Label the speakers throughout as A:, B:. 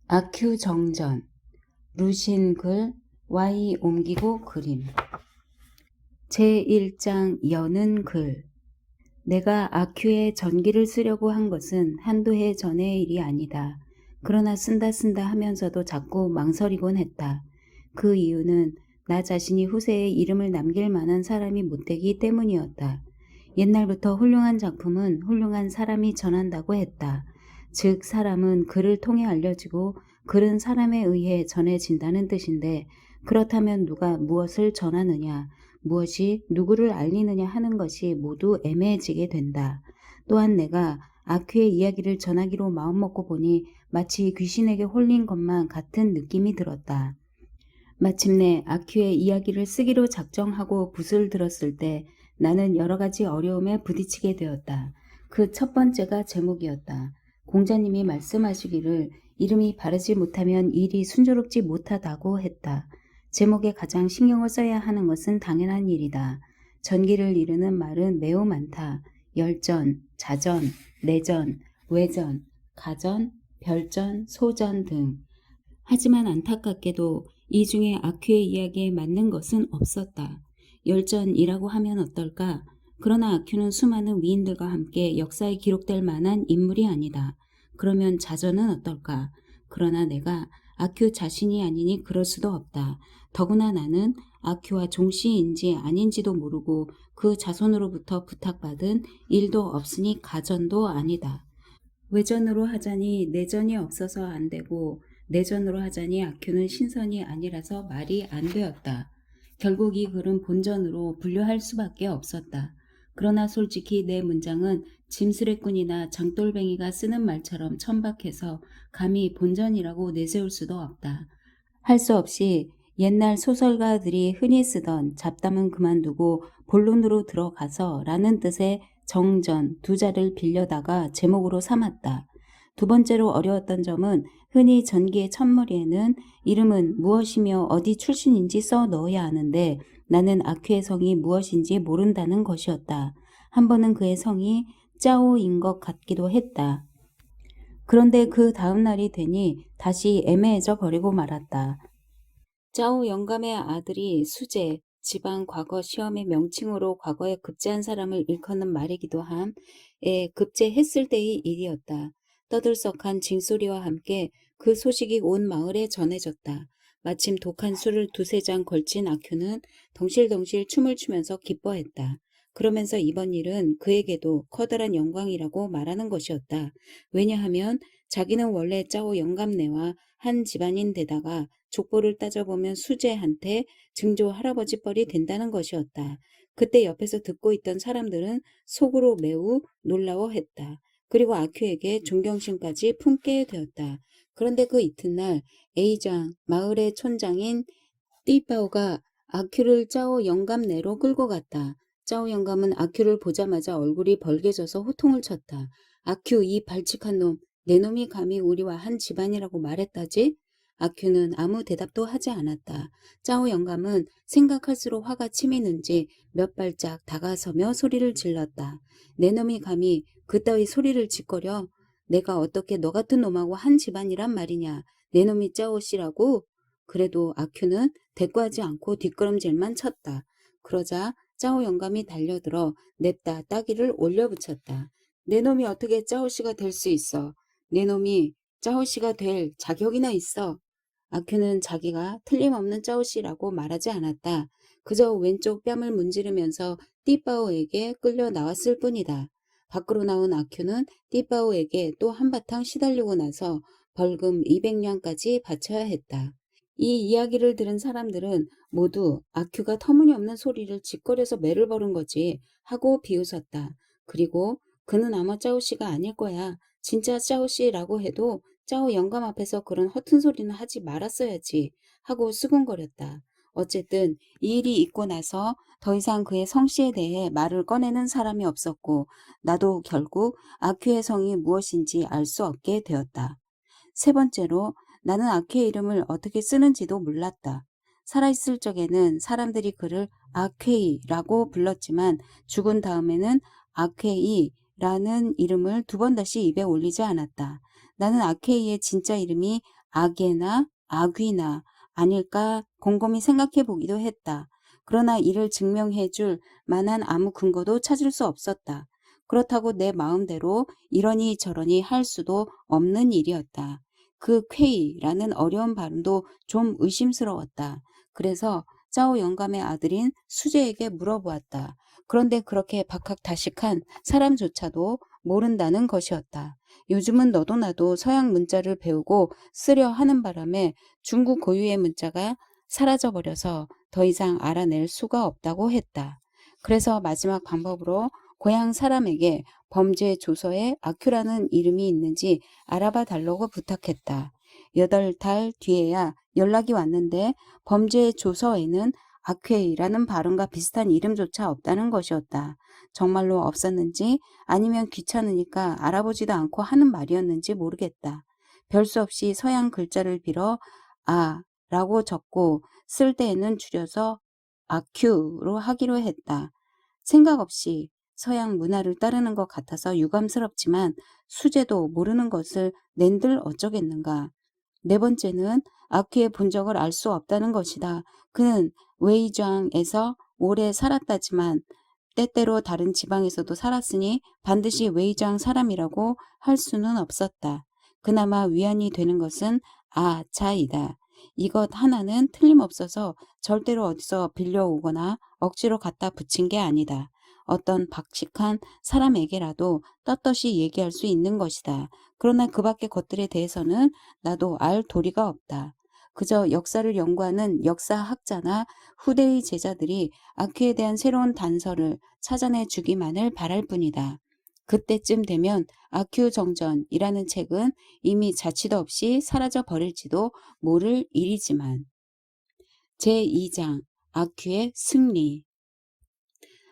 A: 아큐 정전, 루신 글, Y 옮기고 그림. 제1장 여는 글. 내가 아큐에 전기를 쓰려고 한 것은 한두 해 전의 일이 아니다. 그러나 쓴다 하면서도 자꾸 망설이곤 했다. 그 이유는 나 자신이 후세에 이름을 남길 만한 사람이 못되기 때문이었다. 옛날부터 훌륭한 작품은 훌륭한 사람이 전한다고 했다. 즉 사람은 글을 통해 알려지고 글은 사람에 의해 전해진다는 뜻인데, 그렇다면 누가 무엇을 전하느냐, 무엇이 누구를 알리느냐 하는 것이 모두 애매해지게 된다. 또한 내가 아큐의 이야기를 전하기로 마음먹고 보니 마치 귀신에게 홀린 것만 같은 느낌이 들었다. 마침내 아큐의 이야기를 쓰기로 작정하고 붓을 들었을 때 나는 여러 가지 어려움에 부딪히게 되었다. 그 첫 번째가 제목이었다. 공자님이 말씀하시기를 이름이 바르지 못하면 일이 순조롭지 못하다고 했다. 제목에 가장 신경을 써야 하는 것은 당연한 일이다. 전기를 이루는 말은 매우 많다. 열전, 자전, 내전, 외전, 가전, 별전, 소전 등. 하지만 안타깝게도 이 중에 아큐의 이야기에 맞는 것은 없었다. 열전이라고 하면 어떨까? 그러나 아큐는 수많은 위인들과 함께 역사에 기록될 만한 인물이 아니다. 그러면 자전은 어떨까? 그러나 내가 아큐 자신이 아니니 그럴 수도 없다. 더구나 나는 아큐와 종씨인지 아닌지도 모르고 그 자손으로부터 부탁받은 일도 없으니 가전도 아니다. 외전으로 하자니 내전이 없어서 안 되고, 내전으로 하자니 아큐는 신선이 아니라서 말이 안 되었다. 결국 이 글은 본전으로 분류할 수밖에 없었다. 그러나 솔직히 내 문장은 짐스레꾼이나 장돌뱅이가 쓰는 말처럼 천박해서 감히 본전이라고 내세울 수도 없다. 할 수 없이 옛날 소설가들이 흔히 쓰던 잡담은 그만두고 본론으로 들어가서 라는 뜻의 정전 두 자를 빌려다가 제목으로 삼았다. 두 번째로 어려웠던 점은 흔히 전기의 첫머리에는 이름은 무엇이며 어디 출신인지 써 넣어야 하는데 나는 아큐의 성이 무엇인지 모른다는 것이었다. 한 번은 그의 성이 짜오인 것 같기도 했다. 그런데 그 다음 날이 되니 다시 애매해져 버리고 말았다. 짜오 영감의 아들이 수재, 지방 과거 시험의 명칭으로 과거에 급제한 사람을 일컫는 말이기도 함에 급제했을 때의 일이었다. 떠들썩한 징소리와 함께 그 소식이 온 마을에 전해졌다. 마침 독한 술을 두세 잔 걸친 아큐는 덩실덩실 춤을 추면서 기뻐했다. 그러면서 이번 일은 그에게도 커다란 영광이라고 말하는 것이었다. 왜냐하면 자기는 원래 짜오 영감네와 한 집안인데다가 족보를 따져보면 수재한테 증조 할아버지 뻘이 된다는 것이었다. 그때 옆에서 듣고 있던 사람들은 속으로 매우 놀라워했다. 그리고 아큐에게 존경심까지 품게 되었다. 그런데 그 이튿날 A장, 마을의 촌장인 띠빠오가 아큐를 짜오 영감네로 끌고 갔다. 짜오 영감은 아큐를 보자마자 얼굴이 벌개져서 호통을 쳤다. 아큐, 이 발칙한 놈, 내 놈이 감히 우리와 한 집안이라고 말했다지? 아큐는 아무 대답도 하지 않았다. 짜오 영감은 생각할수록 화가 치미는지 몇 발짝 다가서며 소리를 질렀다. 내 놈이 감히 그따위 소리를 짓거려? 내가 어떻게 너 같은 놈하고 한 집안이란 말이냐? 내 놈이 짜오 씨라고? 그래도 아큐는 대꾸하지 않고 뒷걸음질만 쳤다. 그러자 짜오 영감이 달려들어 냅다 따기를 올려붙였다. 내 놈이 어떻게 짜오 씨가 될 수 있어? 내 놈이 짜오 씨가 될 자격이나 있어? 아큐는 자기가 틀림없는 짜오 씨라고 말하지 않았다. 그저 왼쪽 뺨을 문지르면서 띠빠오에게 끌려 나왔을 뿐이다. 밖으로 나온 아큐는 띠빠오에게 또 한바탕 시달리고 나서 벌금 200냥까지 바쳐야 했다. 이 이야기를 들은 사람들은 모두 아큐가 터무니없는 소리를 짓거려서 매를 버는 거지 하고 비웃었다. 그리고 그는 아마 짜오씨가 아닐 거야. 진짜 짜오씨라고 해도 짜오 영감 앞에서 그런 허튼 소리는 하지 말았어야지 하고 수군거렸다. 어쨌든 이 일이 있고 나서 더 이상 그의 성씨에 대해 말을 꺼내는 사람이 없었고 나도 결국 아큐의 성이 무엇인지 알 수 없게 되었다. 세 번째로 나는 아큐의 이름을 어떻게 쓰는지도 몰랐다. 살아있을 적에는 사람들이 그를 아퀘이라고 불렀지만 죽은 다음에는 아퀘이라는 이름을 두 번 다시 입에 올리지 않았다. 나는 아케이의 진짜 이름이 아게나 아귀나 아닐까 곰곰이 생각해 보기도 했다. 그러나 이를 증명해 줄 만한 아무 근거도 찾을 수 없었다. 그렇다고 내 마음대로 이러니 저러니 할 수도 없는 일이었다. 그 퀘이라는 어려운 발음도 좀 의심스러웠다. 그래서 짜오 영감의 아들인 수재에게 물어보았다. 그런데 그렇게 박학다식한 사람조차도 모른다는 것이었다. 요즘은 너도 나도 서양 문자를 배우고 쓰려 하는 바람에 중국 고유의 문자가 사라져버려서 더 이상 알아낼 수가 없다고 했다. 그래서 마지막 방법으로 고향 사람에게 범죄 조서에 아큐라는 이름이 있는지 알아봐 달라고 부탁했다. 8달 뒤에야 연락이 왔는데 범죄 조서에는 아퀘이라는 발음과 비슷한 이름조차 없다는 것이었다. 정말로 없었는지 아니면 귀찮으니까 알아보지도 않고 하는 말이었는지 모르겠다. 별 수 없이 서양 글자를 빌어 라고 적고 쓸 때에는 줄여서 아큐로 하기로 했다. 생각 없이 서양 문화를 따르는 것 같아서 유감스럽지만 수제도 모르는 것을 낸들 어쩌겠는가. 네 번째는 아큐의 본적을 알 수 없다는 것이다. 그는 웨이장에서 오래 살았다지만 때때로 다른 지방에서도 살았으니 반드시 웨이장 사람이라고 할 수는 없었다. 그나마 위안이 되는 것은 자이다. 이것 하나는 틀림없어서 절대로 어디서 빌려오거나 억지로 갖다 붙인 게 아니다. 어떤 박식한 사람에게라도 떳떳이 얘기할 수 있는 것이다. 그러나 그 밖의 것들에 대해서는 나도 알 도리가 없다. 그저 역사를 연구하는 역사학자나 후대의 제자들이 아큐에 대한 새로운 단서를 찾아내 주기만을 바랄 뿐이다. 그때쯤 되면 아큐 정전이라는 책은 이미 자취도 없이 사라져 버릴지도 모를 일이지만. 제2장 아큐의 승리.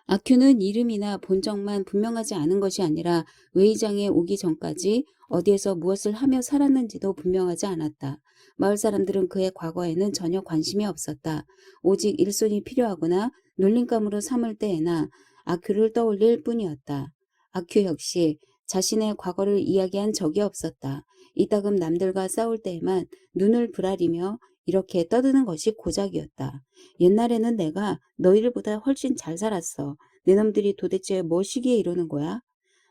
A: 아큐는 이름이나 본적만 분명하지 않은 것이 아니라 웨이장에 오기 전까지 어디에서 무엇을 하며 살았는지도 분명하지 않았다. 마을 사람들은 그의 과거에는 전혀 관심이 없었다. 오직 일손이 필요하거나 놀림감으로 삼을 때에나 아큐를 떠올릴 뿐이었다. 아큐 역시 자신의 과거를 이야기한 적이 없었다. 이따금 남들과 싸울 때에만 눈을 부라리며 이렇게 떠드는 것이 고작이었다. 옛날에는 내가 너희들보다 훨씬 잘 살았어. 내놈들이 도대체 뭐 시기에 이러는 거야?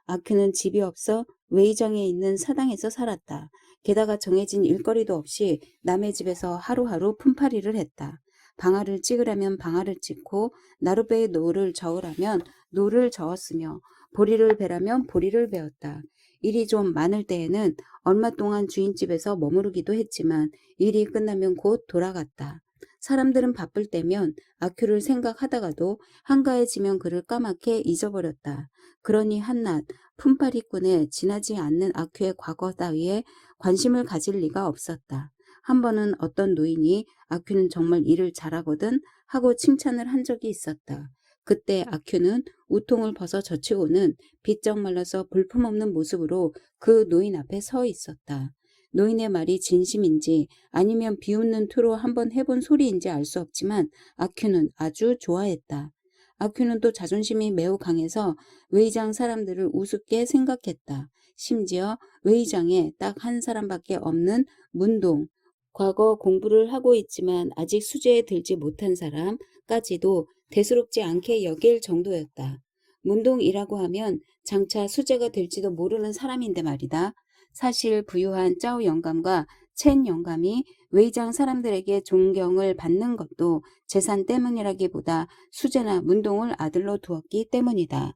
A: 아큐는 집이 없어 웨이장에 있는 사당에서 살았다. 게다가 정해진 일거리도 없이 남의 집에서 하루하루 품팔이를 했다. 방아를 찍으려면 방아를 찍고 나룻배에 노를 저으라면 노를 저었으며 보리를 베라면 보리를 베었다. 일이 좀 많을 때에는 얼마 동안 주인집에서 머무르기도 했지만 일이 끝나면 곧 돌아갔다. 사람들은 바쁠 때면 아큐를 생각하다가도 한가해지면 그를 까맣게 잊어버렸다. 그러니 한낱 품팔이꾼에 지나지 않는 아큐의 과거 따위에 관심을 가질 리가 없었다. 한 번은 어떤 노인이 아큐는 정말 일을 잘하거든 하고 칭찬을 한 적이 있었다. 그때 아큐는 우통을 벗어 젖히고는 비쩍 말라서 볼품없는 모습으로 그 노인 앞에 서 있었다. 노인의 말이 진심인지 아니면 비웃는 투로 한번 해본 소리인지 알 수 없지만 아큐는 아주 좋아했다. 아큐는 또 자존심이 매우 강해서 웨이장 사람들을 우습게 생각했다. 심지어 웨이장에 딱 한 사람밖에 없는 문동, 과거 공부를 하고 있지만 아직 수재에 들지 못한 사람까지도 대수롭지 않게 여길 정도였다. 문동이라고 하면 장차 수재가 될지도 모르는 사람인데 말이다. 사실 부유한 짜오 영감과 첸 영감이 웨이장 사람들에게 존경을 받는 것도 재산 때문이라기보다 수재나 문동을 아들로 두었기 때문이다.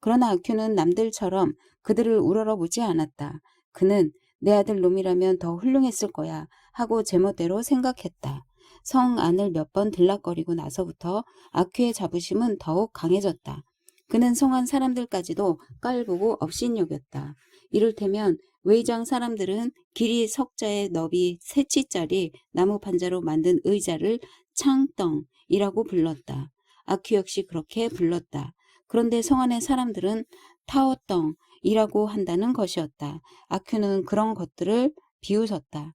A: 그러나 아큐는 남들처럼 그들을 우러러보지 않았다. 그는 내 아들 놈이라면 더 훌륭했을 거야 하고 제멋대로 생각했다. 성 안을 몇 번 들락거리고 나서부터 아큐의 자부심은 더욱 강해졌다. 그는 성안 사람들까지도 깔보고 업신여겼다. 이를테면 웨이장 사람들은 길이 석자의 너비 3치짜리 나무 판자로 만든 의자를 창덩이라고 불렀다. 아큐 역시 그렇게 불렀다. 그런데 성안의 사람들은 타오덩이라고 한다는 것이었다. 아큐는 그런 것들을 비웃었다.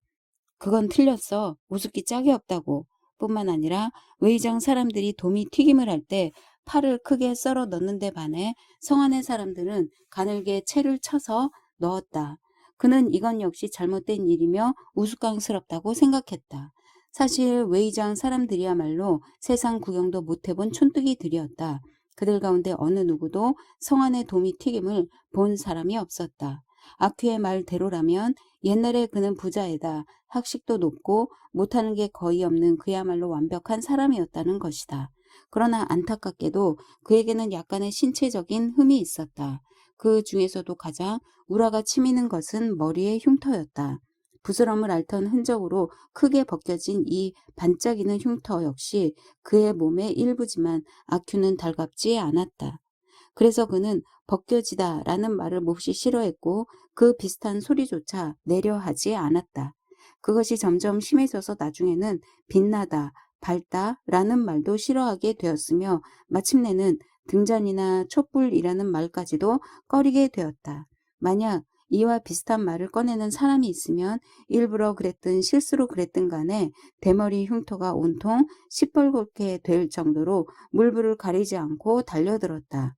A: 그건 틀렸어. 우습기 짝이 없다고. 뿐만 아니라 웨이장 사람들이 도미 튀김을 할 때 팔을 크게 썰어 넣는 데 반해 성안의 사람들은 가늘게 채를 쳐서 넣었다. 그는 이건 역시 잘못된 일이며 우스꽝스럽다고 생각했다. 사실 웨이장 사람들이야말로 세상 구경도 못해본 촌뜨기들이었다. 그들 가운데 어느 누구도 성안의 도미 튀김을 본 사람이 없었다. 아큐의 말대로라면 옛날에 그는 부자에다 학식도 높고 못하는 게 거의 없는 그야말로 완벽한 사람이었다는 것이다. 그러나 안타깝게도 그에게는 약간의 신체적인 흠이 있었다. 그 중에서도 가장 우라가 치미는 것은 머리의 흉터였다. 부스럼을 앓던 흔적으로 크게 벗겨진 이 반짝이는 흉터 역시 그의 몸의 일부지만 아큐는 달갑지 않았다. 그래서 그는 벗겨지다 라는 말을 몹시 싫어했고 그 비슷한 소리조차 내려 하지 않았다. 그것이 점점 심해져서 나중에는 빛나다, 밝다 라는 말도 싫어하게 되었으며 마침내는 등잔이나 촛불이라는 말까지도 꺼리게 되었다. 만약 이와 비슷한 말을 꺼내는 사람이 있으면 일부러 그랬든 실수로 그랬든 간에 대머리 흉터가 온통 시뻘겋게 될 정도로 물불을 가리지 않고 달려들었다.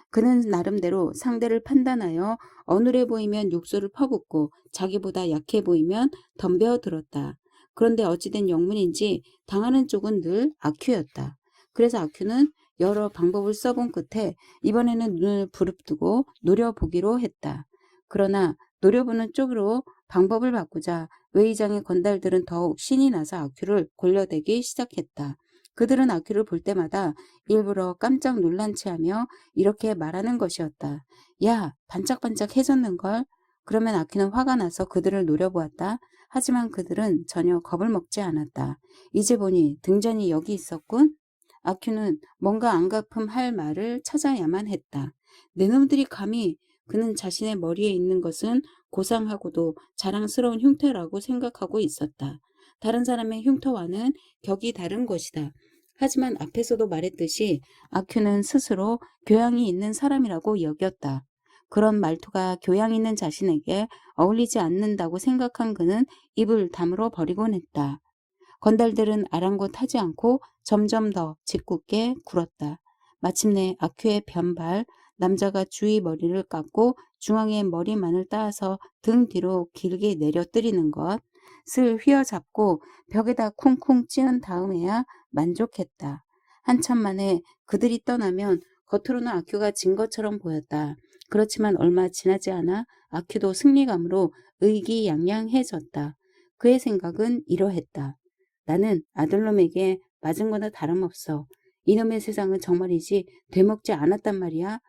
A: 그는 나름대로 상대를 판단하여 어눌해 보이면 욕설을 퍼붓고 자기보다 약해 보이면 덤벼들었다. 그런데 어찌된 영문인지 당하는 쪽은 늘 아큐였다. 그래서 아큐는 여러 방법을 써본 끝에 이번에는 눈을 부릅뜨고 노려보기로 했다. 그러나 노려보는 쪽으로 방법을 바꾸자 웨이장의 건달들은 더욱 신이 나서 아큐를 골려대기 시작했다. 그들은 아큐를 볼 때마다 일부러 깜짝 놀란 체하며 이렇게 말하는 것이었다. 야, 반짝반짝 해졌는걸? 그러면 아큐는 화가 나서 그들을 노려보았다. 하지만 그들은 전혀 겁을 먹지 않았다. 이제 보니 등잔이 여기 있었군? 아큐는 뭔가 안갚음 할 말을 찾아야만 했다. 내 놈들이 감히 그는 자신의 머리에 있는 것은 고상하고도 자랑스러운 흉터라고 생각하고 있었다. 다른 사람의 흉터와는 격이 다른 것이다. 하지만 앞에서도 말했듯이 아큐는 스스로 교양이 있는 사람이라고 여겼다. 그런 말투가 교양 있는 자신에게 어울리지 않는다고 생각한 그는 입을 다물어 버리곤 했다. 건달들은 아랑곳하지 않고 점점 더 짓궂게 굴었다. 마침내 아큐의 변발, 남자가 주위 머리를 깎고 중앙에 머리만을 따서 등 뒤로 길게 내려뜨리는 것, 슬 휘어잡고 벽에다 쿵쿵 찌은 다음에야 만족했다. 한참 만에 그들이 떠나면 겉으로는 아큐가 진 것처럼 보였다. 그렇지만 얼마 지나지 않아 아큐도 승리감으로 의기양양해졌다. 그의 생각은 이러했다. 나는 아들놈에게 맞은 거나 다름없어. 이놈의 세상은 정말이지 되먹지 않았단 말이야.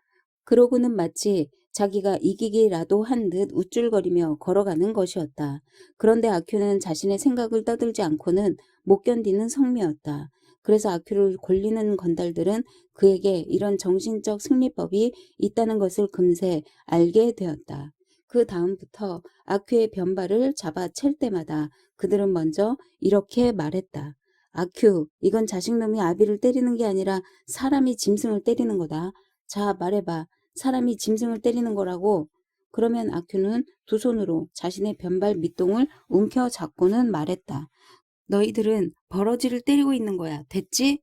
A: 그러고는 마치 자기가 이기기라도 한 듯 우쭐거리며 걸어가는 것이었다. 그런데 아큐는 자신의 생각을 떠들지 않고는 못 견디는 성미였다. 그래서 아큐를 골리는 건달들은 그에게 이런 정신적 승리법이 있다는 것을 금세 알게 되었다. 그 다음부터 아큐의 변발을 잡아챌 때마다 그들은 먼저 이렇게 말했다. 아큐, 이건 자식놈이 아비를 때리는 게 아니라 사람이 짐승을 때리는 거다. 자, 말해봐. 사람이 짐승을 때리는 거라고. 그러면 아큐는 두 손으로 자신의 변발 밑동을 움켜잡고는 말했다. 너희들은 버러지를 때리고 있는 거야. 됐지?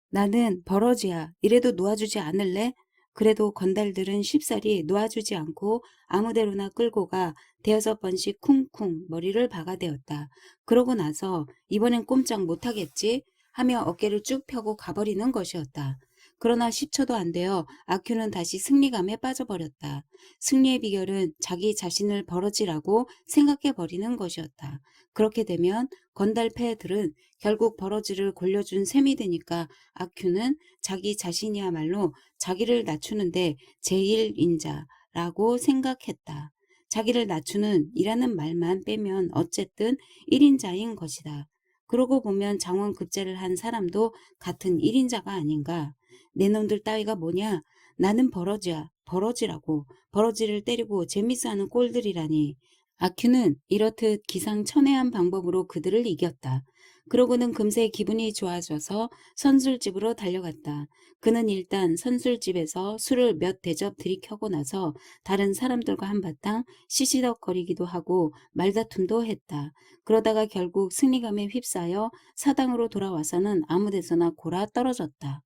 A: 나는 버러지야. 이래도 놓아주지 않을래? 그래도 건달들은 쉽사리 놓아주지 않고 아무데로나 끌고 가 대여섯 번씩 쿵쿵 머리를 박아대었다. 그러고 나서 이번엔 꼼짝 못하겠지? 하며 어깨를 쭉 펴고 가버리는 것이었다. 그러나 10초도 안 되어 아큐는 다시 승리감에 빠져버렸다. 승리의 비결은 자기 자신을 버러지라고 생각해버리는 것이었다. 그렇게 되면 건달패들은 결국 버러지를 골려준 셈이 되니까 아큐는 자기 자신이야말로 자기를 낮추는데 제1인자라고 생각했다. 자기를 낮추는 이라는 말만 빼면 어쨌든 1인자인 것이다. 그러고 보면 장원급제를 한 사람도 같은 1인자가 아닌가. 내 놈들 따위가 뭐냐? 나는 버러지야. 버러지라고. 버러지를 때리고 재밌어하는 꼴들이라니. 아큐는 이렇듯 기상천외한 방법으로 그들을 이겼다. 그러고는 금세 기분이 좋아져서 선술집으로 달려갔다. 그는 일단 선술집에서 술을 몇 대접 들이켜고 나서 다른 사람들과 한바탕 시시덕거리기도 하고 말다툼도 했다. 그러다가 결국 승리감에 휩싸여 사당으로 돌아와서는 아무데서나 골아 떨어졌다.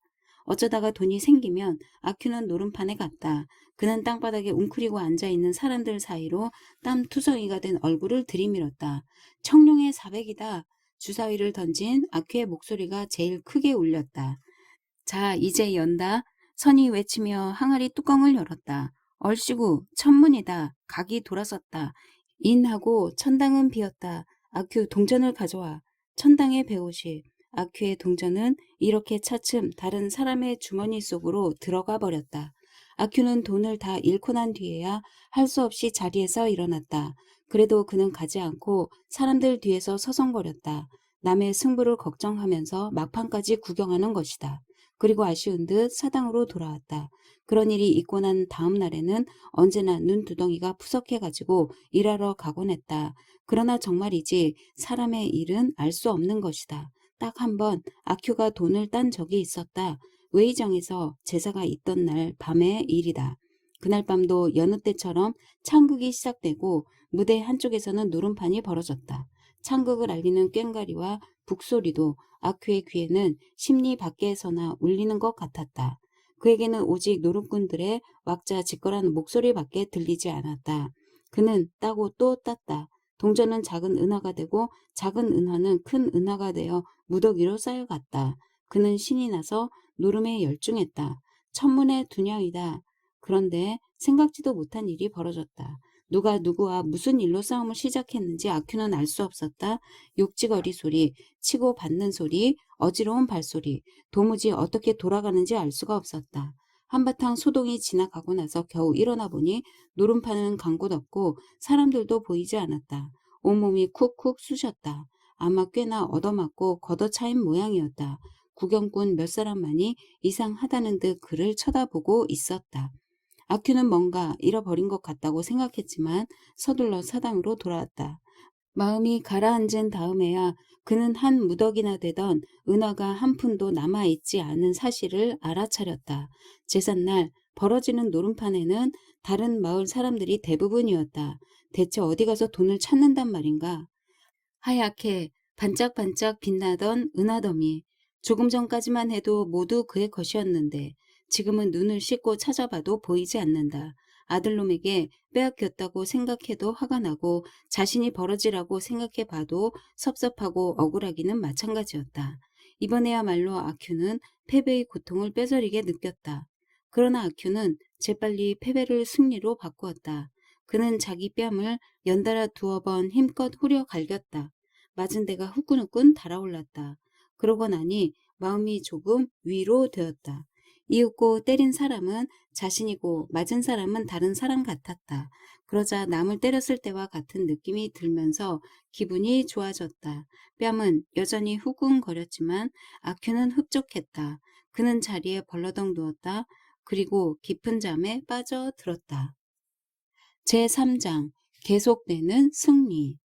A: 어쩌다가 돈이 생기면 아큐는 노름판에 갔다. 그는 땅바닥에 웅크리고 앉아있는 사람들 사이로 땀 투성이가 된 얼굴을 들이밀었다. 청룡의 400이다. 주사위를 던진 아큐의 목소리가 제일 크게 울렸다. 자, 이제 연다. 선이 외치며 항아리 뚜껑을 열었다. 얼씨구, 천문이다. 각이 돌아섰다. 인하고 천당은 비었다. 아큐 동전을 가져와. 천당의 150. 아큐의 동전은 이렇게 차츰 다른 사람의 주머니 속으로 들어가 버렸다. 아큐는 돈을 다 잃고 난 뒤에야 할 수 없이 자리에서 일어났다. 그래도 그는 가지 않고 사람들 뒤에서 서성거렸다. 남의 승부를 걱정하면서 막판까지 구경하는 것이다. 그리고 아쉬운 듯 사당으로 돌아왔다. 그런 일이 있고 난 다음 날에는 언제나 눈두덩이가 푸석해가지고 일하러 가곤 했다. 그러나 정말이지 사람의 일은 알 수 없는 것이다. 딱 한 번 아큐가 돈을 딴 적이 있었다. 웨이장에서 제사가 있던 날 밤의 일이다. 그날 밤도 여느 때처럼 창극이 시작되고 무대 한쪽에서는 노름판이 벌어졌다. 창극을 알리는 꽹과리와 북소리도 아큐의 귀에는 심리 밖에서나 울리는 것 같았다. 그에게는 오직 노름꾼들의 왁자지껄한 목소리밖에 들리지 않았다. 그는 따고 또 땄다. 동전은 작은 은화가 되고 작은 은화는 큰 은화가 되어 무더기로 쌓여갔다. 그는 신이 나서 노름에 열중했다. 천문의 두냥이다. 그런데 생각지도 못한 일이 벌어졌다. 누가 누구와 무슨 일로 싸움을 시작했는지 아큐는 알 수 없었다. 욕지거리 소리, 치고 받는 소리, 어지러운 발소리, 도무지 어떻게 돌아가는지 알 수가 없었다. 한바탕 소동이 지나가고 나서 겨우 일어나 보니 노름판은 간 곳 없고 사람들도 보이지 않았다. 온몸이 쿡쿡 쑤셨다. 아마 꽤나 얻어맞고 걷어차인 모양이었다. 구경꾼 몇 사람만이 이상하다는 듯 그를 쳐다보고 있었다. 아큐는 뭔가 잃어버린 것 같다고 생각했지만 서둘러 사당으로 돌아왔다. 마음이 가라앉은 다음에야 그는 한 무더기나 되던 은화가 한 푼도 남아있지 않은 사실을 알아차렸다. 제삿날 벌어지는 노름판에는 다른 마을 사람들이 대부분이었다. 대체 어디 가서 돈을 찾는단 말인가? 하얗게 반짝반짝 빛나던 은하더미. 조금 전까지만 해도 모두 그의 것이었는데 지금은 눈을 씻고 찾아봐도 보이지 않는다. 아들놈에게 빼앗겼다고 생각해도 화가 나고 자신이 벌어지라고 생각해봐도 섭섭하고 억울하기는 마찬가지였다. 이번에야말로 아큐는 패배의 고통을 뼈저리게 느꼈다. 그러나 아큐는 재빨리 패배를 승리로 바꾸었다. 그는 자기 뺨을 연달아 2번 힘껏 후려 갈겼다. 맞은 데가 후끈후끈 달아올랐다. 그러고 나니 마음이 조금 위로되었다. 이윽고 때린 사람은 자신이고 맞은 사람은 다른 사람 같았다. 그러자 남을 때렸을 때와 같은 느낌이 들면서 기분이 좋아졌다. 뺨은 여전히 후끈거렸지만 아큐는 흡족했다. 그는 자리에 벌러덩 누웠다. 그리고 깊은 잠에 빠져들었다. 제3장 계속되는 승리.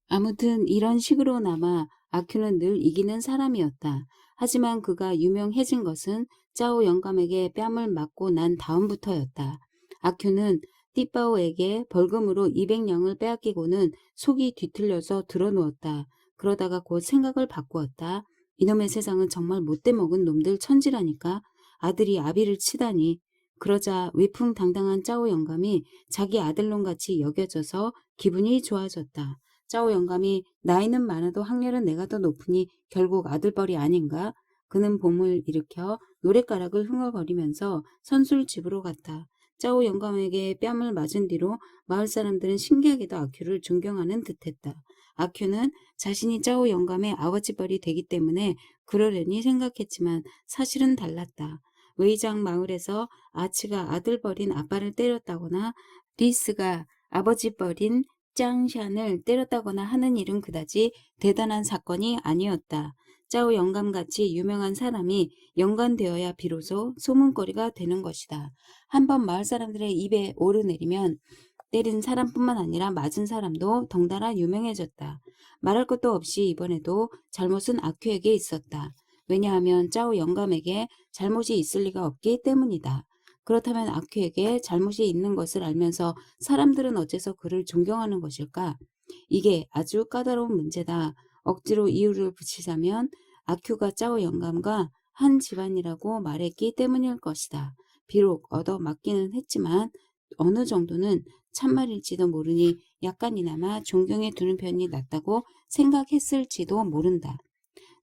A: 아무튼 이런 식으로나마 아큐는 늘 이기는 사람이었다. 하지만 그가 유명해진 것은 짜오 영감에게 뺨을 맞고 난 다음부터였다. 아큐는 띠빠오에게 벌금으로 200냥을 빼앗기고는 속이 뒤틀려서 드러누웠다. 그러다가 곧 생각을 바꾸었다. 이놈의 세상은 정말 못돼 먹은 놈들 천지라니까. 아들이 아비를 치다니. 그러자 위풍당당한 짜오 영감이 자기 아들놈같이 여겨져서 기분이 좋아졌다. 짜오 영감이 나이는 많아도 학렬은 내가 더 높으니 결국 아들뻘이 아닌가? 그는 봄을 일으켜 노랫가락을 흥얼거리면서 선술집으로 갔다. 짜오 영감에게 뺨을 맞은 뒤로 마을 사람들은 신기하게도 아큐를 존경하는 듯했다. 아큐는 자신이 짜오 영감의 아버지뻘이 되기 때문에 그러려니 생각했지만 사실은 달랐다. 웨이장 마을에서 아츠가 아들뻘인 아빠를 때렸다거나 리스가 아버지뻘인 짱샨을 때렸다거나 하는 일은 그다지 대단한 사건이 아니었다. 짜오 영감같이 유명한 사람이 연관되어야 비로소 소문거리가 되는 것이다. 한번 마을 사람들의 입에 오르내리면 때린 사람뿐만 아니라 맞은 사람도 덩달아 유명해졌다. 말할 것도 없이 이번에도 잘못은 아큐에게 있었다. 왜냐하면 짜오 영감에게 잘못이 있을 리가 없기 때문이다. 그렇다면 아큐에게 잘못이 있는 것을 알면서 사람들은 어째서 그를 존경하는 것일까? 이게 아주 까다로운 문제다. 억지로 이유를 붙이자면 아큐가 짜오 영감과 한 집안이라고 말했기 때문일 것이다. 비록 얻어맞기는 했지만 어느 정도는 참말일지도 모르니 약간이나마 존경해 두는 편이 낫다고 생각했을지도 모른다.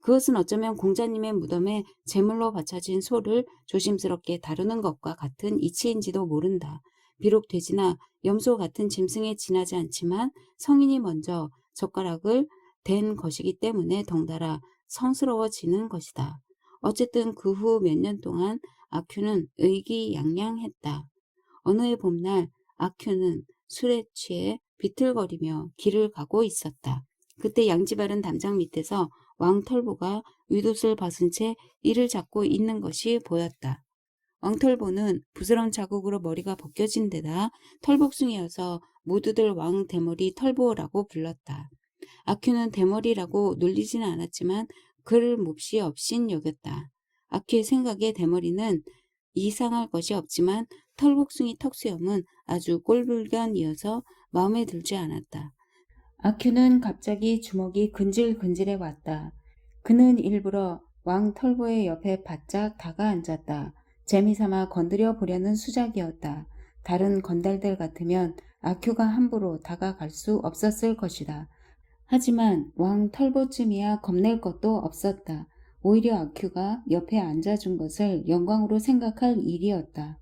A: 그것은 어쩌면 공자님의 무덤에 제물로 바쳐진 소를 조심스럽게 다루는 것과 같은 이치인지도 모른다. 비록 돼지나 염소 같은 짐승에 지나지 않지만 성인이 먼저 젓가락을 댄 것이기 때문에 덩달아 성스러워지는 것이다. 어쨌든 그 후 몇 년 동안 아큐는 의기양양했다. 어느 해 봄날 아큐는 술에 취해 비틀거리며 길을 가고 있었다. 그때 양지바른 담장 밑에서 왕털보가 윗옷을 벗은 채 이를 잡고 있는 것이 보였다. 왕털보는 부스럼 자국으로 머리가 벗겨진 데다 털복숭이여서 모두들 왕 대머리 털보라고 불렀다. 아큐는 대머리라고 놀리지는 않았지만 그를 몹시 업신 여겼다. 아큐의 생각에 대머리는 이상할 것이 없지만 털복숭이 턱수염은 아주 꼴불견이어서 마음에 들지 않았다. 아큐는 갑자기 주먹이 근질근질해 왔다. 그는 일부러 왕 털보의 옆에 바짝 다가앉았다. 재미삼아 건드려 보려는 수작이었다. 다른 건달들 같으면 아큐가 함부로 다가갈 수 없었을 것이다. 하지만 왕 털보쯤이야 겁낼 것도 없었다. 오히려 아큐가 옆에 앉아준 것을 영광으로 생각할 일이었다.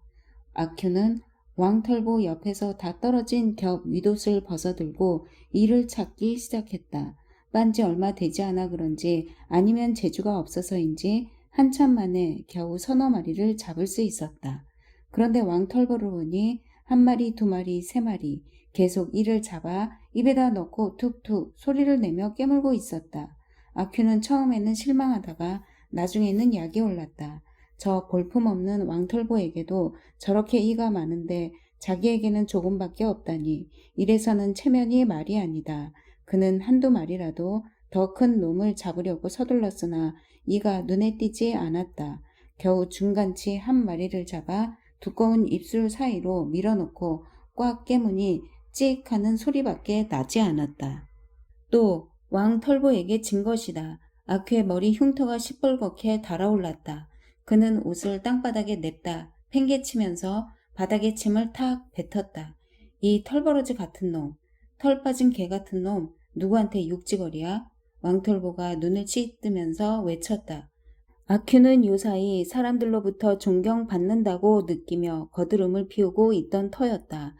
A: 아큐는 왕털보 옆에서 다 떨어진 겹 윗옷을 벗어들고 이를 찾기 시작했다. 빤지 얼마 되지 않아 그런지 아니면 재주가 없어서인지 한참 만에 겨우 서너 마리를 잡을 수 있었다. 그런데 왕털보를 보니 한 마리, 두 마리, 세 마리 계속 이를 잡아 입에다 넣고 툭툭 소리를 내며 깨물고 있었다. 아큐는 처음에는 실망하다가 나중에는 약이 올랐다. 저 볼품없는 왕털보에게도 저렇게 이가 많은데 자기에게는 조금밖에 없다니 이래서는 체면이 말이 아니다. 그는 한두 마리라도 더 큰 놈을 잡으려고 서둘렀으나 이가 눈에 띄지 않았다. 겨우 중간치 한 마리를 잡아 두꺼운 입술 사이로 밀어넣고 꽉 깨무니 찍 하는 소리밖에 나지 않았다. 또 왕털보에게 진 것이다. 아큐의 머리 흉터가 시뻘겋게 달아올랐다. 그는 옷을 땅바닥에 냅다 팽개치면서 바닥에 침을 탁 뱉었다. 이 털버러지 같은 놈, 털 빠진 개 같은 놈, 누구한테 육지거리야? 왕털보가 눈을 찌뜨면서 외쳤다. 아큐는 요사이 사람들로부터 존경받는다고 느끼며 거드름을 피우고 있던 터였다.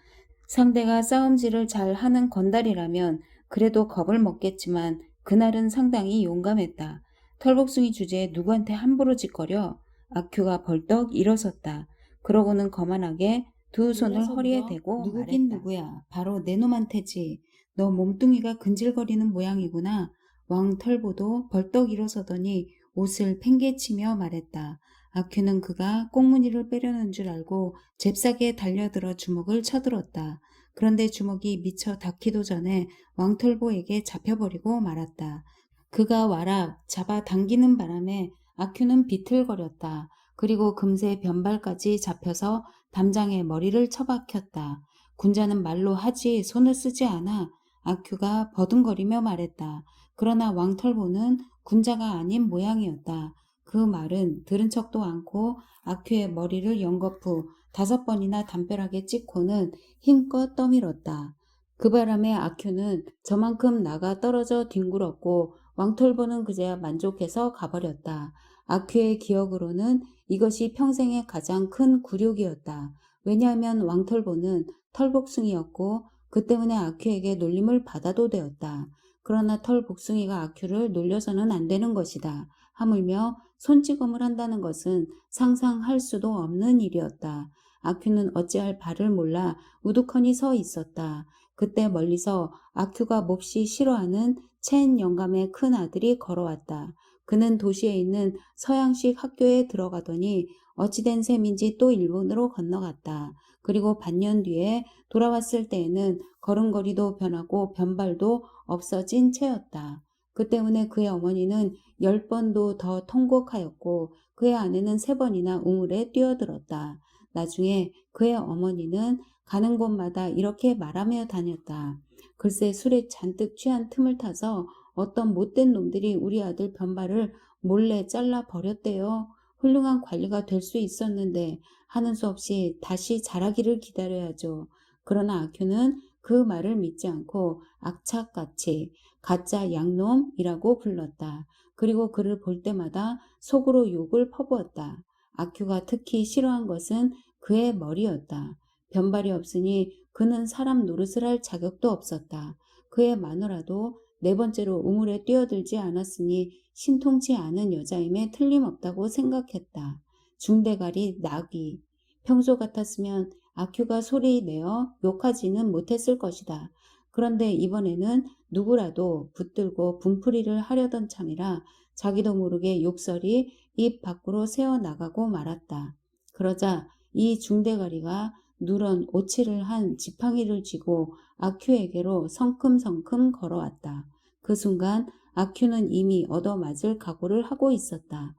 A: 상대가 싸움질을 잘 하는 건달이라면 그래도 겁을 먹겠지만 그날은 상당히 용감했다. 털복숭이 주제에 누구한테 함부로 짓거려? 아큐가 벌떡 일어섰다. 그러고는 거만하게 두 손을 허리에 대고 누구긴 말했다. 누구야. 바로 내 놈한테지. 너 몸뚱이가 근질거리는 모양이구나. 왕털보도 벌떡 일어서더니 옷을 팽개치며 말했다. 아큐는 그가 꽁무니를 빼려는 줄 알고 잽싸게 달려들어 주먹을 쳐들었다. 그런데 주먹이 미처 닿기도 전에 왕털보에게 잡혀버리고 말았다. 그가 와라 잡아 당기는 바람에 아큐는 비틀거렸다. 그리고 금세 변발까지 잡혀서 담장에 머리를 처박혔다. 군자는 말로 하지 손을 쓰지 않아. 아큐가 버둥거리며 말했다. 그러나 왕털보는 군자가 아닌 모양이었다. 그 말은 들은 척도 않고 아큐의 머리를 연거푸 5번이나 담벼락에 찍고는 힘껏 떠밀었다. 그 바람에 아큐는 저만큼 나가 떨어져 뒹굴었고 왕털보는 그제야 만족해서 가버렸다. 아큐의 기억으로는 이것이 평생의 가장 큰 굴욕이었다. 왜냐하면 왕털보는 털복숭이였고 그 때문에 아큐에게 놀림을 받아도 되었다. 그러나 털복숭이가 아큐를 놀려서는 안 되는 것이다. 하물며 손찌검을 한다는 것은 상상할 수도 없는 일이었다. 아큐는 어찌할 바를 몰라 우두커니 서 있었다. 그때 멀리서 아큐가 몹시 싫어하는 첸 영감의 큰 아들이 걸어왔다. 그는 도시에 있는 서양식 학교에 들어가더니 어찌된 셈인지 또 일본으로 건너갔다. 그리고 반년 뒤에 돌아왔을 때에는 걸음걸이도 변하고 변발도 없어진 채였다. 그 때문에 그의 어머니는 10번도 더 통곡하였고 그의 아내는 3번이나 우물에 뛰어들었다. 나중에 그의 어머니는 가는 곳마다 이렇게 말하며 다녔다. 글쎄 술에 잔뜩 취한 틈을 타서 어떤 못된 놈들이 우리 아들 변발을 몰래 잘라 버렸대요. 훌륭한 관리가 될 수 있었는데 하는 수 없이 다시 자라기를 기다려야죠. 그러나 아큐는 그 말을 믿지 않고 악착같이 가짜 양놈이라고 불렀다. 그리고 그를 볼 때마다 속으로 욕을 퍼부었다. 아큐가 특히 싫어한 것은 그의 머리였다. 변발이 없으니 그는 사람 노릇을 할 자격도 없었다. 그의 마누라도 네 번째로 우물에 뛰어들지 않았으니 신통치 않은 여자임에 틀림없다고 생각했다. 중대가리 나귀. 평소 같았으면 아큐가 소리내어 욕하지는 못했을 것이다. 그런데 이번에는 누구라도 붙들고 분풀이를 하려던 참이라 자기도 모르게 욕설이 입 밖으로 새어나가고 말았다. 그러자 이 중대가리가 누런 오치를 한 지팡이를 쥐고 아큐에게로 성큼성큼 걸어왔다. 그 순간 아큐는 이미 얻어맞을 각오를 하고 있었다.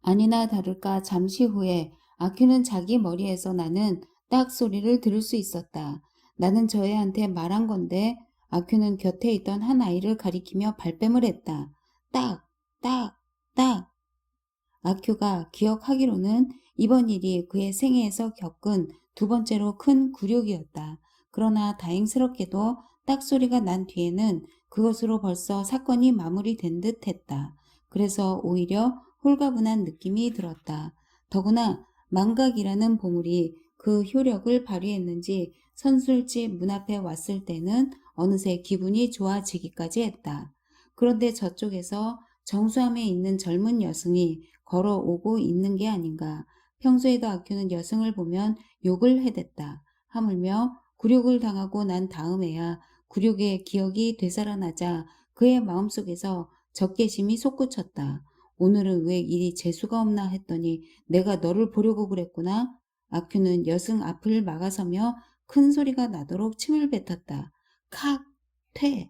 A: 아니나 다를까 잠시 후에 아큐는 자기 머리에서 나는 딱 소리를 들을 수 있었다. 나는 저 애한테 말한 건데 아큐는 곁에 있던 한 아이를 가리키며 발뺌을 했다. 딱, 딱, 딱. 아큐가 기억하기로는 이번 일이 그의 생애에서 겪은 두 번째로 큰 굴욕이었다. 그러나 다행스럽게도 딱 소리가 난 뒤에는 그것으로 벌써 사건이 마무리된 듯 했다. 그래서 오히려 홀가분한 느낌이 들었다. 더구나 망각이라는 보물이 그 효력을 발휘했는지 선술집 문 앞에 왔을 때는 어느새 기분이 좋아지기까지 했다. 그런데 저쪽에서 정수함에 있는 젊은 여성이 걸어오고 있는 게 아닌가. 평소에도 아큐는 여성을 보면 욕을 해댔다. 하물며 굴욕을 당하고 난 다음에야 굴욕의 기억이 되살아나자 그의 마음속에서 적개심이 솟구쳤다. 오늘은 왜 이리 재수가 없나 했더니 내가 너를 보려고 그랬구나. 아큐는 여성 앞을 막아서며 큰 소리가 나도록 침을 뱉었다. 칵! 퇴!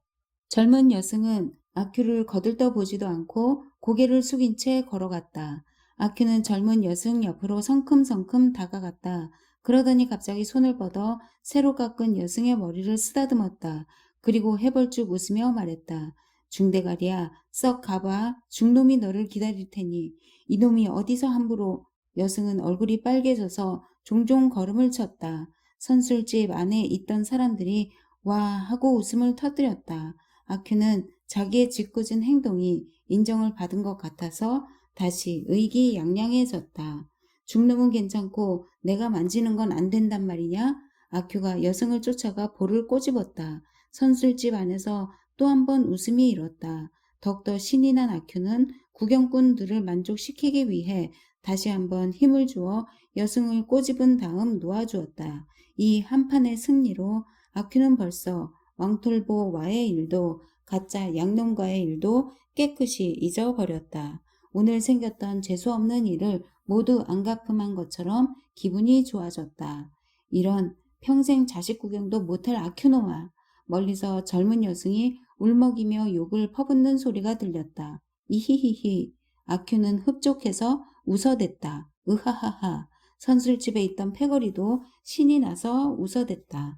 A: 젊은 여성은 아큐를 거들떠보지도 않고 고개를 숙인 채 걸어갔다. 아큐는 젊은 여성 옆으로 성큼성큼 다가갔다. 그러더니 갑자기 손을 뻗어 새로 깎은 여성의 머리를 쓰다듬었다. 그리고 해벌쭉 웃으며 말했다. 중대가리야, 썩 가봐. 중놈이 너를 기다릴 테니. 이놈이 어디서 함부로. 여성은 얼굴이 빨개져서 종종 걸음을 쳤다. 선술집 안에 있던 사람들이 와 하고 웃음을 터뜨렸다. 아큐는 자기의 짓궂은 행동이 인정을 받은 것 같아서 다시 의기양양해졌다. 중놈은 괜찮고 내가 만지는 건 안 된단 말이냐? 아큐가 여성을 쫓아가 볼을 꼬집었다. 선술집 안에서 또 한 번 웃음이 일었다. 더욱더 신이 난 아큐는 구경꾼들을 만족시키기 위해 다시 한번 힘을 주어 여성을 꼬집은 다음 놓아주었다. 이 한판의 승리로 아큐는 벌써 왕톨보와의 일도 가짜 양놈과의 일도 깨끗이 잊어버렸다. 오늘 생겼던 재수없는 일을 모두 안갚음한 것처럼 기분이 좋아졌다. 이런 평생 자식 구경도 못할 아큐노아. 멀리서 젊은 여성이 울먹이며 욕을 퍼붓는 소리가 들렸다. 이히히히. 아큐는 흡족해서 웃어댔다. 으하하하. 선술집에 있던 패거리도 신이 나서 웃어댔다.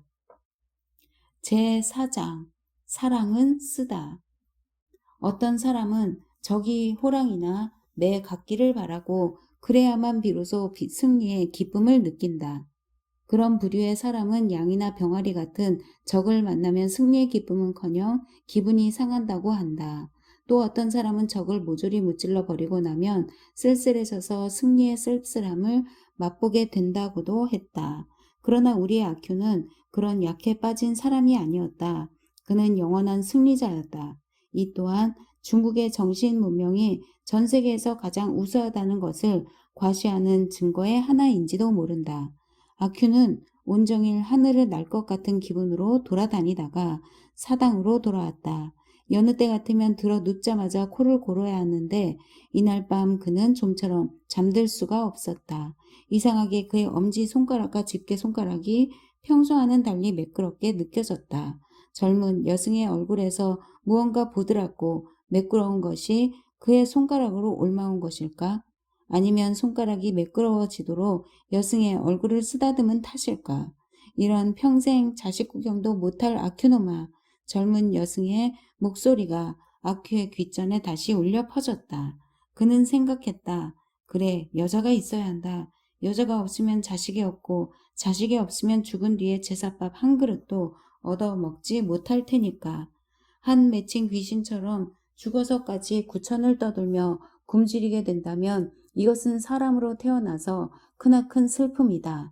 A: 제4장 사랑은 쓰다. 어떤 사람은 저기 호랑이나 매 같기를 바라고 그래야만 비로소 승리의 기쁨을 느낀다. 그런 부류의 사람은 양이나 병아리 같은 적을 만나면 승리의 기쁨은커녕 기분이 상한다고 한다. 또 어떤 사람은 적을 모조리 무찔러 버리고 나면 쓸쓸해져서 승리의 쓸쓸함을 맛보게 된다고도 했다. 그러나 우리의 아큐는 그런 약해 빠진 사람이 아니었다. 그는 영원한 승리자였다. 이 또한 중국의 정신 문명이 전 세계에서 가장 우수하다는 것을 과시하는 증거의 하나인지도 모른다. 아큐는 온종일 하늘을 날 것 같은 기분으로 돌아다니다가 사당으로 돌아왔다. 여느 때 같으면 들어 눕자마자 코를 골아야 하는데 이날 밤 그는 좀처럼 잠들 수가 없었다. 이상하게 그의 엄지손가락과 집게손가락이 평소와는 달리 매끄럽게 느껴졌다. 젊은 여성의 얼굴에서 무언가 보드랍고 매끄러운 것이 그의 손가락으로 옮아온 것일까? 아니면 손가락이 매끄러워지도록 여성의 얼굴을 쓰다듬은 탓일까? 이런 평생 자식 구경도 못할 아큐노마. 젊은 여성의 목소리가 아큐의 귓전에 다시 울려 퍼졌다. 그는 생각했다. 그래, 여자가 있어야 한다. 여자가 없으면 자식이 없고 자식이 없으면 죽은 뒤에 제사밥 한 그릇도 얻어 먹지 못할 테니까. 한 맺힌 귀신처럼 죽어서까지 구천을 떠돌며 굶주리게 된다면 이것은 사람으로 태어나서 크나큰 슬픔이다.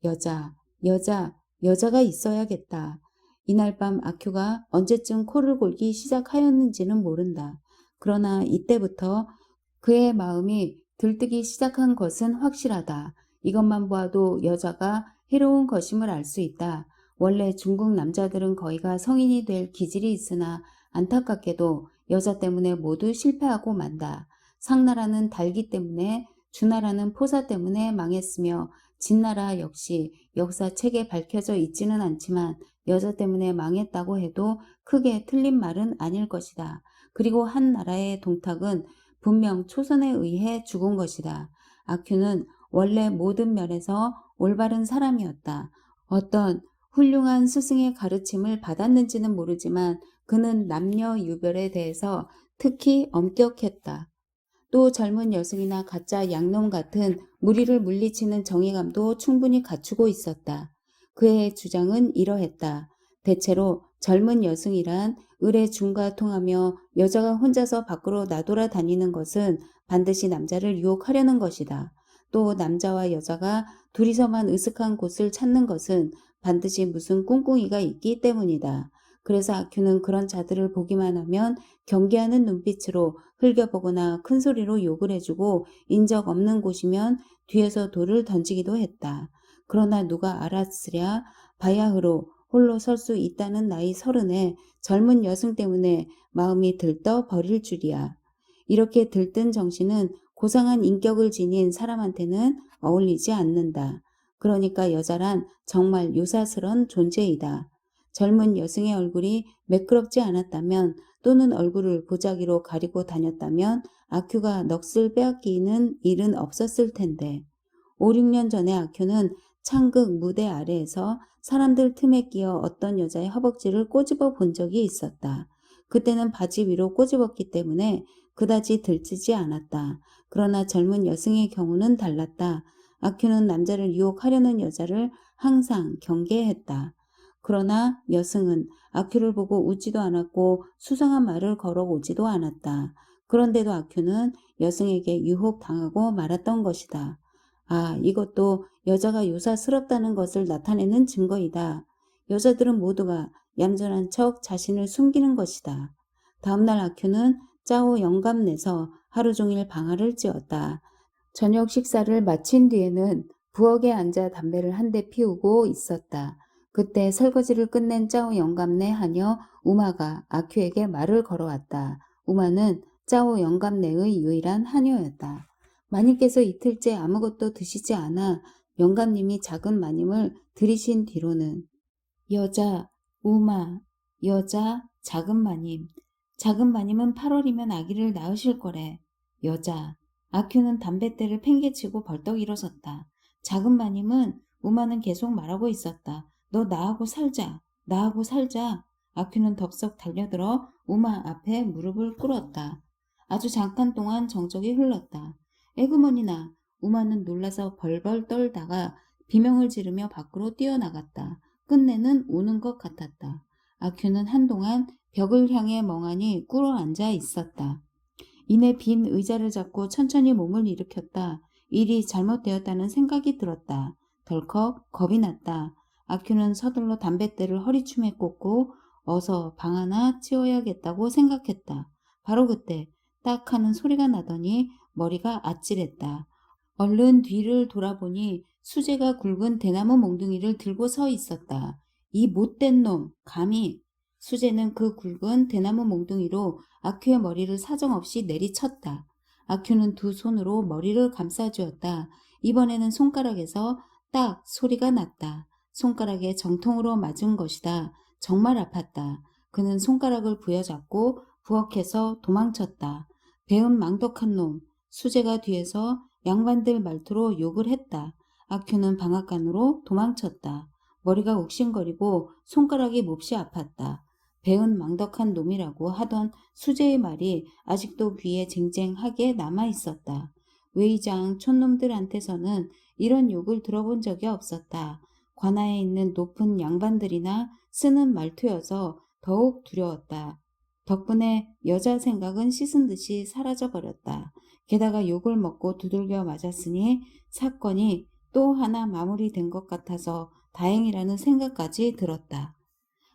A: 여자, 여자, 여자가 있어야겠다. 이날 밤 아큐가 언제쯤 코를 골기 시작하였는지는 모른다. 그러나 이때부터 그의 마음이 들뜨기 시작한 것은 확실하다. 이것만 보아도 여자가 해로운 것임을 알 수 있다. 원래 중국 남자들은 거의가 성인이 될 기질이 있으나 안타깝게도 여자 때문에 모두 실패하고 만다. 상나라는 달기 때문에, 주나라는 포사 때문에 망했으며 진나라 역시 역사책에 밝혀져 있지는 않지만 여자 때문에 망했다고 해도 크게 틀린 말은 아닐 것이다. 그리고 한 나라의 동탁은 분명 초선에 의해 죽은 것이다. 아큐는 원래 모든 면에서 올바른 사람이었다. 어떤 훌륭한 스승의 가르침을 받았는지는 모르지만 그는 남녀 유별에 대해서 특히 엄격했다. 또 젊은 여성이나 가짜 양놈 같은 무리를 물리치는 정의감도 충분히 갖추고 있었다. 그의 주장은 이러했다. 대체로 젊은 여성이란 을에 중가통하며 여자가 혼자서 밖으로 나돌아다니는 것은 반드시 남자를 유혹하려는 것이다. 또 남자와 여자가 둘이서만 으슥한 곳을 찾는 것은 반드시 무슨 꿍꿍이가 있기 때문이다. 그래서 아큐는 그런 자들을 보기만 하면 경계하는 눈빛으로 흘겨보거나 큰 소리로 욕을 해주고 인적 없는 곳이면 뒤에서 돌을 던지기도 했다. 그러나 누가 알았으랴 바야흐로 홀로 설 수 있다는 나이 30에 젊은 여성 때문에 마음이 들떠 버릴 줄이야. 이렇게 들뜬 정신은 고상한 인격을 지닌 사람한테는 어울리지 않는다. 그러니까 여자란 정말 요사스런 존재이다. 젊은 여성의 얼굴이 매끄럽지 않았다면 또는 얼굴을 보자기로 가리고 다녔다면 아큐가 넋을 빼앗기는 일은 없었을 텐데 5, 6년 전에 아큐는 창극 무대 아래에서 사람들 틈에 끼어 어떤 여자의 허벅지를 꼬집어 본 적이 있었다. 그때는 바지 위로 꼬집었기 때문에 그다지 들뜨지 않았다. 그러나 젊은 여성의 경우는 달랐다. 아큐는 남자를 유혹하려는 여자를 항상 경계했다. 그러나 여성은 아큐를 보고 웃지도 않았고 수상한 말을 걸어오지도 않았다. 그런데도 아큐는 여성에게 유혹당하고 말았던 것이다. 아, 이것도 여자가 요사스럽다는 것을 나타내는 증거이다. 여자들은 모두가 얌전한 척 자신을 숨기는 것이다. 다음날 아큐는 짜오 영감내서 하루 종일 방아를 찧었다. 저녁 식사를 마친 뒤에는 부엌에 앉아 담배를 한 대 피우고 있었다. 그때 설거지를 끝낸 짜오 영감네 하녀 우마가 아큐에게 말을 걸어왔다. 우마는 짜오 영감네의 유일한 하녀였다. 마님께서 이틀째 아무것도 드시지 않아 영감님이 작은 마님을 들이신 뒤로는 여자, 우마, 여자, 작은 마님. 작은 마님은 8월이면 아기를 낳으실 거래. 여자. 아큐는 담뱃대를 팽개치고 벌떡 일어섰다. 작은 마님은 우마는 계속 말하고 있었다. 너 나하고 살자. 나하고 살자. 아큐는 덥석 달려들어 우마 앞에 무릎을 꿇었다. 아주 잠깐 동안 정적이 흘렀다. 에그머니나. 우마는 놀라서 벌벌 떨다가 비명을 지르며 밖으로 뛰어나갔다. 끝내는 우는 것 같았다. 아큐는 한동안 벽을 향해 멍하니 꿇어 앉아 있었다. 이내 빈 의자를 잡고 천천히 몸을 일으켰다. 일이 잘못되었다는 생각이 들었다. 덜컥 겁이 났다. 아큐는 서둘러 담뱃대를 허리춤에 꽂고 어서 방 하나 치워야겠다고 생각했다. 바로 그때 딱 하는 소리가 나더니 머리가 아찔했다. 얼른 뒤를 돌아보니 수제가 굵은 대나무 몽둥이를 들고 서 있었다. 이 못된 놈, 감히. 수제는 그 굵은 대나무 몽둥이로 아큐의 머리를 사정없이 내리쳤다. 아큐는 두 손으로 머리를 감싸주었다. 이번에는 손가락에서 딱 소리가 났다. 손가락에 정통으로 맞은 것이다. 정말 아팠다. 그는 손가락을 부여잡고 부엌에서 도망쳤다. 배은 망덕한 놈. 수제가 뒤에서 양반들 말투로 욕을 했다. 아큐는 방앗간으로 도망쳤다. 머리가 욱신거리고 손가락이 몹시 아팠다. 배은 망덕한 놈이라고 하던 수제의 말이 아직도 귀에 쟁쟁하게 남아있었다. 외이장 촌놈들한테서는 이런 욕을 들어본 적이 없었다. 관아에 있는 높은 양반들이나 쓰는 말투여서 더욱 두려웠다. 덕분에 여자 생각은 씻은 듯이 사라져버렸다. 게다가 욕을 먹고 두들겨 맞았으니 사건이 또 하나 마무리된 것 같아서 다행이라는 생각까지 들었다.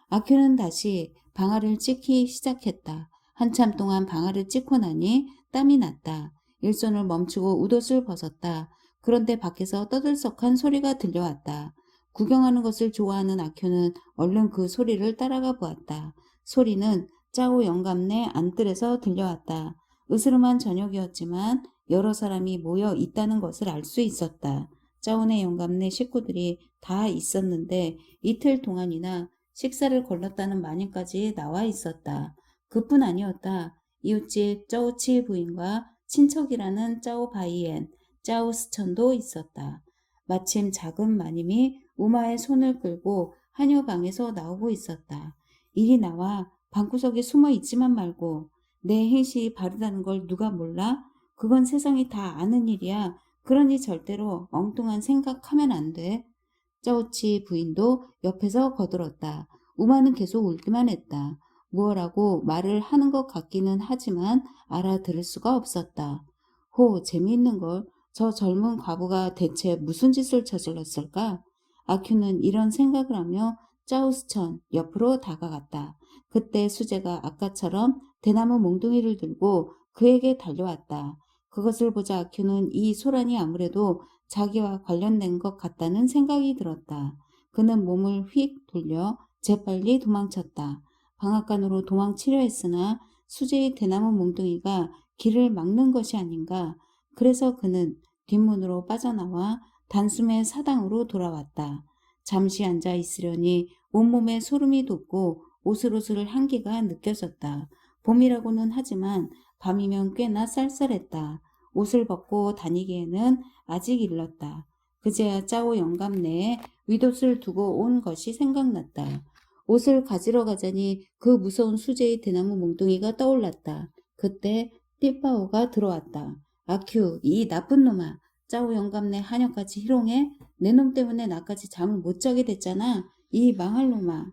A: 아큐는 다시 방아를 찢기 시작했다. 한참 동안 방아를 찢고 나니 땀이 났다. 일손을 멈추고 웃옷을 벗었다. 그런데 밖에서 떠들썩한 소리가 들려왔다. 구경하는 것을 좋아하는 아큐는 얼른 그 소리를 따라가 보았다. 소리는 짜오 영감네 안뜰에서 들려왔다. 으스름한 저녁이었지만 여러 사람이 모여 있다는 것을 알 수 있었다. 짜오네 영감네 식구들이 다 있었는데 이틀 동안이나 식사를 걸렀다는 마님까지 나와 있었다. 그뿐 아니었다. 이웃집 짜오치 부인과 친척이라는 짜오 바이엔, 짜오 스천도 있었다. 마침 작은 마님이 우마의 손을 끌고 하녀 방에서 나오고 있었다. 이리 나와 방구석에 숨어 있지만 말고 내 행실이 바르다는 걸 누가 몰라? 그건 세상이 다 아는 일이야. 그러니 절대로 엉뚱한 생각하면 안 돼. 짜오치 부인도 옆에서 거들었다. 우마는 계속 울기만 했다. 무엇라고 말을 하는 것 같기는 하지만 알아들을 수가 없었다. 호, 재미있는걸. 저 젊은 과부가 대체 무슨 짓을 저질렀을까? 아큐는 이런 생각을 하며 짜오스천 옆으로 다가갔다. 그때 수제가 아까처럼 대나무 몽둥이를 들고 그에게 달려왔다. 그것을 보자 아큐는 이 소란이 아무래도 자기와 관련된 것 같다는 생각이 들었다. 그는 몸을 휙 돌려 재빨리 도망쳤다. 방앗간으로 도망치려 했으나 수제의 대나무 몽둥이가 길을 막는 것이 아닌가. 그래서 그는 뒷문으로 빠져나와 단숨에 사당으로 돌아왔다. 잠시 앉아 있으려니 온몸에 소름이 돋고 오슬오슬 한기가 느껴졌다. 봄이라고는 하지만 밤이면 꽤나 쌀쌀했다. 옷을 벗고 다니기에는 아직 일렀다. 그제야 짜오 영감네에 윗옷을 두고 온 것이 생각났다. 옷을 가지러 가자니 그 무서운 수제의 대나무 몽둥이가 떠올랐다. 그때 띠빠오가 들어왔다. 아큐, 이 나쁜 놈아. 짜오 영감네 하녀까지 희롱해? 내 놈 때문에 나까지 잠을 못 자게 됐잖아. 이 망할 놈아.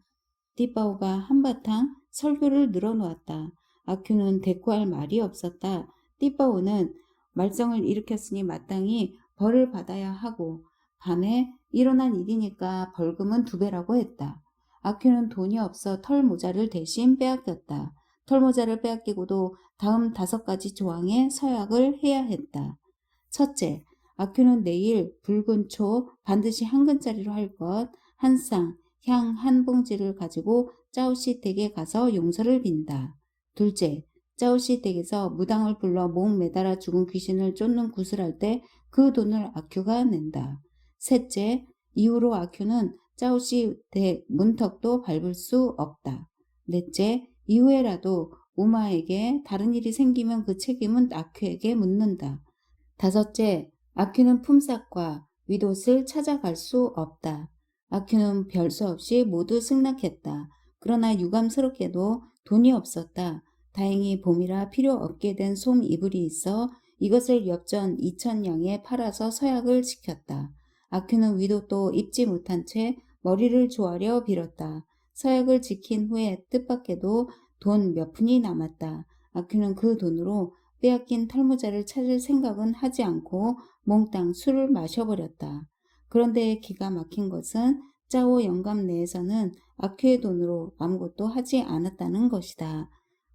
A: 띠빠오가 한바탕 설교를 늘어놓았다. 아큐는 대꾸할 말이 없었다. 띠빠오는 말썽을 일으켰으니 마땅히 벌을 받아야 하고 밤에 일어난 일이니까 벌금은 2배라고 했다. 아큐는 돈이 없어 털모자를 대신 빼앗겼다. 털모자를 빼앗기고도 다음 5가지 조항에 서약을 해야 했다. 첫째, 아큐는 내일 붉은 초 반드시 한 근짜리로 할 것, 한 쌍, 향 한 봉지를 가지고 짜오씨 댁에 가서 용서를 빈다. 둘째, 짜오씨 댁에서 무당을 불러 목 매달아 죽은 귀신을 쫓는 굿을 할 때 그 돈을 아큐가 낸다. 셋째, 이후로 아큐는 짜오씨 댁 문턱도 밟을 수 없다. 넷째, 이후에라도 우마에게 다른 일이 생기면 그 책임은 아큐에게 묻는다. 다섯째, 아큐는 품삯과 윗옷을 찾아갈 수 없다. 아큐는 별 수 없이 모두 승낙했다. 그러나 유감스럽게도 돈이 없었다. 다행히 봄이라 필요 없게 된 솜 이불이 있어 이것을 엽전 2,000양에 팔아서 서약을 지켰다. 아큐는 윗옷도 입지 못한 채 머리를 조아려 빌었다. 서약을 지킨 후에 뜻밖에도 돈 몇 푼이 남았다. 아큐는 그 돈으로 빼앗긴 털모자를 찾을 생각은 하지 않고 몽땅 술을 마셔버렸다. 그런데 기가 막힌 것은 짜오 영감 내에서는 아큐의 돈으로 아무것도 하지 않았다는 것이다.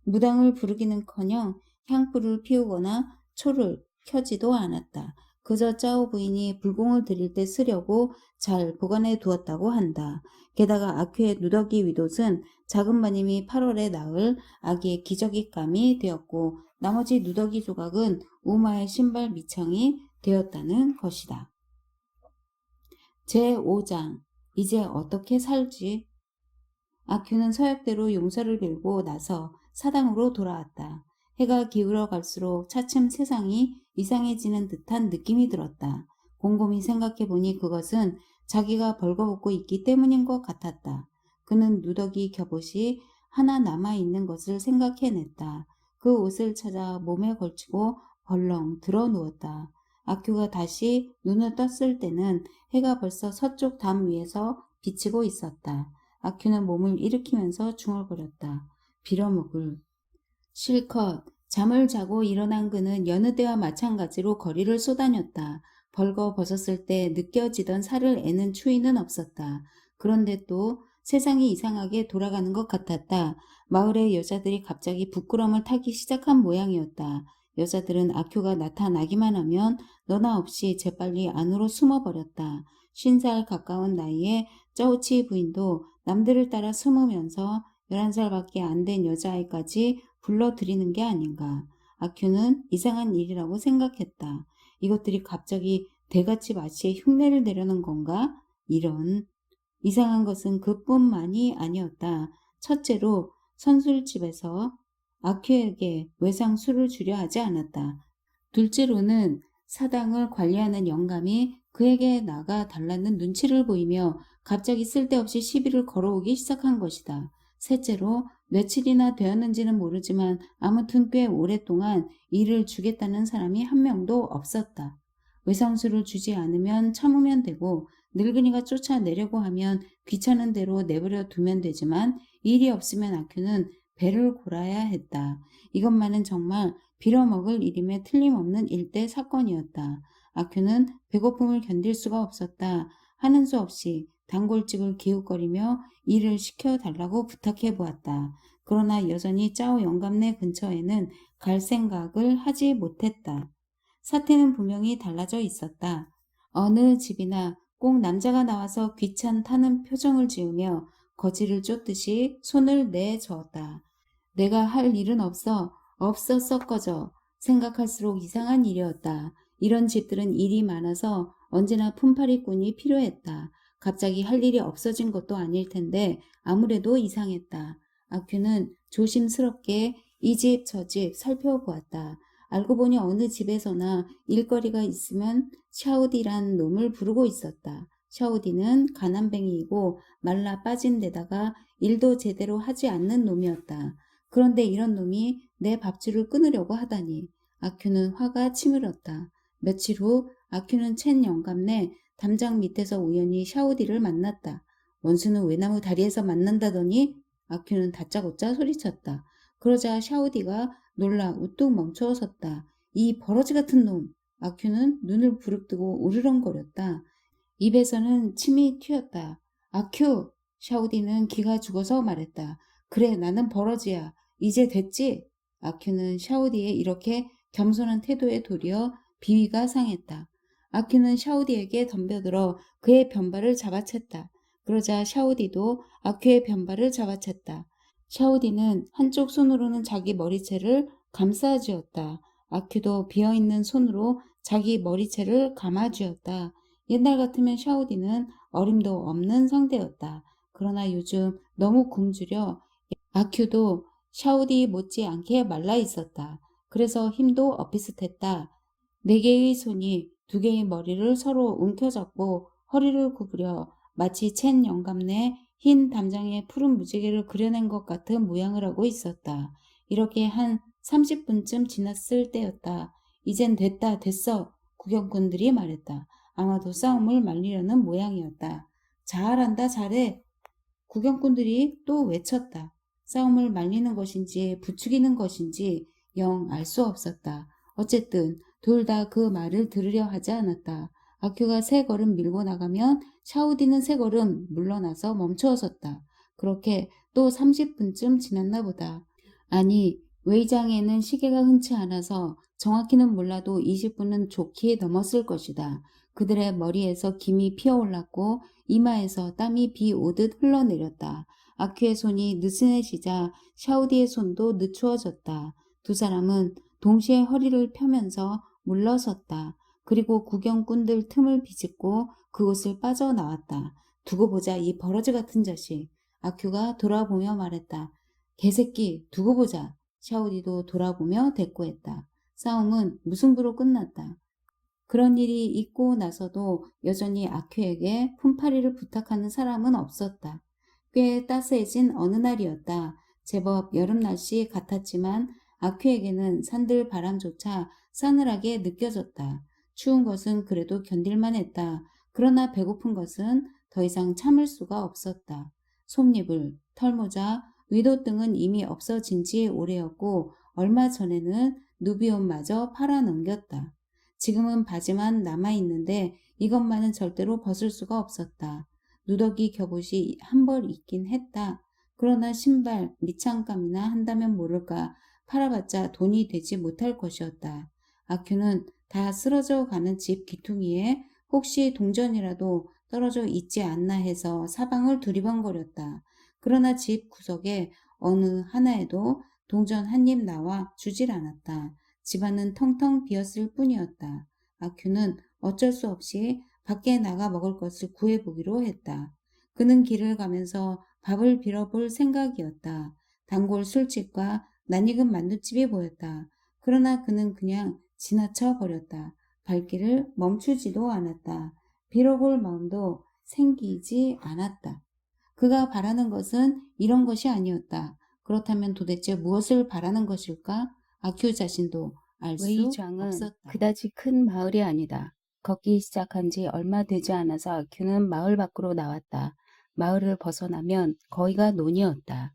A: 무당을 부르기는커녕 향불을 피우거나 초를 켜지도 않았다. 그저 짜오 부인이 불공을 드릴 때 쓰려고 잘 보관해 두었다고 한다. 게다가 아큐의 누더기 윗옷은 작은 마님이 8월에 낳을 아기의 기저귀감이 되었고 나머지 누더기 조각은 우마의 신발 밑창이 되었다는 것이다. 제5장 이제 어떻게 살지? 아큐는 서약대로 용서를 빌고 나서 사당으로 돌아왔다. 해가 기울어 갈수록 차츰 세상이 이상해지는 듯한 느낌이 들었다. 곰곰이 생각해보니 그것은 자기가 벌거벗고 있기 때문인 것 같았다. 그는 누더기 겹옷이 하나 남아있는 것을 생각해냈다. 그 옷을 찾아 몸에 걸치고 벌렁 들어 누웠다. 아큐가 다시 눈을 떴을 때는 해가 벌써 서쪽 담 위에서 비치고 있었다. 아큐는 몸을 일으키면서 중얼거렸다. 빌어먹을. 실컷 잠을 자고 일어난 그는 여느 때와 마찬가지로 거리를 쏘다녔다. 벌거 벗었을 때 느껴지던 살을 애는 추위는 없었다. 그런데 또 세상이 이상하게 돌아가는 것 같았다. 마을의 여자들이 갑자기 부끄럼을 타기 시작한 모양이었다. 여자들은 아큐가 나타나기만 하면 너나 없이 재빨리 안으로 숨어버렸다. 50살 가까운 나이에 짜오치 부인도 남들을 따라 숨으면서 11살밖에 안 된 여자아이까지 불러들이는 게 아닌가. 아큐는 이상한 일이라고 생각했다. 이것들이 갑자기 대같이 마치에 흉내를 내려는 건가? 이런. 이상한 것은 그뿐만이 아니었다. 첫째로 선술집에서 아큐에게 외상 술을 주려 하지 않았다. 둘째로는 사당을 관리하는 영감이 그에게 나가 달라는 눈치를 보이며 갑자기 쓸데없이 시비를 걸어오기 시작한 것이다. 셋째로 며칠이나 되었는지는 모르지만 아무튼 꽤 오랫동안 일을 주겠다는 사람이 한 명도 없었다. 외상수를 주지 않으면 참으면 되고 늙은이가 쫓아내려고 하면 귀찮은 대로 내버려 두면 되지만 일이 없으면 아큐는 배를 골아야 했다. 이것만은 정말 빌어먹을 일임에 틀림없는 일대 사건이었다. 아큐는 배고픔을 견딜 수가 없었다. 하는 수 없이 단골집을 기웃거리며 일을 시켜달라고 부탁해 보았다. 그러나 여전히 짜오 영감네 근처에는 갈 생각을 하지 못했다. 사태는 분명히 달라져 있었다. 어느 집이나 꼭 남자가 나와서 귀찮다는 표정을 지으며 거지를 쫓듯이 손을 내저었다. 내가 할 일은 없어. 없어 썩어져. 생각할수록 이상한 일이었다. 이런 집들은 일이 많아서 언제나 품팔이꾼이 필요했다. 갑자기 할 일이 없어진 것도 아닐 텐데 아무래도 이상했다. 아큐는 조심스럽게 이 집 저 집 살펴보았다. 알고 보니 어느 집에서나 일거리가 있으면 샤우디란 놈을 부르고 있었다. 샤우디는 가난뱅이이고 말라 빠진 데다가 일도 제대로 하지 않는 놈이었다. 그런데 이런 놈이 내 밥줄을 끊으려고 하다니. 아큐는 화가 치밀었다. 며칠 후 아큐는 첸 영감네 담장 밑에서 우연히 샤오디를 만났다. 원수는 외나무 다리에서 만난다더니 아큐는 다짜고짜 소리쳤다. 그러자 샤오디가 놀라 우뚝 멈춰 섰다. 이 버러지 같은 놈! 아큐는 눈을 부릅뜨고 우르렁거렸다. 입에서는 침이 튀었다. 아큐! 샤오디는 기가 죽어서 말했다. 그래, 나는 버러지야. 이제 됐지? 아큐는 샤오디의 이렇게 겸손한 태도에 도리어 비위가 상했다. 아큐는 샤오디에게 덤벼들어 그의 변발을 잡아챘다. 그러자 샤오디도 아큐의 변발을 잡아챘다. 샤오디는 한쪽 손으로는 자기 머리채를 감싸쥐었다. 아큐도 비어있는 손으로 자기 머리채를 감아쥐었다. 옛날 같으면 샤오디는 어림도 없는 상대였다. 그러나 요즘 너무 굶주려 아큐도 샤오디 못지않게 말라 있었다. 그래서 힘도 엇비슷했다. 네 개의 손이 두 개의 머리를 서로 움켜잡고 허리를 구부려 마치 첸 영감네 흰 담장에 푸른 무지개를 그려낸 것 같은 모양을 하고 있었다. 이렇게 한 30분쯤 지났을 때였다. 이젠 됐다, 됐어. 구경꾼들이 말했다. 아마도 싸움을 말리려는 모양이었다. 잘한다, 잘해. 구경꾼들이 또 외쳤다. 싸움을 말리는 것인지 부추기는 것인지 영 알 수 없었다. 어쨌든 둘 다 그 말을 들으려 하지 않았다. 아큐가 세 걸음 밀고 나가면 샤우디는 세 걸음 물러나서 멈추었었다. 그렇게 또 30분쯤 지났나 보다. 아니, 외장에는 시계가 흔치 않아서 정확히는 몰라도 20분은 좋게 넘었을 것이다. 그들의 머리에서 김이 피어올랐고 이마에서 땀이 비 오듯 흘러내렸다. 아큐의 손이 느슨해지자 샤우디의 손도 늦추어졌다. 두 사람은 동시에 허리를 펴면서 물러섰다. 그리고 구경꾼들 틈을 비집고 그곳을 빠져나왔다. 두고 보자, 이 버러지 같은 자식. 아큐가 돌아보며 말했다. 개새끼, 두고 보자. 샤오디도 돌아보며 대꾸했다. 싸움은 무승부로 끝났다. 그런 일이 있고 나서도 여전히 아큐에게 품팔이를 부탁하는 사람은 없었다. 꽤 따스해진 어느 날이었다. 제법 여름 날씨 같았지만 아큐에게는 산들 바람조차 싸늘하게 느껴졌다. 추운 것은 그래도 견딜만 했다. 그러나 배고픈 것은 더 이상 참을 수가 없었다. 솜니불, 털모자, 위도등은 이미 없어진 지 오래였고 얼마 전에는 누비옷마저 팔아넘겼다. 지금은 바지만 남아있는데 이것만은 절대로 벗을 수가 없었다. 누더기 겹옷이 한 벌 있긴 했다. 그러나 신발, 밑창감이나 한다면 모를까 팔아봤자 돈이 되지 못할 것이었다. 아큐는 다 쓰러져 가는 집 귀퉁이에 혹시 동전이라도 떨어져 있지 않나 해서 사방을 두리번거렸다. 그러나 집 구석에 어느 하나에도 동전 한 입 나와 주질 않았다. 집안은 텅텅 비었을 뿐이었다. 아큐는 어쩔 수 없이 밖에 나가 먹을 것을 구해보기로 했다. 그는 길을 가면서 밥을 빌어볼 생각이었다. 단골 술집과 낯익은 만두집이 보였다. 그러나 그는 그냥 지나쳐 버렸다. 발길을 멈추지도 않았다. 빌어볼 마음도 생기지 않았다. 그가 바라는 것은 이런 것이 아니었다. 그렇다면 도대체 무엇을 바라는 것일까? 아큐 자신도 알 수
B: 웨이장은
A: 없었다.
B: 그다지 큰 마을이 아니다. 걷기 시작한 지 얼마 되지 않아서 아큐는 마을 밖으로 나왔다. 마을을 벗어나면 거의가 논이었다.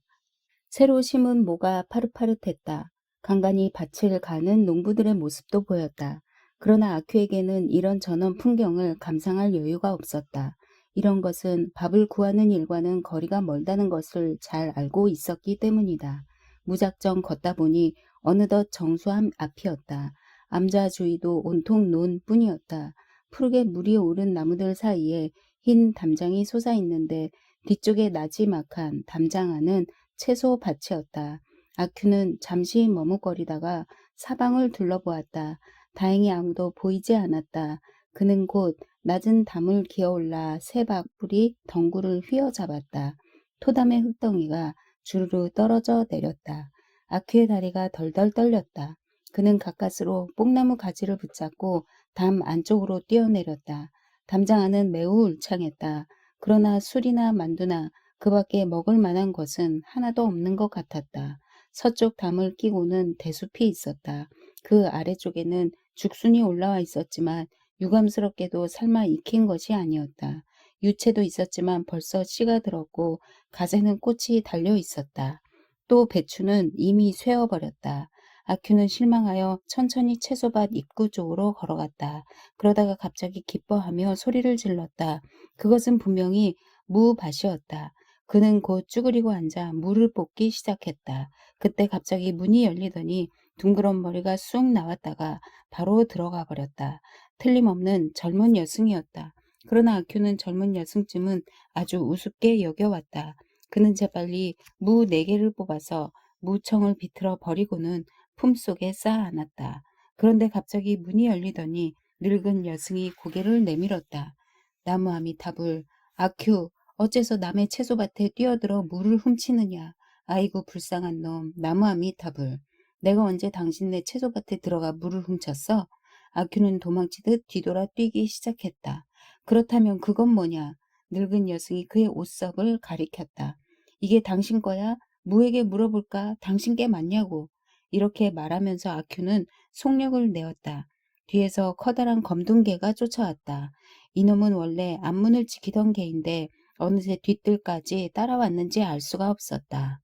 B: 새로 심은 모가 파릇파릇했다. 간간히 밭을 가는 농부들의 모습도 보였다. 그러나 아큐에게는 이런 전원 풍경을 감상할 여유가 없었다. 이런 것은 밥을 구하는 일과는 거리가 멀다는 것을 잘 알고 있었기 때문이다. 무작정 걷다 보니 어느덧 정수함 앞이었다. 암자 주위도 온통 논뿐이었다. 푸르게 물이 오른 나무들 사이에 흰 담장이 솟아있는데 뒤쪽에 나지막한 담장 안은 채소 밭이었다. 아큐는 잠시 머뭇거리다가 사방을 둘러보았다. 다행히 아무도 보이지 않았다. 그는 곧 낮은 담을 기어올라 새 박불이 덩굴을 휘어잡았다. 토담의 흙덩이가 주르르 떨어져 내렸다. 아큐의 다리가 덜덜 떨렸다. 그는 가까스로 뽕나무 가지를 붙잡고 담 안쪽으로 뛰어내렸다. 담장 안은 매우 울창했다. 그러나 술이나 만두나 그 밖에 먹을 만한 것은 하나도 없는 것 같았다. 서쪽 담을 끼고는 대숲이 있었다. 그 아래쪽에는 죽순이 올라와 있었지만 유감스럽게도 삶아 익힌 것이 아니었다. 유채도 있었지만 벌써 씨가 들었고 가재는 꽃이 달려 있었다. 또 배추는 이미 쇠어버렸다. 아큐는 실망하여 천천히 채소밭 입구 쪽으로 걸어갔다. 그러다가 갑자기 기뻐하며 소리를 질렀다. 그것은 분명히 무밭이었다. 그는 곧 쭈그리고 앉아 물을 볶기 시작했다. 그때 갑자기 문이 열리더니 둥그런 머리가 쑥 나왔다가 바로 들어가 버렸다. 틀림없는 젊은 여승이었다. 그러나 아큐는 젊은 여승쯤은 아주 우습게 여겨왔다. 그는 재빨리 무 4개를 뽑아서 무청을 비틀어 버리고는 품속에 쌓아 안았다. 그런데 갑자기 문이 열리더니 늙은 여승이 고개를 내밀었다. 나무아미타불, 아큐, 어째서 남의 채소밭에 뛰어들어 물을 훔치느냐. 아이고 불쌍한 놈, 나무아미타불. 내가 언제 당신네 채소밭에 들어가 물을 훔쳤어? 아큐는 도망치듯 뒤돌아 뛰기 시작했다. 그렇다면 그건 뭐냐? 늙은 여승이 그의 옷석을 가리켰다. 이게 당신 거야? 무에게 물어볼까? 당신 게 맞냐고. 이렇게 말하면서 아큐는 속력을 내었다. 뒤에서 커다란 검둥개가 쫓아왔다. 이놈은 원래 앞문을 지키던 개인데 어느새 뒤뜰까지 따라왔는지 알 수가 없었다.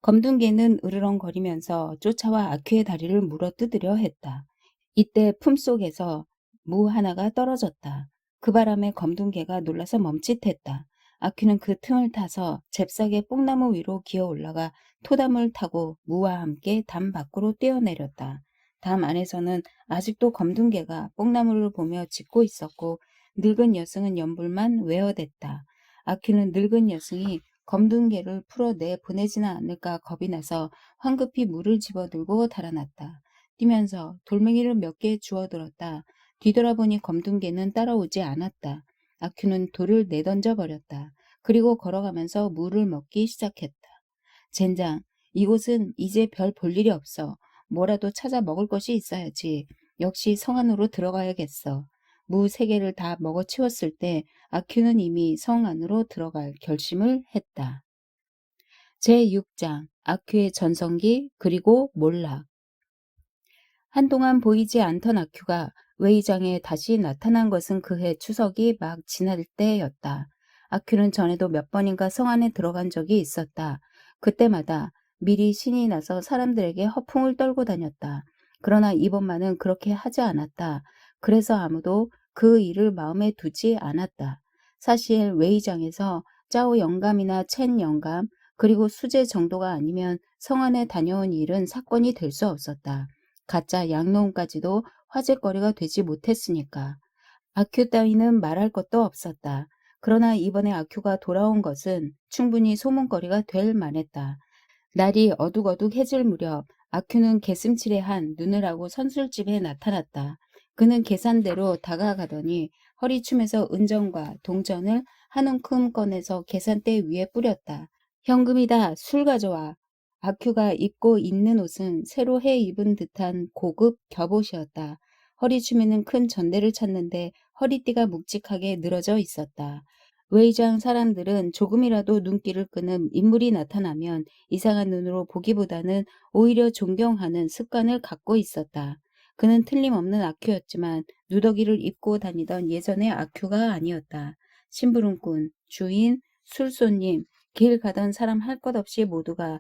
B: 검둥개는 으르렁거리면서 쫓아와 아큐의 다리를 물어뜯으려 했다. 이때 품속에서 무 하나가 떨어졌다. 그 바람에 검둥개가 놀라서 멈칫했다. 아큐는 그 틈을 타서 잽싸게 뽕나무 위로 기어 올라가 토담을 타고 무와 함께 담 밖으로 뛰어내렸다. 담 안에서는 아직도 검둥개가 뽕나무를 보며 짖고 있었고 늙은 여승은 연불만 외어댔다. 아큐는 늙은 여승이 검둥개를 풀어내 보내지는 않을까 겁이 나서 황급히 물을 집어들고 달아났다. 뛰면서 돌멩이를 몇 개 주워들었다. 뒤돌아보니 검둥개는 따라오지 않았다. 아큐는 돌을 내던져 버렸다. 그리고 걸어가면서 물을 먹기 시작했다. 젠장, 이곳은 이제 별 볼 일이 없어. 뭐라도 찾아 먹을 것이 있어야지. 역시 성 안으로 들어가야겠어. 무 3개를 다 먹어치웠을 때 아큐는 이미 성 안으로 들어갈 결심을 했다. 제6장 아큐의 전성기 그리고 몰락. 한동안 보이지 않던 아큐가 웨이장에 다시 나타난 것은 그해 추석이 막 지날 때였다. 아큐는 전에도 몇 번인가 성 안에 들어간 적이 있었다. 그때마다 미리 신이 나서 사람들에게 허풍을 떨고 다녔다. 그러나 이번만은 그렇게 하지 않았다. 그래서 아무도 그 일을 마음에 두지 않았다. 사실 웨이장에서 짜오 영감이나 첸 영감 그리고 수제 정도가 아니면 성 안에 다녀온 일은 사건이 될 수 없었다. 가짜 양놈까지도 화제거리가 되지 못했으니까. 아큐 따위는 말할 것도 없었다. 그러나 이번에 아큐가 돌아온 것은 충분히 소문거리가 될 만했다. 날이 어둑어둑해질 무렵 아큐는 개슴츠레한 눈을 하고 선술집에 나타났다. 그는 계산대로 다가가더니 허리춤에서 은전과 동전을 한 움큼 꺼내서 계산대 위에 뿌렸다. 현금이다. 술 가져와. 아큐가 입고 있는 옷은 새로 해 입은 듯한 고급 겹옷이었다. 허리춤에는 큰 전대를 찼는데 허리띠가 묵직하게 늘어져 있었다. 외장 사람들은 조금이라도 눈길을 끄는 인물이 나타나면 이상한 눈으로 보기보다는 오히려 존경하는 습관을 갖고 있었다. 그는 틀림없는 아큐였지만 누더기를 입고 다니던 예전의 아큐가 아니었다. 심부름꾼, 주인, 술손님, 길 가던 사람 할 것 없이 모두가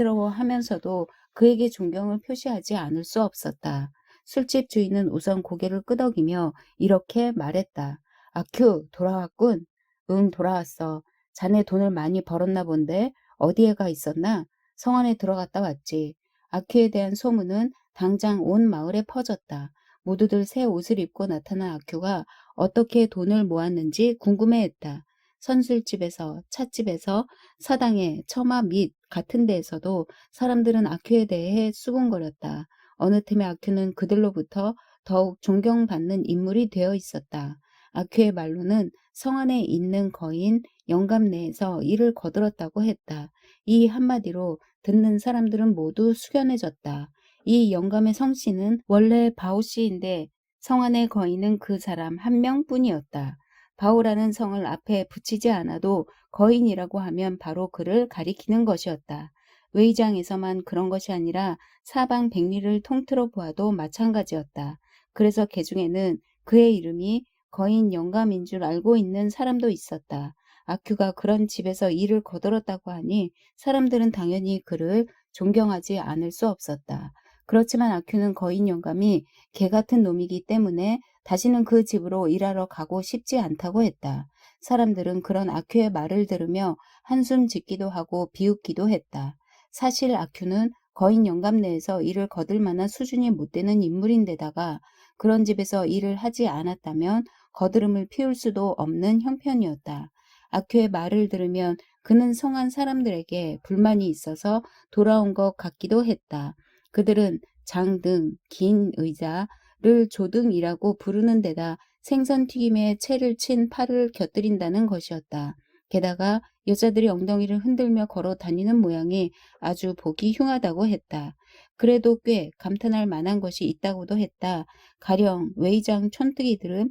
B: 의심스러워하면서도 그에게 존경을 표시하지 않을 수 없었다. 술집 주인은 우선 고개를 끄덕이며 이렇게 말했다. 아큐, 돌아왔군. 응, 돌아왔어. 자네 돈을 많이 벌었나 본데 어디에 가 있었나? 성 안에 들어갔다 왔지. 아큐에 대한 소문은 당장 온 마을에 퍼졌다. 모두들 새 옷을 입고 나타난 아큐가 어떻게 돈을 모았는지 궁금해했다. 선술집에서, 찻집에서, 사당에, 처마 및 같은 데에서도 사람들은 아큐에 대해 수군거렸다. 어느 틈에 아큐는 그들로부터 더욱 존경받는 인물이 되어 있었다. 아큐의 말로는 성 안에 있는 거인 영감 내에서 일을 거들었다고 했다. 이 한마디로 듣는 사람들은 모두 숙연해졌다. 이 영감의 성씨는 원래 바오씨인데 성 안의 거인은 그 사람 한 명뿐이었다. 바오라는 성을 앞에 붙이지 않아도 거인이라고 하면 바로 그를 가리키는 것이었다. 웨이장에서만 그런 것이 아니라 사방 백리를 통틀어 보아도 마찬가지였다. 그래서 개중에는 그의 이름이 거인 영감인 줄 알고 있는 사람도 있었다. 아큐가 그런 집에서 일을 거들었다고 하니 사람들은 당연히 그를 존경하지 않을 수 없었다. 그렇지만 아큐는 거인 영감이 개 같은 놈이기 때문에 다시는 그 집으로 일하러 가고 싶지 않다고 했다. 사람들은 그런 아큐의 말을 들으며 한숨 짓기도 하고 비웃기도 했다. 사실 아큐는 거인 영감 내에서 일을 거들 만한 수준이 못 되는 인물인데다가 그런 집에서 일을 하지 않았다면 거드름을 피울 수도 없는 형편이었다. 아큐의 말을 들으면 그는 성한 사람들에게 불만이 있어서 돌아온 것 같기도 했다. 그들은 장등, 긴 의자를 조등이라고 부르는 데다 생선튀김에 채를 친 팔을 곁들인다는 것이었다. 게다가 여자들이 엉덩이를 흔들며 걸어 다니는 모양이 아주 보기 흉하다고 했다. 그래도 꽤 감탄할 만한 것이 있다고도 했다. 가령 웨이장 촌뜨기들은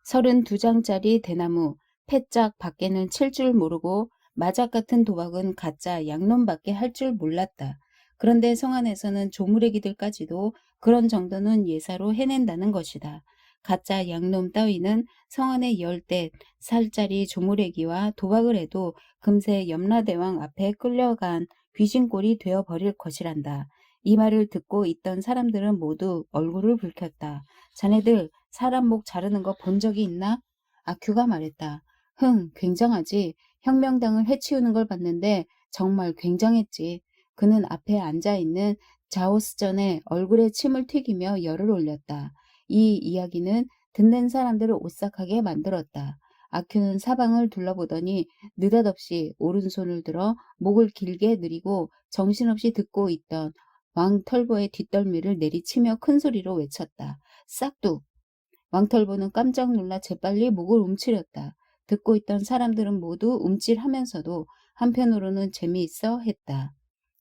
B: 32장짜리 대나무, 패짝 밖에는 칠 줄 모르고 마작 같은 도박은 가짜 양놈밖에 할 줄 몰랐다. 그런데 성 안에서는 조무래기들까지도 그런 정도는 예사로 해낸다는 것이다. 가짜 양놈 따위는 성 안에 10살짜리 조무래기와 도박을 해도 금세 염라대왕 앞에 끌려간 귀신꼴이 되어버릴 것이란다. 이 말을 듣고 있던 사람들은 모두 얼굴을 붉혔다. 자네들 사람 목 자르는 거 본 적이 있나? 아큐가 말했다. 굉장하지. 혁명당을 해치우는 걸 봤는데 정말 굉장했지. 그는 앞에 앉아있는 자오스전에 얼굴에 침을 튀기며 열을 올렸다. 이 이야기는 듣는 사람들을 오싹하게 만들었다. 아큐는 사방을 둘러보더니 느닷없이 오른손을 들어 목을 길게 내리고 정신없이 듣고 있던 왕털보의 뒷덜미를 내리치며 큰 소리로 외쳤다. 싹둑! 왕털보는 깜짝 놀라 재빨리 목을 움츠렸다. 듣고 있던 사람들은 모두 움찔하면서도 한편으로는 재미있어 했다.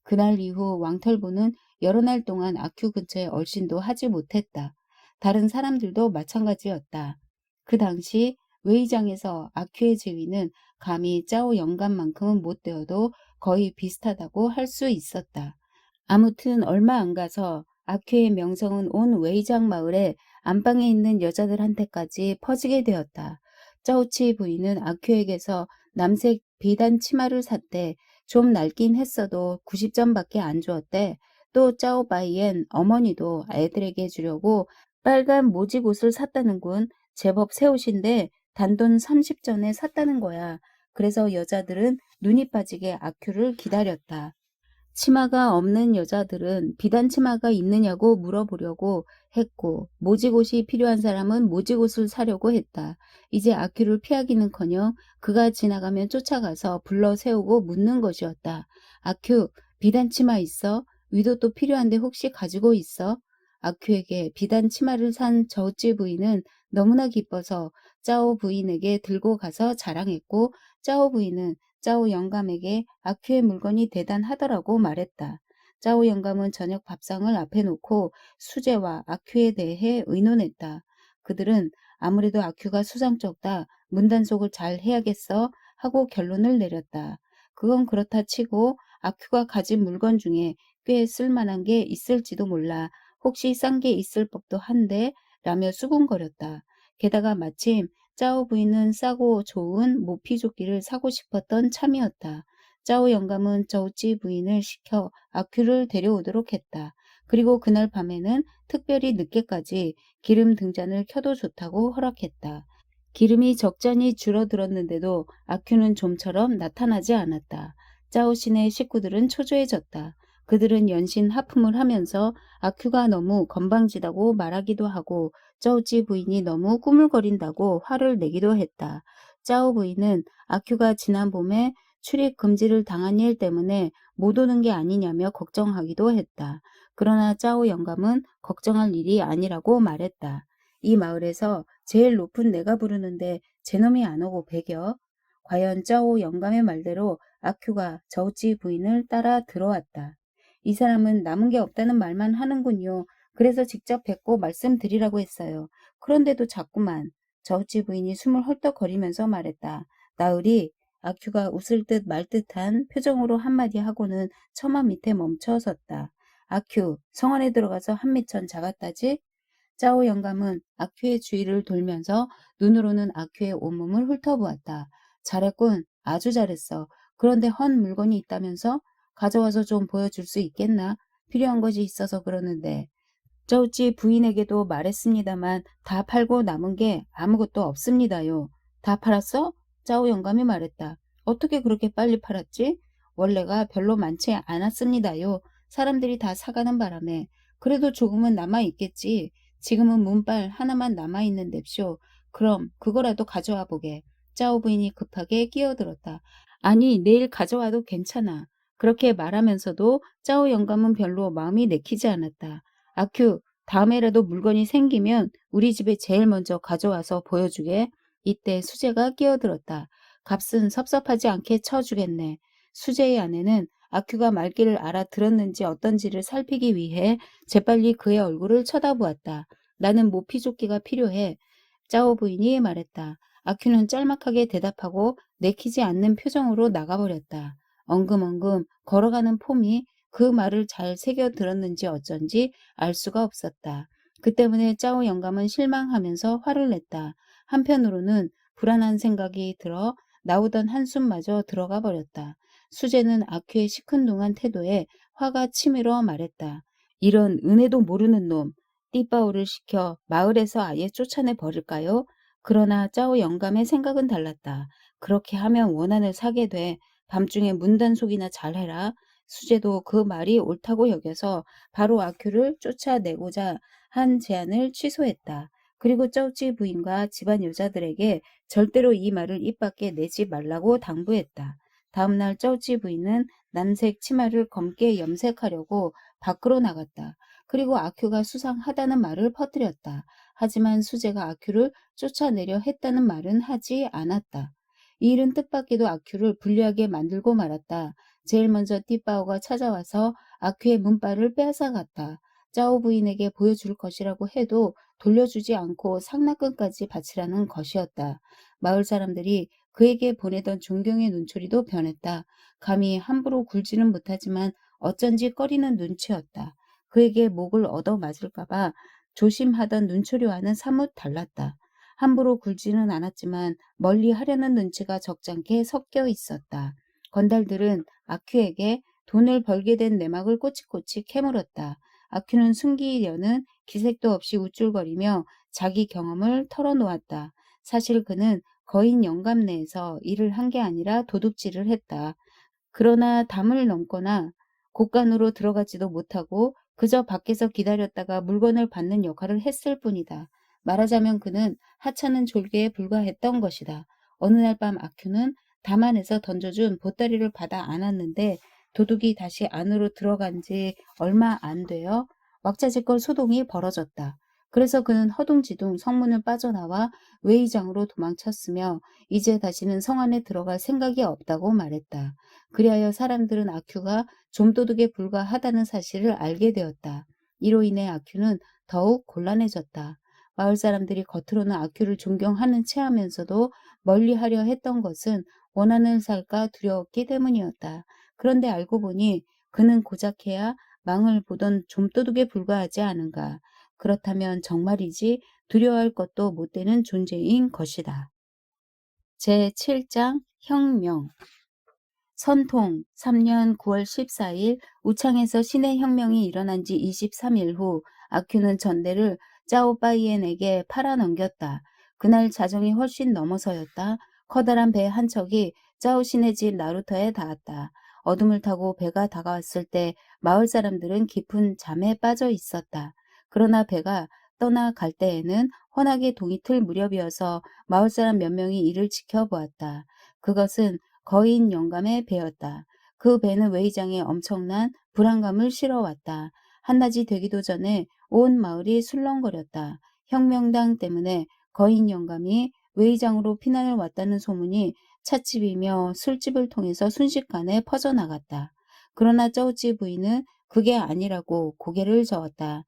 B: 그날 이후 왕털보는 여러 날 동안 아큐 근처에 얼씬도 하지 못했다. 다른 사람들도 마찬가지였다. 그 당시 웨이장에서 아큐의 지위는 감히 짜오 영감만큼은 못 되어도 거의 비슷하다고 할 수 있었다. 아무튼 얼마 안 가서 아큐의 명성은 온 웨이장 마을에 안방에 있는 여자들한테까지 퍼지게 되었다. 짜오치 부인은 아큐에게서 남색 비단 치마를 샀대. 좀 낡긴 했어도 90점밖에 안 주었대. 또 짜오바이엔 어머니도 애들에게 주려고 빨간 모직 옷을 샀다는군. 제법 새 옷인데 단돈 30전에 샀다는 거야. 그래서 여자들은 눈이 빠지게 아큐를 기다렸다. 치마가 없는 여자들은 비단 치마가 있느냐고 물어보려고 했고 모직옷이 필요한 사람은 모직옷을 사려고 했다. 이제 아큐를 피하기는커녕 그가 지나가면 쫓아가서 불러 세우고 묻는 것이었다. 아큐, 비단 치마 있어? 위도도 필요한데 혹시 가지고 있어? 아큐에게 비단 치마를 산 저우찌 부인은 너무나 기뻐서 짜오 부인에게 들고 가서 자랑했고 짜오 부인은 짜오 영감에게 아큐의 물건이 대단하더라고 말했다. 짜오 영감은 저녁 밥상을 앞에 놓고 수제와 아큐에 대해 의논했다. 그들은 아무래도 아큐가 수상쩍다. 문단속을 잘 해야겠어 하고 결론을 내렸다. 그건 그렇다 치고 아큐가 가진 물건 중에 꽤 쓸만한 게 있을지도 몰라. 혹시 싼 게 있을 법도 한데 라며 수군거렸다. 게다가 마침 짜오 부인은 싸고 좋은 모피조끼를 사고 싶었던 참이었다. 짜오 영감은 저우찌 부인을 시켜 아큐를 데려오도록 했다. 그리고 그날 밤에는 특별히 늦게까지 기름 등잔을 켜도 좋다고 허락했다. 기름이 적잖이 줄어들었는데도 아큐는 좀처럼 나타나지 않았다. 짜오 씨네 식구들은 초조해졌다. 그들은 연신 하품을 하면서 아큐가 너무 건방지다고 말하기도 하고 짜오찌 부인이 너무 꾸물거린다고 화를 내기도 했다. 짜오 부인은 아큐가 지난 봄에 출입 금지를 당한 일 때문에 못 오는 게 아니냐며 걱정하기도 했다. 그러나 짜오 영감은 걱정할 일이 아니라고 말했다. 이 마을에서 제일 높은 내가 부르는데 제놈이 안 오고 배겨? 과연 짜오 영감의 말대로 아큐가 저우찌 부인을 따라 들어왔다. 이 사람은 남은 게 없다는 말만 하는군요. 그래서 직접 뵙고 말씀드리라고 했어요. 그런데도 자꾸만 저우찌 부인이 숨을 헐떡거리면서 말했다. 나으리 아큐가 웃을 듯 말 듯한 표정으로 한마디 하고는 처마 밑에 멈춰 섰다. 아큐, 성 안에 들어가서 한미천 잡았다지? 짜오 영감은 아큐의 주위를 돌면서 눈으로는 아큐의 온몸을 훑어보았다. 잘했군. 아주 잘했어. 그런데 헌 물건이 있다면서? 가져와서 좀 보여줄 수 있겠나? 필요한 것이 있어서 그러는데. 저우찌 부인에게도 말했습니다만 다 팔고 남은 게 아무것도 없습니다요. 다 팔았어? 짜오 영감이 말했다. 어떻게 그렇게 빨리 팔았지? 원래가 별로 많지 않았습니다요. 사람들이 다 사가는 바람에. 그래도 조금은 남아있겠지. 지금은 문빨 하나만 남아있는데쇼. 그럼 그거라도 가져와 보게. 짜오 부인이 급하게 끼어들었다. 아니, 내일 가져와도 괜찮아. 그렇게 말하면서도 짜오 영감은 별로 마음이 내키지 않았다. 아큐, 다음에라도 물건이 생기면 우리 집에 제일 먼저 가져와서 보여주게. 이때 수재가 끼어들었다. 값은 섭섭하지 않게 쳐주겠네. 수재의 아내는 아큐가 말귀를 알아들었는지 어떤지를 살피기 위해 재빨리 그의 얼굴을 쳐다보았다. 나는 모피조끼가 필요해. 짜오 부인이 말했다. 아큐는 짤막하게 대답하고 내키지 않는 표정으로 나가버렸다. 엉금엉금 걸어가는 폼이 그 말을 잘 새겨 들었는지 어쩐지 알 수가 없었다. 그 때문에 짜오 영감은 실망하면서 화를 냈다. 한편으로는 불안한 생각이 들어 나오던 한숨마저 들어가 버렸다. 수재는 아큐의 시큰둥한 태도에 화가 치밀어 말했다. 이런 은혜도 모르는 놈, 띠빠오를 시켜 마을에서 아예 쫓아내 버릴까요? 그러나 짜오 영감의 생각은 달랐다. 그렇게 하면 원한을 사게 돼. 밤중에 문단속이나 잘해라. 수재도 그 말이 옳다고 여겨서 바로 아큐를 쫓아내고자 한 제안을 취소했다. 그리고 짜오찌 부인과 집안 여자들에게 절대로 이 말을 입 밖에 내지 말라고 당부했다. 다음날 짜오찌 부인은 남색 치마를 검게 염색하려고 밖으로 나갔다. 그리고 아큐가 수상하다는 말을 퍼뜨렸다. 하지만 수재가 아큐를 쫓아내려 했다는 말은 하지 않았다. 이 일은 뜻밖에도 아큐를 불리하게 만들고 말았다. 제일 먼저 띠빠오가 찾아와서 아큐의 문빨을 빼앗아갔다. 짜오 부인에게 보여줄 것이라고 해도 돌려주지 않고 상납금까지 바치라는 것이었다. 마을 사람들이 그에게 보내던 존경의 눈초리도 변했다. 감히 함부로 굴지는 못하지만 어쩐지 꺼리는 눈치였다. 그에게 목을 얻어맞을까봐 조심하던 눈초리와는 사뭇 달랐다. 함부로 굴지는 않았지만 멀리 하려는 눈치가 적잖게 섞여 있었다. 건달들은 아큐에게 돈을 벌게 된 내막을 꼬치꼬치 캐물었다. 아큐는 숨기려는 기색도 없이 우쭐거리며 자기 경험을 털어놓았다. 사실 그는 거인 영감 내에서 일을 한 게 아니라 도둑질을 했다. 그러나 담을 넘거나 곳간으로 들어가지도 못하고 그저 밖에서 기다렸다가 물건을 받는 역할을 했을 뿐이다. 말하자면 그는 하찮은 졸개에 불과했던 것이다. 어느 날 밤 아큐는 담 안에서 던져준 보따리를 받아 안았는데 도둑이 다시 안으로 들어간 지 얼마 안 되어 왁자지껄 소동이 벌어졌다. 그래서 그는 허둥지둥 성문을 빠져나와 웨이장으로 도망쳤으며 이제 다시는 성 안에 들어갈 생각이 없다고 말했다. 그리하여 사람들은 아큐가 좀도둑에 불과하다는 사실을 알게 되었다. 이로 인해 아큐는 더욱 곤란해졌다. 마을 사람들이 겉으로는 아큐를 존경하는 체하면서도 멀리하려 했던 것은 원한을 살까 두려웠기 때문이었다. 그런데 알고 보니 그는 고작해야 망을 보던 좀도둑에 불과하지 않은가. 그렇다면 정말이지 두려워할 것도 못 되는 존재인 것이다. 제7장 혁명. 선통 3년 9월 14일 우창에서 신의 혁명이 일어난 지 23일 후 아큐는 전대를 짜오빠이엔에게 팔아넘겼다. 그날 자정이 훨씬 넘어서였다. 커다란 배 한 척이 짜오 신의 집 나루터에 닿았다. 어둠을 타고 배가 다가왔을 때 마을 사람들은 깊은 잠에 빠져 있었다. 그러나 배가 떠나갈 때에는 환하게 동이 틀 무렵이어서 마을 사람 몇 명이 이를 지켜보았다. 그것은 거인 영감의 배였다. 그 배는 웨이장에 엄청난 불안감을 실어왔다. 한낮이 되기도 전에 온 마을이 술렁거렸다. 혁명당 때문에 거인 영감이 웨이장으로 피난을 왔다는 소문이 찻집이며 술집을 통해서 순식간에 퍼져나갔다. 그러나 짜오찌 부인은 그게 아니라고 고개를 저었다.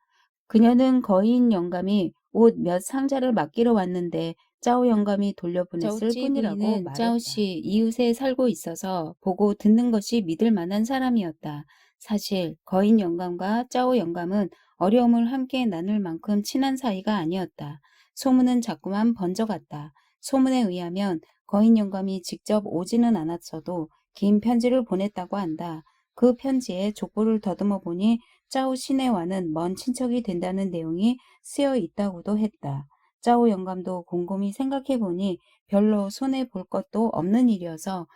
B: 그녀는 거인 영감이 옷 몇 상자를 맡기러 왔는데 짜오 영감이 돌려보냈을
A: 짜오찌
B: 뿐이라고
A: 부인은
B: 말했다.
A: 짜오씨 이웃에 살고 있어서 보고 듣는 것이 믿을 만한 사람이었다. 사실 거인 영감과 짜오 영감은 어려움을 함께 나눌 만큼 친한 사이가 아니었다. 소문은 자꾸만 번져갔다. 소문에 의하면 거인 영감이 직접 오지는 않았어도 긴 편지를 보냈다고 한다. 그 편지에 족보를 더듬어 보니 짜오 시내와는 먼 친척이 된다는 내용이 쓰여 있다고도 했다. 짜오 영감도 곰곰이 생각해보니 별로 손해볼 것도 없는 일이어서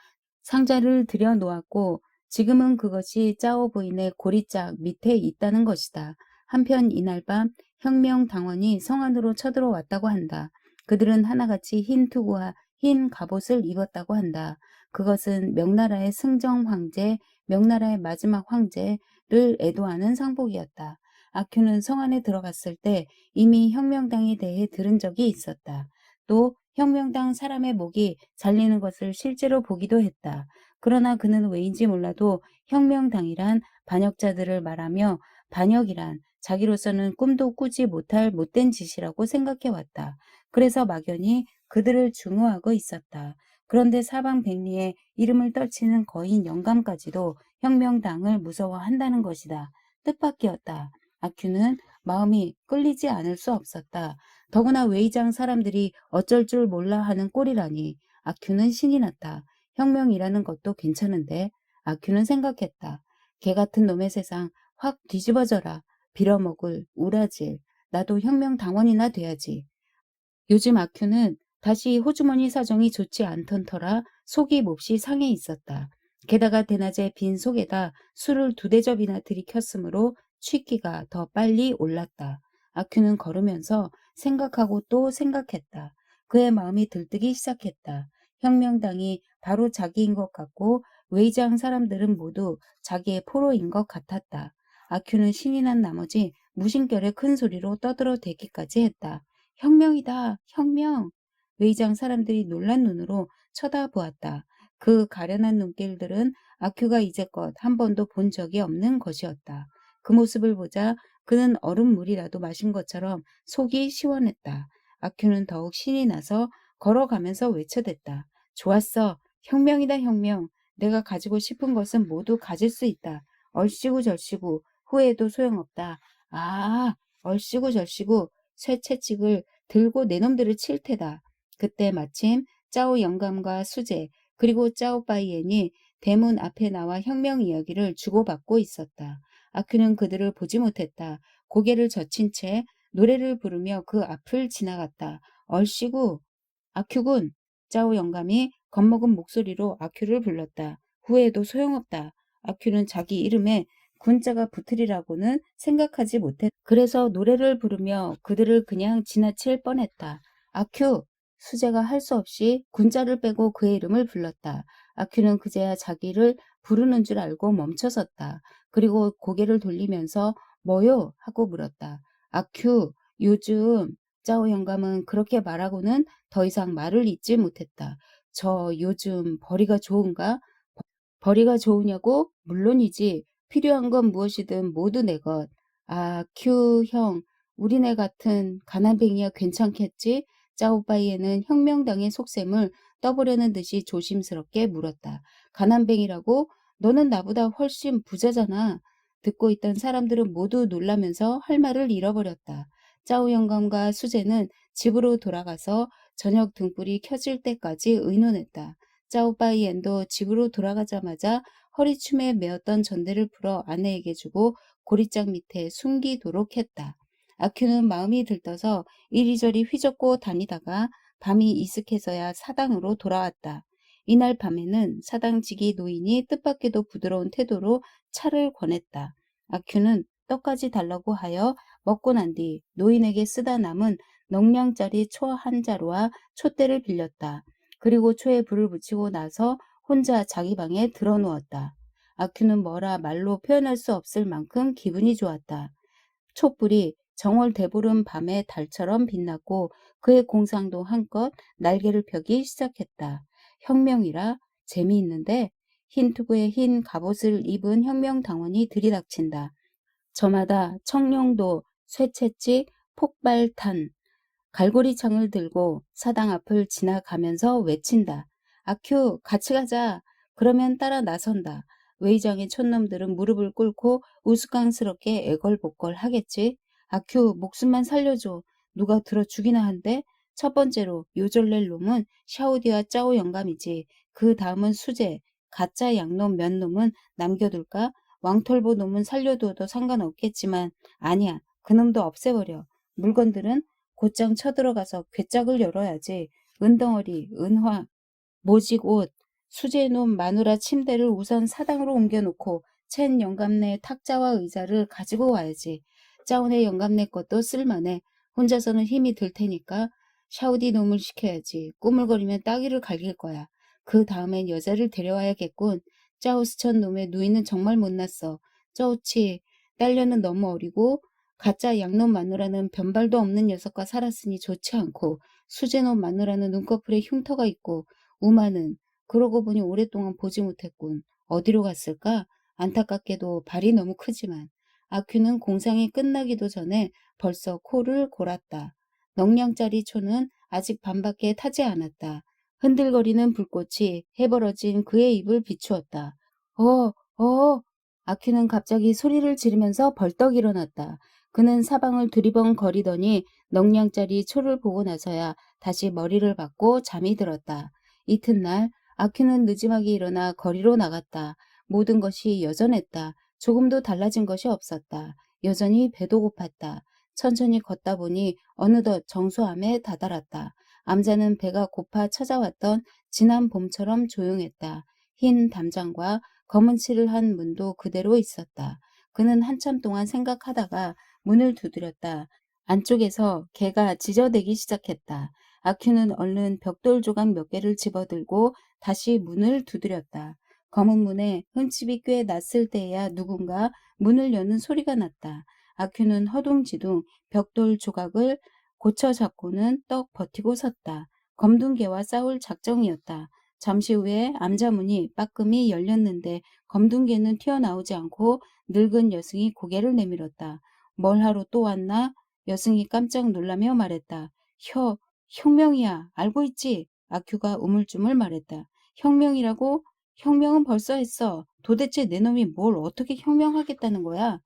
A: 상자를 들여놓았고 지금은 그것이 짜오 부인의 고리짝 밑에 있다는 것이다. 한편 이날 밤 혁명당원이 성 안으로 쳐들어왔다고 한다. 그들은 하나같이 흰 투구와 흰 갑옷을 입었다고 한다. 그것은 명나라의 승정 황제, 명나라의 마지막 황제를 애도하는 상복이었다. 아큐는 성 안에 들어갔을 때 이미 혁명당에 대해 들은 적이 있었다. 또 혁명당 사람의 목이 잘리는 것을 실제로 보기도 했다. 그러나 그는 왜인지 몰라도 혁명당이란 반역자들을 말하며 반역이란 자기로서는 꿈도 꾸지 못할 못된 짓이라고 생각해왔다. 그래서 막연히 그들을 중후하고 있었다. 그런데 사방백리에 이름을 떨치는 거인 영감까지도 혁명당을 무서워한다는 것이다. 뜻밖이었다. 아큐는 마음이 끌리지 않을 수 없었다. 더구나 웨이장 사람들이 어쩔 줄 몰라 하는 꼴이라니. 아큐는 신이 났다. 혁명이라는 것도 괜찮은데. 아큐는 생각했다. 개 같은 놈의 세상 확 뒤집어져라. 빌어먹을 우라질. 나도 혁명 당원이나 돼야지. 요즘 아큐는 다시 호주머니 사정이 좋지 않던 터라 속이 몹시 상해 있었다. 게다가 대낮에 빈 속에다 술을 2대접이나 들이켰으므로 취기가 더 빨리 올랐다. 아큐는 걸으면서 생각하고 또 생각했다. 그의 마음이 들뜨기 시작했다. 혁명당이 바로 자기인 것 같고 웨이장 사람들은 모두 자기의 포로인 것 같았다. 아큐는 신이 난 나머지 무심결에 큰 소리로 떠들어대기까지 했다. 혁명이다, 혁명! 웨이장 사람들이 놀란 눈으로 쳐다보았다. 그 가련한 눈길들은 아큐가 이제껏 한 번도 본 적이 없는 것이었다. 그 모습을 보자 그는 얼음물이라도 마신 것처럼 속이 시원했다. 아큐는 더욱 신이 나서 걸어가면서 외쳐댔다. 좋았어. 혁명이다, 혁명. 내가 가지고 싶은 것은 모두 가질 수 있다. 얼씨구 절씨구
B: 후회해도 소용없다. 아, 얼씨구 절씨구 쇠채찍을 들고 내 놈들을 칠 테다. 그때 마침 짜오 영감과 수제 그리고 짜오 빠이엔이 대문 앞에 나와 혁명 이야기를 주고받고 있었다. 아큐는 그들을 보지 못했다. 고개를 젖힌 채 노래를 부르며 그 앞을 지나갔다. 얼씨구, 아큐군! 짜오 영감이 겁먹은 목소리로 아큐를 불렀다. 후회해도 소용없다. 아큐는 자기 이름에 군자가 붙으리라고는 생각하지 못했다. 그래서 노래를 부르며 그들을 그냥 지나칠 뻔했다. 아큐! 수재가 할 수 없이 군자를 빼고 그의 이름을 불렀다. 아큐는 그제야 자기를 부르는 줄 알고 멈춰섰다. 그리고 고개를 돌리면서 뭐요? 하고 물었다. 아큐, 요즘 짜오 영감은 그렇게 말하고는 더 이상 말을 잇지 못했다. 저 요즘 벌이가 좋은가? 벌이가 좋으냐고? 물론이지. 필요한 건 무엇이든 모두 내 것. 아, 큐 형, 우리네 같은 가난뱅이야 괜찮겠지? 짜오빠이에는 혁명당의 속셈을 떠보려는 듯이 조심스럽게 물었다. 가난뱅이라고? 너는 나보다 훨씬 부자잖아. 듣고 있던 사람들은 모두 놀라면서 할 말을 잃어버렸다. 짜오 영감과 수제는 집으로 돌아가서 저녁 등불이 켜질 때까지 의논했다. 짜오빠이엔도 집으로 돌아가자마자 허리춤에 메었던 전대를 풀어 아내에게 주고 고리장 밑에 숨기도록 했다. 아큐는 마음이 들떠서 이리저리 휘젓고 다니다가 밤이 이슥해서야 사당으로 돌아왔다. 이날 밤에는 사당지기 노인이 뜻밖에도 부드러운 태도로 차를 권했다. 아큐는 떡까지 달라고 하여 먹고 난 뒤 노인에게 쓰다 남은 넉냥짜리 초 한 자루와 촛대를 빌렸다. 그리고 초에 불을 붙이고 나서 혼자 자기 방에 들어누웠다. 아큐는 뭐라 말로 표현할 수 없을 만큼 기분이 좋았다. 촛불이 정월 대보름 밤의 달처럼 빛났고 그의 공상도 한껏 날개를 펴기 시작했다. 혁명이라 재미있는데 흰 투구에 흰 갑옷을 입은 혁명당원이 들이닥친다. 저마다 청룡도, 쇠채찍, 폭발탄, 갈고리창을 들고 사당 앞을 지나가면서 외친다. 아큐, 같이 가자. 그러면 따라 나선다. 외의장의 촌놈들은 무릎을 꿇고 우스꽝스럽게 애걸복걸 하겠지. 아큐, 목숨만 살려줘. 누가 들어 죽이나 한데? 첫 번째로 요절낼 놈은 샤오디와 짜오 영감이지. 그 다음은 수제, 가짜 양놈 몇 놈은 남겨둘까? 왕털보 놈은 살려두어도 상관없겠지만 아니야. 그놈도 없애버려. 물건들은 곧장 쳐들어가서 괴짝을 열어야지. 은덩어리, 은화, 모직 옷, 수제놈 마누라 침대를 우선 사당으로 옮겨놓고 첸 영감네 탁자와 의자를 가지고 와야지. 짜오네 영감네 것도 쓸만해. 혼자서는 힘이 들 테니까 샤우디 놈을 시켜야지. 꾸물거리면 따귀를 갈길 거야. 그 다음엔 여자를 데려와야겠군. 짜오스천 놈의 누이는 정말 못났어. 짜오치, 딸려는 너무 어리고 가짜 양놈 마누라는 변발도 없는 녀석과 살았으니 좋지 않고 수제놈 마누라는 눈꺼풀에 흉터가 있고 우마는 그러고 보니 오랫동안 보지 못했군. 어디로 갔을까? 안타깝게도 발이 너무 크지만 아큐는 공상이 끝나기도 전에 벌써 코를 골았다. 넉냥짜리 초는 아직 반밖에 타지 않았다. 흔들거리는 불꽃이 해벌어진 그의 입을 비추었다. 아큐는 갑자기 소리를 지르면서 벌떡 일어났다. 그는 사방을 두리번거리더니 넉냥짜리 초를 보고 나서야 다시 머리를 박고 잠이 들었다. 이튿날 아큐는 늦지막이 일어나 거리로 나갔다. 모든 것이 여전했다. 조금도 달라진 것이 없었다. 여전히 배도 고팠다. 천천히 걷다 보니 어느덧 정수암에 다다랐다. 암자는 배가 고파 찾아왔던 지난 봄처럼 조용했다. 흰 담장과 검은 칠을 한 문도 그대로 있었다. 그는 한참 동안 생각하다가 문을 두드렸다. 안쪽에서 개가 짖어대기 시작했다. 아큐는 얼른 벽돌 조각 몇 개를 집어들고 다시 문을 두드렸다. 검은 문에 흠집이 꽤 났을 때에야 누군가 문을 여는 소리가 났다. 아큐는 허둥지둥 벽돌 조각을 고쳐 잡고는 떡 버티고 섰다. 검둥개와 싸울 작정이었다. 잠시 후에 암자문이 빠끔히 열렸는데 검둥개는 튀어나오지 않고 늙은 여승이 고개를 내밀었다. 뭘 하러 또 왔나? 여승이 깜짝 놀라며 말했다. 혁명이야. 알고 있지? 아큐가 우물쭈물 말했다. 혁명이라고? 혁명은 벌써 했어. 도대체 내 놈이 뭘 어떻게 혁명하겠다는 거야?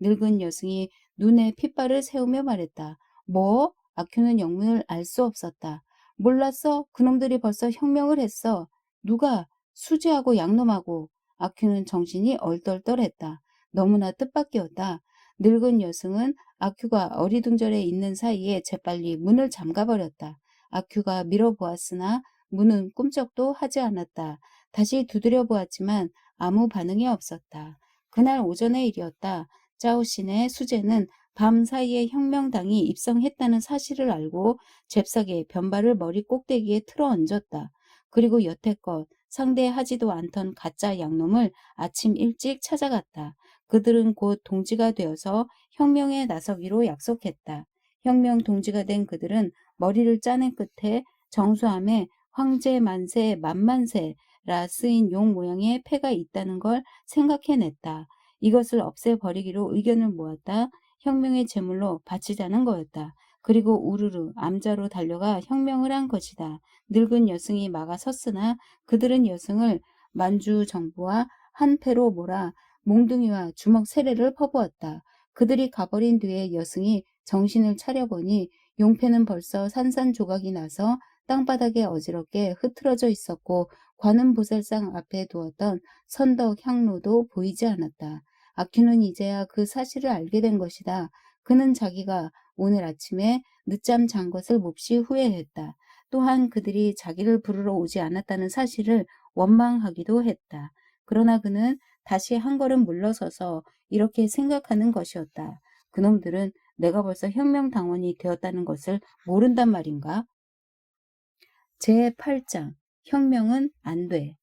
B: 늙은 여승이 눈에 핏발을 세우며 말했다. 뭐? 아큐는 영문을 알 수 없었다. 몰랐어? 그놈들이 벌써 혁명을 했어. 누가? 수지하고 양놈하고. 아큐는 정신이 얼떨떨했다. 너무나 뜻밖이었다. 늙은 여승은 아큐가 어리둥절해 있는 사이에 재빨리 문을 잠가버렸다. 아큐가 밀어보았으나 문은 꿈쩍도 하지 않았다. 다시 두드려 보았지만 아무 반응이 없었다. 그날 오전의 일이었다. 짜오신의 수제는 밤 사이에 혁명당이 입성했다는 사실을 알고 잽싸게 변발을 머리 꼭대기에 틀어 얹었다. 그리고 여태껏 상대하지도 않던 가짜 양놈을 아침 일찍 찾아갔다. 그들은 곧 동지가 되어서 혁명에 나서기로 약속했다. 혁명 동지가 된 그들은 머리를 짜낸 끝에 정수함에 황제 만세 만만세라 쓰인 용 모양의 패가 있다는 걸 생각해냈다. 이것을 없애버리기로 의견을 모았다. 혁명의 제물로 바치자는 거였다. 그리고 우르르 암자로 달려가 혁명을 한 것이다. 늙은 여승이 막아섰으나 그들은 여승을 만주 정부와 한 패로 몰아 몽둥이와 주먹 세례를 퍼부었다. 그들이 가버린 뒤에 여승이 정신을 차려보니 용패는 벌써 산산조각이 나서 땅바닥에 어지럽게 흐트러져 있었고 관음보살상 앞에 두었던 선덕 향로도 보이지 않았다. 아큐는 이제야 그 사실을 알게 된 것이다. 그는 자기가 오늘 아침에 늦잠 잔 것을 몹시 후회했다. 또한 그들이 자기를 부르러 오지 않았다는 사실을 원망하기도 했다. 그러나 그는 다시 한 걸음 물러서서 이렇게 생각하는 것이었다. 그놈들은 내가 벌써 혁명당원이 되었다는 것을 모른단 말인가? 제8장 혁명은 안 돼.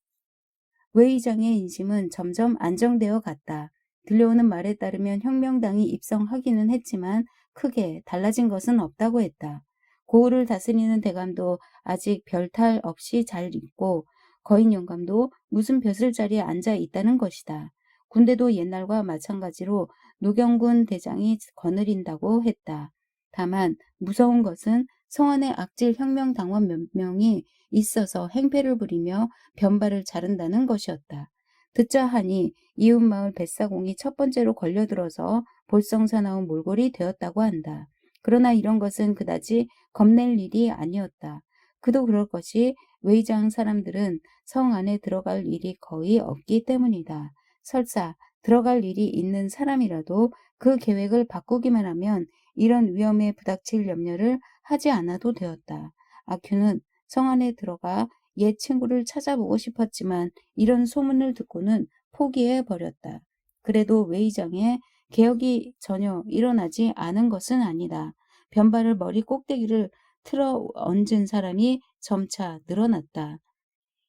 B: 웨이장의 인심은 점점 안정되어 갔다. 들려오는 말에 따르면 혁명당이 입성하기는 했지만 크게 달라진 것은 없다고 했다. 고을을 다스리는 대감도 아직 별탈 없이 잘 있고 거인 영감도 무슨 벼슬 자리에 앉아 있다는 것이다. 군대도 옛날과 마찬가지로 노경군 대장이 거느린다고 했다. 다만 무서운 것은 성안에 악질 혁명당원 몇 명이 있어서 행패를 부리며 변발을 자른다는 것이었다. 듣자 하니 이웃마을 뱃사공이 첫 번째로 걸려들어서 볼성사나운 몰골이 되었다고 한다. 그러나 이런 것은 그다지 겁낼 일이 아니었다. 그도 그럴 것이 웨이장 사람들은 성 안에 들어갈 일이 거의 없기 때문이다. 설사 들어갈 일이 있는 사람이라도 그 계획을 바꾸기만 하면 이런 위험에 부닥칠 염려를 하지 않아도 되었다. 아큐는 성 안에 들어가 옛 친구를 찾아보고 싶었지만 이런 소문을 듣고는 포기해버렸다. 그래도 웨이장에 개혁이 전혀 일어나지 않은 것은 아니다. 변발을 머리 꼭대기를 틀어 얹은 사람이 점차 늘어났다.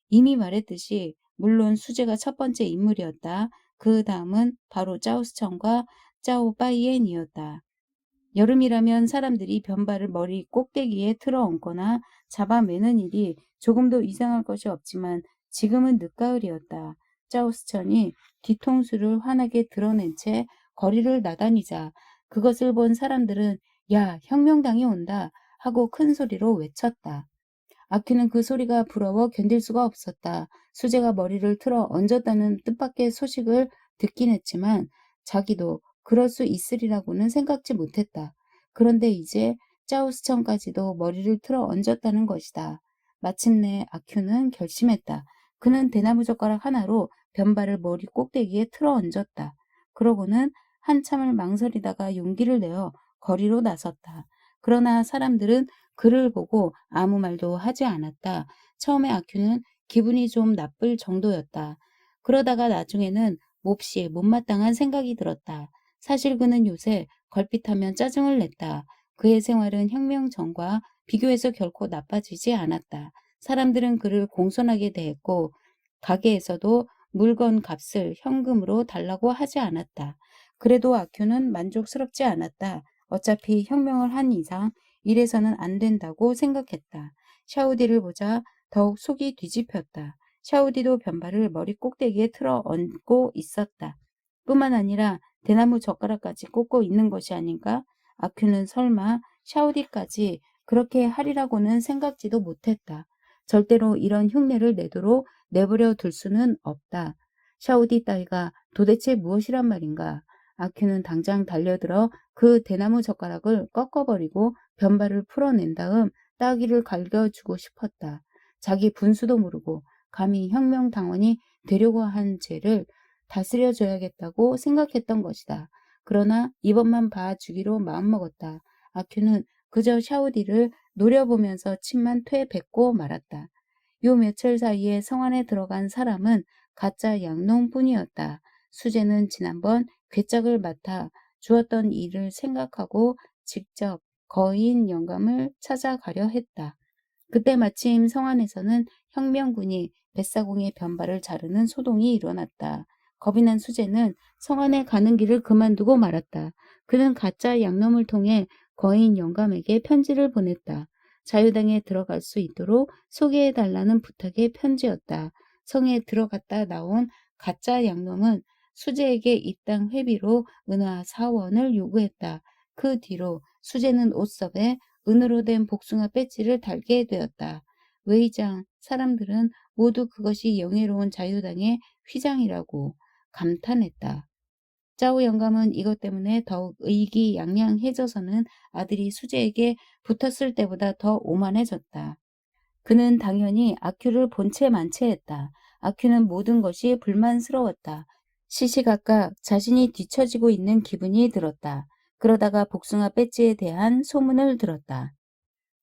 B: 이미 말했듯이 물론 수제가 첫 번째 인물이었다. 그 다음은 바로 짜오스청과 짜오빠이엔이었다. 여름이라면 사람들이 변발을 머리 꼭대기에 틀어 얹거나 잡아매는 일이 조금도 이상할 것이 없지만 지금은 늦가을이었다. 짜오스천이 뒤통수를 환하게 드러낸 채 거리를 나다니자 그것을 본 사람들은 야, 혁명당이 온다 하고 큰 소리로 외쳤다. 아큐는 그 소리가 부러워 견딜 수가 없었다. 수제가 머리를 틀어 얹었다는 뜻밖의 소식을 듣긴 했지만 자기도 그럴 수 있으리라고는 생각지 못했다. 그런데 이제 짜우스천까지도 머리를 틀어 얹었다는 것이다. 마침내 아큐는 결심했다. 그는 대나무 젓가락 하나로 변발을 머리 꼭대기에 틀어 얹었다. 그러고는 한참을 망설이다가 용기를 내어 거리로 나섰다. 그러나 사람들은 그를 보고 아무 말도 하지 않았다. 처음에 아큐는 기분이 좀 나쁠 정도였다. 그러다가 나중에는 몹시 못마땅한 생각이 들었다. 사실 그는 요새 걸핏하면 짜증을 냈다. 그의 생활은 혁명 전과 비교해서 결코 나빠지지 않았다. 사람들은 그를 공손하게 대했고 가게에서도 물건 값을 현금으로 달라고 하지 않았다. 그래도 아큐는 만족스럽지 않았다. 어차피 혁명을 한 이상 이래서는 안 된다고 생각했다. 샤우디를 보자 더욱 속이 뒤집혔다. 샤우디도 변발을 머리 꼭대기에 틀어 얹고 있었다. 뿐만 아니라 대나무 젓가락까지 꽂고 있는 것이 아닌가? 아큐는 설마 샤우디까지 그렇게 하리라고는 생각지도 못했다. 절대로 이런 흉내를 내도록 내버려 둘 수는 없다. 샤우디 따위가 도대체 무엇이란 말인가? 아큐는 당장 달려들어 그 대나무 젓가락을 꺾어버리고 변발을 풀어낸 다음 따귀를 갈겨주고 싶었다. 자기 분수도 모르고 감히 혁명당원이 되려고 한 죄를 다스려줘야겠다고 생각했던 것이다. 그러나 이번만 봐주기로 마음먹었다. 아큐는 그저 샤우디를 노려보면서 침만 퇴뱉고 말았다. 요 며칠 사이에 성 안에 들어간 사람은 가짜 양놈뿐이었다. 수재는 지난번 괴짝을 맡아 주었던 일을 생각하고 직접 거인 영감을 찾아가려 했다. 그때 마침 성 안에서는 혁명군이 뱃사공의 변발을 자르는 소동이 일어났다. 겁이 난 수재는 성 안에 가는 길을 그만두고 말았다. 그는 가짜 양놈을 통해 거인 영감에게 편지를 보냈다. 자유당에 들어갈 수 있도록 소개해달라는 부탁의 편지였다. 성에 들어갔다 나온 가짜 양놈은 수재에게 입당 회비로 은화 4원을 요구했다. 그 뒤로 수재는 옷섭에 은으로 된 복숭아 배지를 달게 되었다. 외의장 사람들은 모두 그것이 영예로운 자유당의 휘장이라고 감탄했다. 짜오 영감은 이것 때문에 더욱 의기양양해져서는 아들이 수재에게 붙었을 때보다 더 오만해졌다. 그는 당연히 아큐를 본체 만체했다. 아큐는 모든 것이 불만스러웠다. 시시각각 자신이 뒤처지고 있는 기분이 들었다. 그러다가 복숭아 배지에 대한 소문을 들었다.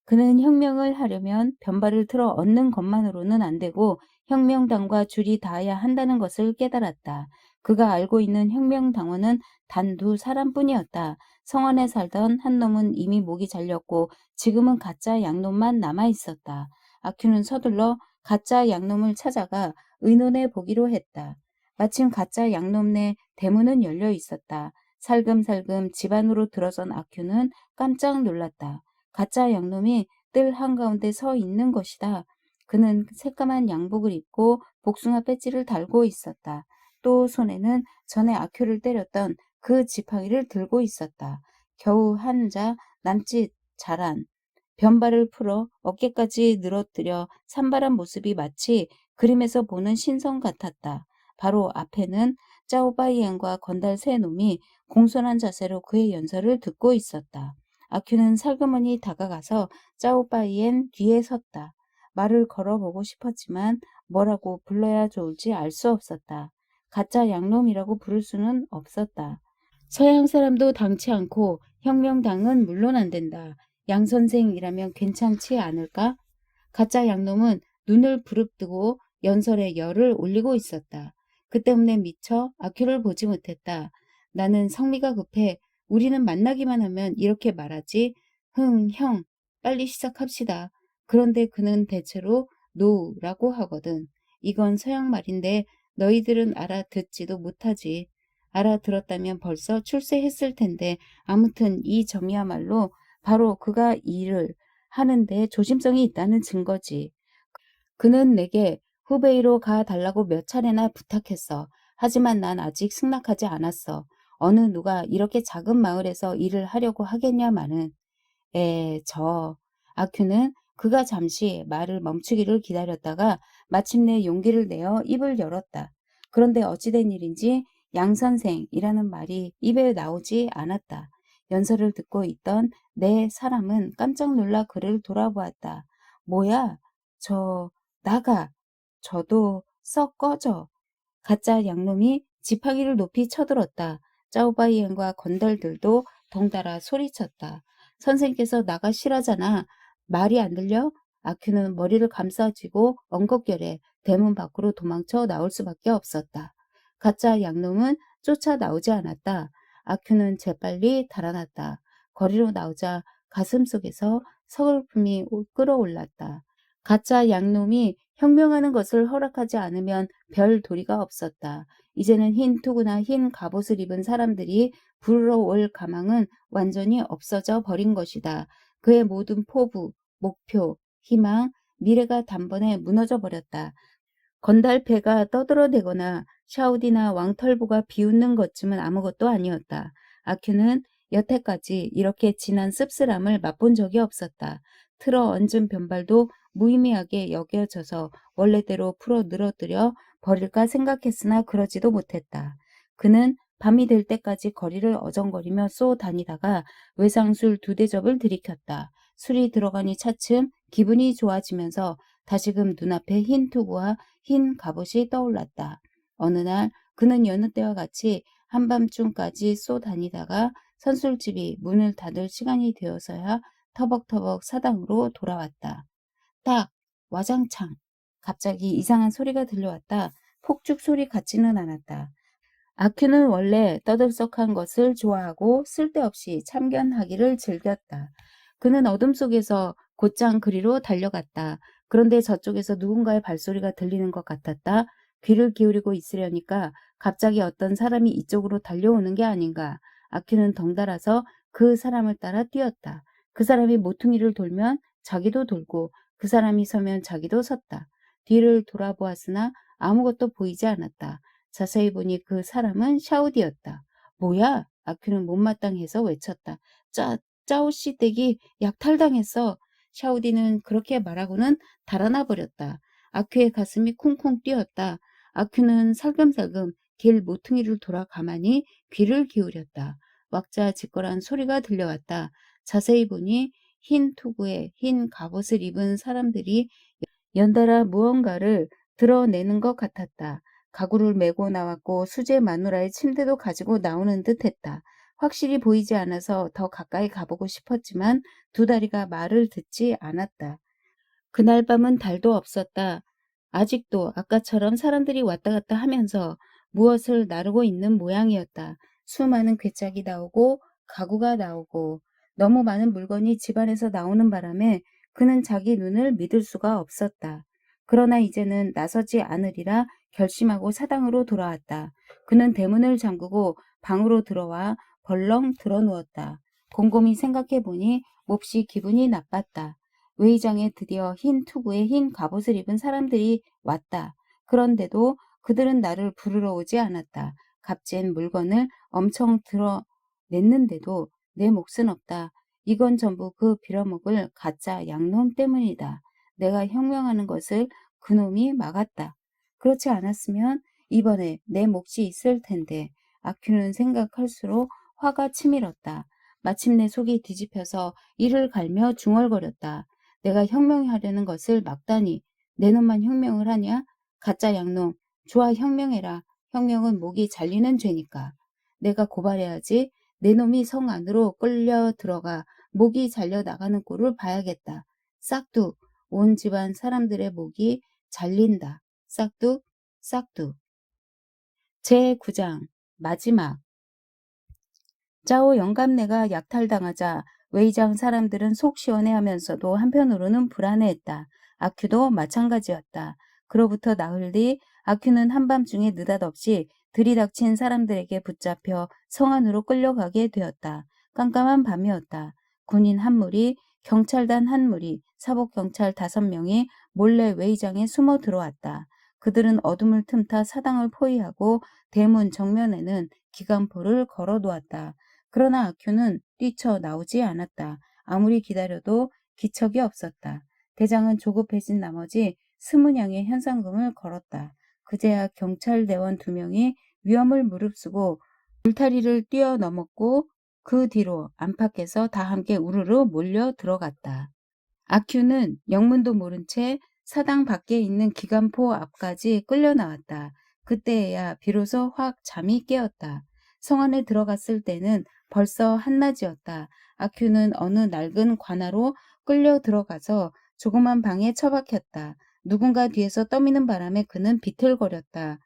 B: 그는 혁명을 하려면 변발을 틀어 얻는 것만으로는 안 되고 혁명당과 줄이 닿아야 한다는 것을 깨달았다. 그가 알고 있는 혁명당원은 단 두 사람뿐이었다. 성안에 살던 한 놈은 이미 목이 잘렸고 지금은 가짜 양놈만 남아있었다. 아큐는 서둘러 가짜 양놈을 찾아가 의논해 보기로 했다. 마침 가짜 양놈 내 대문은 열려 있었다. 살금살금 집 안으로 들어선 아큐는 깜짝 놀랐다. 가짜 양놈이 뜰 한가운데 서 있는 것이다. 그는 새까만 양복을 입고 복숭아 배지를 달고 있었다. 또 손에는 전에 아큐를 때렸던 그 지팡이를 들고 있었다. 겨우 한 자 남짓 자란 변발을 풀어 어깨까지 늘어뜨려 산발한 모습이 마치 그림에서 보는 신성 같았다. 바로 앞에는 짜오바이엔과 건달 세 놈이 공손한 자세로 그의 연설을 듣고 있었다. 아큐는 살그머니 다가가서 짜오바이엔 뒤에 섰다. 말을 걸어보고 싶었지만 뭐라고 불러야 좋을지 알 수 없었다. 가짜 양놈이라고 부를 수는 없었다. 서양 사람도 당치 않고 혁명당은 물론 안 된다. 양 선생이라면 괜찮지 않을까? 가짜 양놈은 눈을 부릅뜨고 연설에 열을 올리고 있었다. 그 때문에 미처 아큐를 보지 못했다. 나는 성미가 급해 우리는 만나기만 하면 이렇게 말하지. 형, 빨리 시작합시다. 그런데 그는 대체로 노라고 하거든. 이건 서양 말인데 너희들은 알아듣지도 못하지. 알아들었다면 벌써 출세했을 텐데 아무튼 이 점이야말로 바로 그가 일을 하는데 조심성이 있다는 증거지. 그는 내게 후베이로 가 달라고 몇 차례나 부탁했어. 하지만 난 아직 승낙하지 않았어. 어느 누가 이렇게 작은 마을에서 일을 하려고 하겠냐마는. 아큐는 그가 잠시 말을 멈추기를 기다렸다가 마침내 용기를 내어 입을 열었다. 그런데 어찌된 일인지 양 선생이라는 말이 입에 나오지 않았다. 연설을 듣고 있던 네 사람은 깜짝 놀라 그를 돌아보았다. 뭐야? 나가. 저도 썩 꺼져. 가짜 양놈이 지팡이를 높이 쳐들었다. 짜오바이엔과 건달들도 덩달아 소리쳤다. 선생께서 나가시라잖아. 말이 안 들려? 아큐는 머리를 감싸쥐고 엉겁결에 대문 밖으로 도망쳐 나올 수밖에 없었다. 가짜 양놈은 쫓아 나오지 않았다. 아큐는 재빨리 달아났다. 거리로 나오자 가슴속에서 서글픔이 끌어올랐다. 가짜 양놈이 혁명하는 것을 허락하지 않으면 별 도리가 없었다. 이제는 흰 투구나 흰 갑옷을 입은 사람들이 부르러 올 가망은 완전히 없어져 버린 것이다. 그의 모든 포부, 목표, 희망, 미래가 단번에 무너져 버렸다. 건달패가 떠들어대거나 샤우디나 왕털보가 비웃는 것쯤은 아무것도 아니었다. 아큐는 여태까지 이렇게 진한 씁쓸함을 맛본 적이 없었다. 틀어 얹은 변발도 무의미하게 여겨져서 원래대로 풀어 늘어뜨려 버릴까 생각했으나 그러지도 못했다. 그는 밤이 될 때까지 거리를 어정거리며 쏘 다니다가 외상술 2대접을 들이켰다. 술이 들어가니 차츰 기분이 좋아지면서 다시금 눈앞에 흰 투구와 흰 갑옷이 떠올랐다. 어느 날 그는 여느 때와 같이 한밤중까지 쏘 다니다가 선술집이 문을 닫을 시간이 되어서야 터벅터벅 사당으로 돌아왔다. 딱! 와장창! 갑자기 이상한 소리가 들려왔다. 폭죽 소리 같지는 않았다. 아큐는 원래 떠들썩한 것을 좋아하고 쓸데없이 참견하기를 즐겼다. 그는 어둠 속에서 곧장 그리로 달려갔다. 그런데 저쪽에서 누군가의 발소리가 들리는 것 같았다. 귀를 기울이고 있으려니까 갑자기 어떤 사람이 이쪽으로 달려오는 게 아닌가. 아큐는 덩달아서 그 사람을 따라 뛰었다. 그 사람이 모퉁이를 돌면 자기도 돌고 그 사람이 서면 자기도 섰다. 뒤를 돌아보았으나 아무것도 보이지 않았다. 자세히 보니 그 사람은 샤우디였다. 뭐야? 아큐는 못마땅해서 외쳤다. 짜오씨 댁이 약탈당했어. 샤우디는 그렇게 말하고는 달아나 버렸다. 아큐의 가슴이 쿵쿵 뛰었다. 아큐는 살금살금 길 모퉁이를 돌아 가만히 귀를 기울였다. 왁자지껄한 소리가 들려왔다. 자세히 보니 흰 투구에 흰 갑옷을 입은 사람들이 연달아 무언가를 드러내는 것 같았다. 가구를 메고 나왔고 수제 마누라의 침대도 가지고 나오는 듯 했다. 확실히 보이지 않아서 더 가까이 가보고 싶었지만 두 다리가 말을 듣지 않았다. 그날 밤은 달도 없었다. 아직도 아까처럼 사람들이 왔다 갔다 하면서 무엇을 나르고 있는 모양이었다. 수많은 괴짝이 나오고 가구가 나오고 너무 많은 물건이 집안에서 나오는 바람에 그는 자기 눈을 믿을 수가 없었다. 그러나 이제는 나서지 않으리라 결심하고 사당으로 돌아왔다. 그는 대문을 잠그고 방으로 들어와 벌렁 드러누웠다. 곰곰이 생각해보니 몹시 기분이 나빴다. 외의장에 드디어 흰 투구에 흰 갑옷을 입은 사람들이 왔다. 그런데도 그들은 나를 부르러 오지 않았다. 값진 물건을 엄청 드러냈는데도 내 몫은 없다. 이건 전부 그 빌어먹을 가짜 양놈 때문이다. 내가 혁명하는 것을 그놈이 막았다. 그렇지 않았으면 이번에 내 몫이 있을 텐데. 아큐는 생각할수록 화가 치밀었다. 마침내 속이 뒤집혀서 이를 갈며 중얼거렸다. 내가 혁명하려는 것을 막다니. 내 놈만 혁명을 하냐? 가짜 양놈. 좋아, 혁명해라. 혁명은 목이 잘리는 죄니까. 내가 고발해야지. 내 놈이 성 안으로 끌려 들어가 목이 잘려 나가는 꼴을 봐야겠다. 싹둑. 온 집안 사람들의 목이 잘린다. 싹둑, 싹둑. 제9장 마지막. 짜오 영감네가 약탈당하자 웨이장 사람들은 속 시원해하면서도 한편으로는 불안해했다. 아큐도 마찬가지였다. 그로부터 나흘 뒤 아큐는 한밤중에 느닷없이 들이닥친 사람들에게 붙잡혀 성 안으로 끌려가게 되었다. 깜깜한 밤이었다. 군인 한 무리, 경찰단 한 무리, 사복경찰 5명이 몰래 웨이장에 숨어 들어왔다. 그들은 어둠을 틈타 사당을 포위하고 대문 정면에는 기관포를 걸어 놓았다. 그러나 아큐는 뛰쳐나오지 않았다. 아무리 기다려도 기척이 없었다. 대장은 조급해진 나머지 스무냥의 현상금을 걸었다. 그제야 경찰대원 2명이 위험을 무릅쓰고 울타리를 뛰어넘었고 그 뒤로 안팎에서 다 함께 우르르 몰려 들어갔다. 아큐는 영문도 모른 채 사당 밖에 있는 기관포 앞까지 끌려 나왔다. 그때야 비로소 확 잠이 깨었다. 성 안에 들어갔을 때는 벌써 한낮이었다. 아큐는 어느 낡은 관아로 끌려 들어가서 조그만 방에 처박혔다. 누군가 뒤에서 떠미는 바람에 그는 비틀거렸다.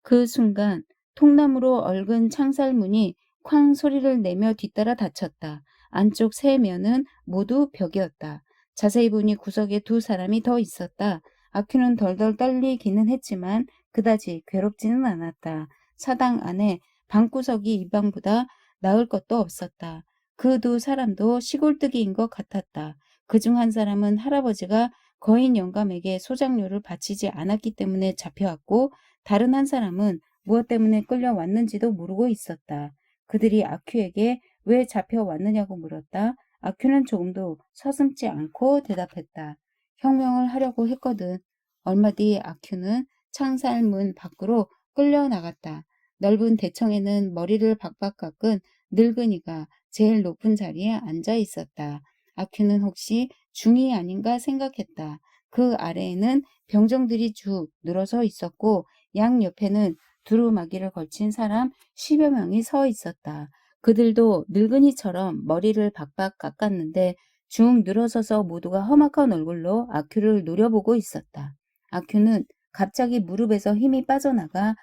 B: 그 순간 통나무로 얽은 창살문이 쾅 소리를 내며 뒤따라 닫혔다. 안쪽 세 면은 모두 벽이었다. 자세히 보니 구석에 2사람이 더 있었다. 아큐는 덜덜 떨리기는 했지만 그다지 괴롭지는 않았다. 사당 안에 방구석이 이 방보다 나을 것도 없었다. 그 2사람도 시골뜨기인 것 같았다. 그중 한 사람은 할아버지가 거인 영감에게 소장료를 바치지 않았기 때문에 잡혀왔고 다른 한 사람은 무엇 때문에 끌려왔는지도 모르고 있었다. 그들이 아큐에게 왜 잡혀왔느냐고 물었다. 아큐는 조금도 서슴지 않고 대답했다. 혁명을 하려고 했거든. 얼마 뒤 아큐는 창살문 밖으로 끌려나갔다. 넓은 대청에는 머리를 박박 깎은 늙은이가 제일 높은 자리에 앉아 있었다. 아큐는 혹시 중이 아닌가 생각했다. 그 아래에는 병정들이 쭉 늘어서 있었고 양 옆에는 두루마기를 걸친 사람 10여 명이 서 있었다. 그들도 늙은이처럼 머리를 박박 깎았는데 쭉 늘어서서 모두가 험악한 얼굴로 아큐를 노려보고 있었다. 아큐는 갑자기 무릎에서 힘이 빠져나가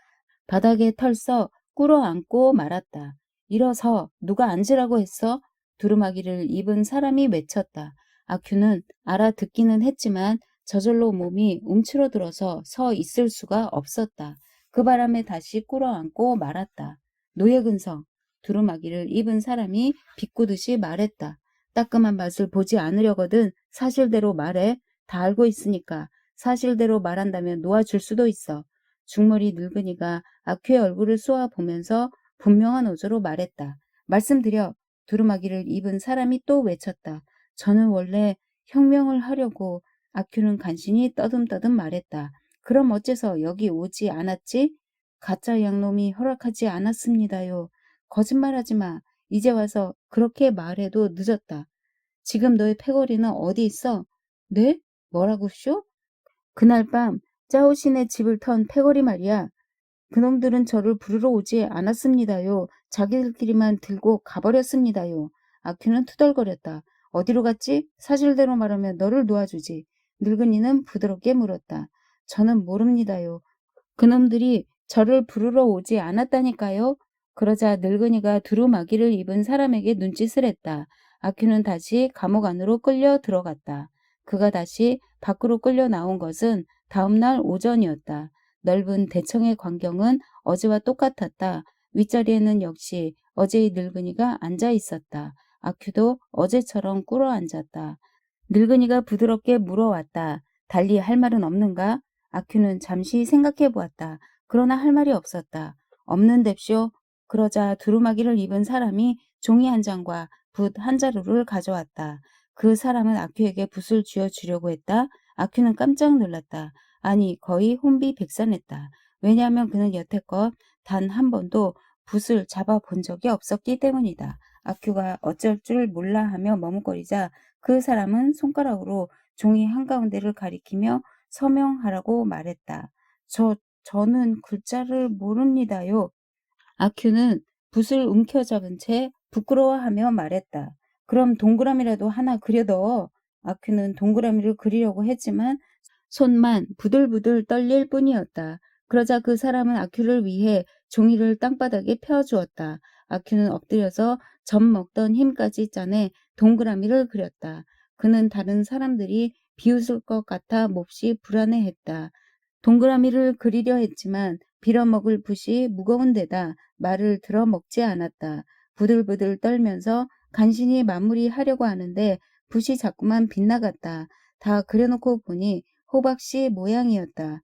B: 바닥에 털썩 꿇어앉고 말았다. 일어서 누가 앉으라고 했어? 두루마기를 입은 사람이 외쳤다. 아큐는 알아듣기는 했지만 저절로 몸이 움츠러들어서 서 있을 수가 없었다. 그 바람에 다시 꿇어앉고 말았다. 노예근성, 두루마기를 입은 사람이 비꼬듯이 말했다. 따끔한 맛을 보지 않으려거든 사실대로 말해. 다 알고 있으니까 사실대로 말한다면 놓아줄 수도 있어. 중머리 늙은이가 아큐의 얼굴을 쏘아보면서 분명한 어조로 말했다. 말씀드려. 두루마기를 입은 사람이 또 외쳤다. 저는 원래 혁명을 하려고. 아큐는 간신히 떠듬떠듬 말했다. 그럼 어째서 여기 오지 않았지? 가짜 양놈이 허락하지 않았습니다요. 거짓말하지 마. 이제 와서 그렇게 말해도 늦었다. 지금 너의 패거리는 어디 있어? 네? 뭐라고쇼? 그날 밤 짜오신의 집을 턴 패거리 말이야. 그놈들은 저를 부르러 오지 않았습니다요. 자기들끼리만 들고 가버렸습니다요. 아큐는 투덜거렸다. 어디로 갔지? 사실대로 말하면 너를 놓아주지. 늙은이는 부드럽게 물었다. 저는 모릅니다요. 그놈들이 저를 부르러 오지 않았다니까요. 그러자 늙은이가 두루마기를 입은 사람에게 눈짓을 했다. 아큐는 다시 감옥 안으로 끌려 들어갔다. 그가 다시 밖으로 끌려 나온 것은 다음날 오전이었다. 넓은 대청의 광경은 어제와 똑같았다. 윗자리에는 역시 어제의 늙은이가 앉아 있었다. 아큐도 어제처럼 꿇어 앉았다. 늙은이가 부드럽게 물어왔다. 달리 할 말은 없는가? 아큐는 잠시 생각해 보았다. 그러나 할 말이 없었다. 없는뎁쇼. 그러자 두루마기를 입은 사람이 종이 한 장과 붓 한 자루를 가져왔다. 그 사람은 아큐에게 붓을 쥐어주려고 했다. 아큐는 깜짝 놀랐다. 아니 거의 혼비백산했다. 왜냐하면 그는 여태껏 단 한 번도 붓을 잡아본 적이 없었기 때문이다. 아큐가 어쩔 줄 몰라 하며 머뭇거리자 그 사람은 손가락으로 종이 한가운데를 가리키며 서명하라고 말했다. 저는 글자를 모릅니다요. 아큐는 붓을 움켜잡은 채 부끄러워하며 말했다. 그럼 동그라미라도 하나 그려 넣어. 아큐는 동그라미를 그리려고 했지만 손만 부들부들 떨릴 뿐이었다. 그러자 그 사람은 아큐를 위해 종이를 땅바닥에 펴주었다. 아큐는 엎드려서 젖 먹던 힘까지 짜내 동그라미를 그렸다. 그는 다른 사람들이 비웃을 것 같아 몹시 불안해했다. 동그라미를 그리려 했지만 빌어먹을 붓이 무거운 데다 말을 들어먹지 않았다. 부들부들 떨면서 간신히 마무리하려고 하는데 붓이 자꾸만 빗나갔다. 다 그려놓고 보니 호박씨 모양이었다.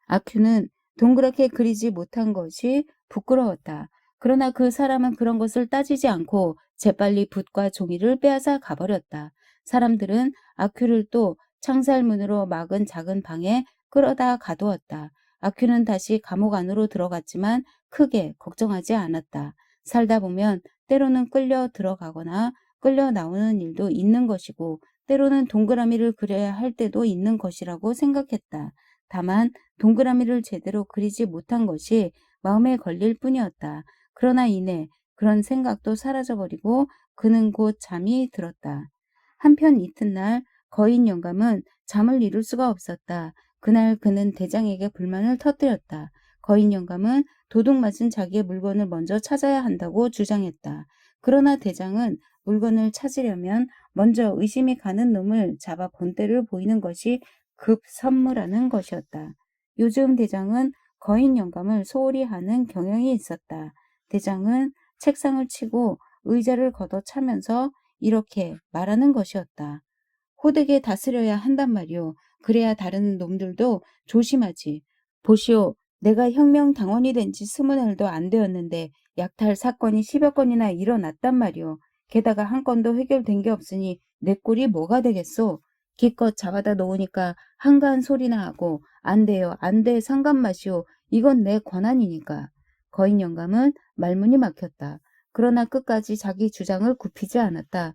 B: 아큐는 동그랗게 그리지 못한 것이 부끄러웠다. 그러나 그 사람은 그런 것을 따지지 않고 재빨리 붓과 종이를 빼앗아 가버렸다. 사람들은 아큐를 또 창살문으로 막은 작은 방에 끌어다 가두었다. 아큐는 다시 감옥 안으로 들어갔지만 크게 걱정하지 않았다. 살다 보면 때로는 끌려 들어가거나 끌려 나오는 일도 있는 것이고 때로는 동그라미를 그려야 할 때도 있는 것이라고 생각했다. 다만 동그라미를 제대로 그리지 못한 것이 마음에 걸릴 뿐이었다. 그러나 이내 그런 생각도 사라져버리고 그는 곧 잠이 들었다. 한편 이튿날 거인 영감은 잠을 이룰 수가 없었다. 그날 그는 대장에게 불만을 터뜨렸다. 거인 영감은 도둑 맞은 자기의 물건을 먼저 찾아야 한다고 주장했다. 그러나 대장은 물건을 찾으려면 먼저 의심이 가는 놈을 잡아 본때를 보이는 것이 급선무라는 것이었다. 요즘 대장은 거인 영감을 소홀히 하는 경향이 있었다. 대장은 책상을 치고 의자를 걷어차면서 이렇게 말하는 것이었다. 호되게 다스려야 한단 말이오. 그래야 다른 놈들도 조심하지. 보시오. 내가 혁명 당원이 된 지 20날도 안 되었는데 약탈 사건이 10여 건이나 일어났단 말이오. 게다가 한 건도 해결된 게 없으니 내 꼴이 뭐가 되겠소. 기껏 잡아다 놓으니까 한가한 소리나 하고 안 돼요. 안 돼. 상관 마시오. 이건 내 권한이니까. 거인 영감은 말문이 막혔다. 그러나 끝까지 자기 주장을 굽히지 않았다.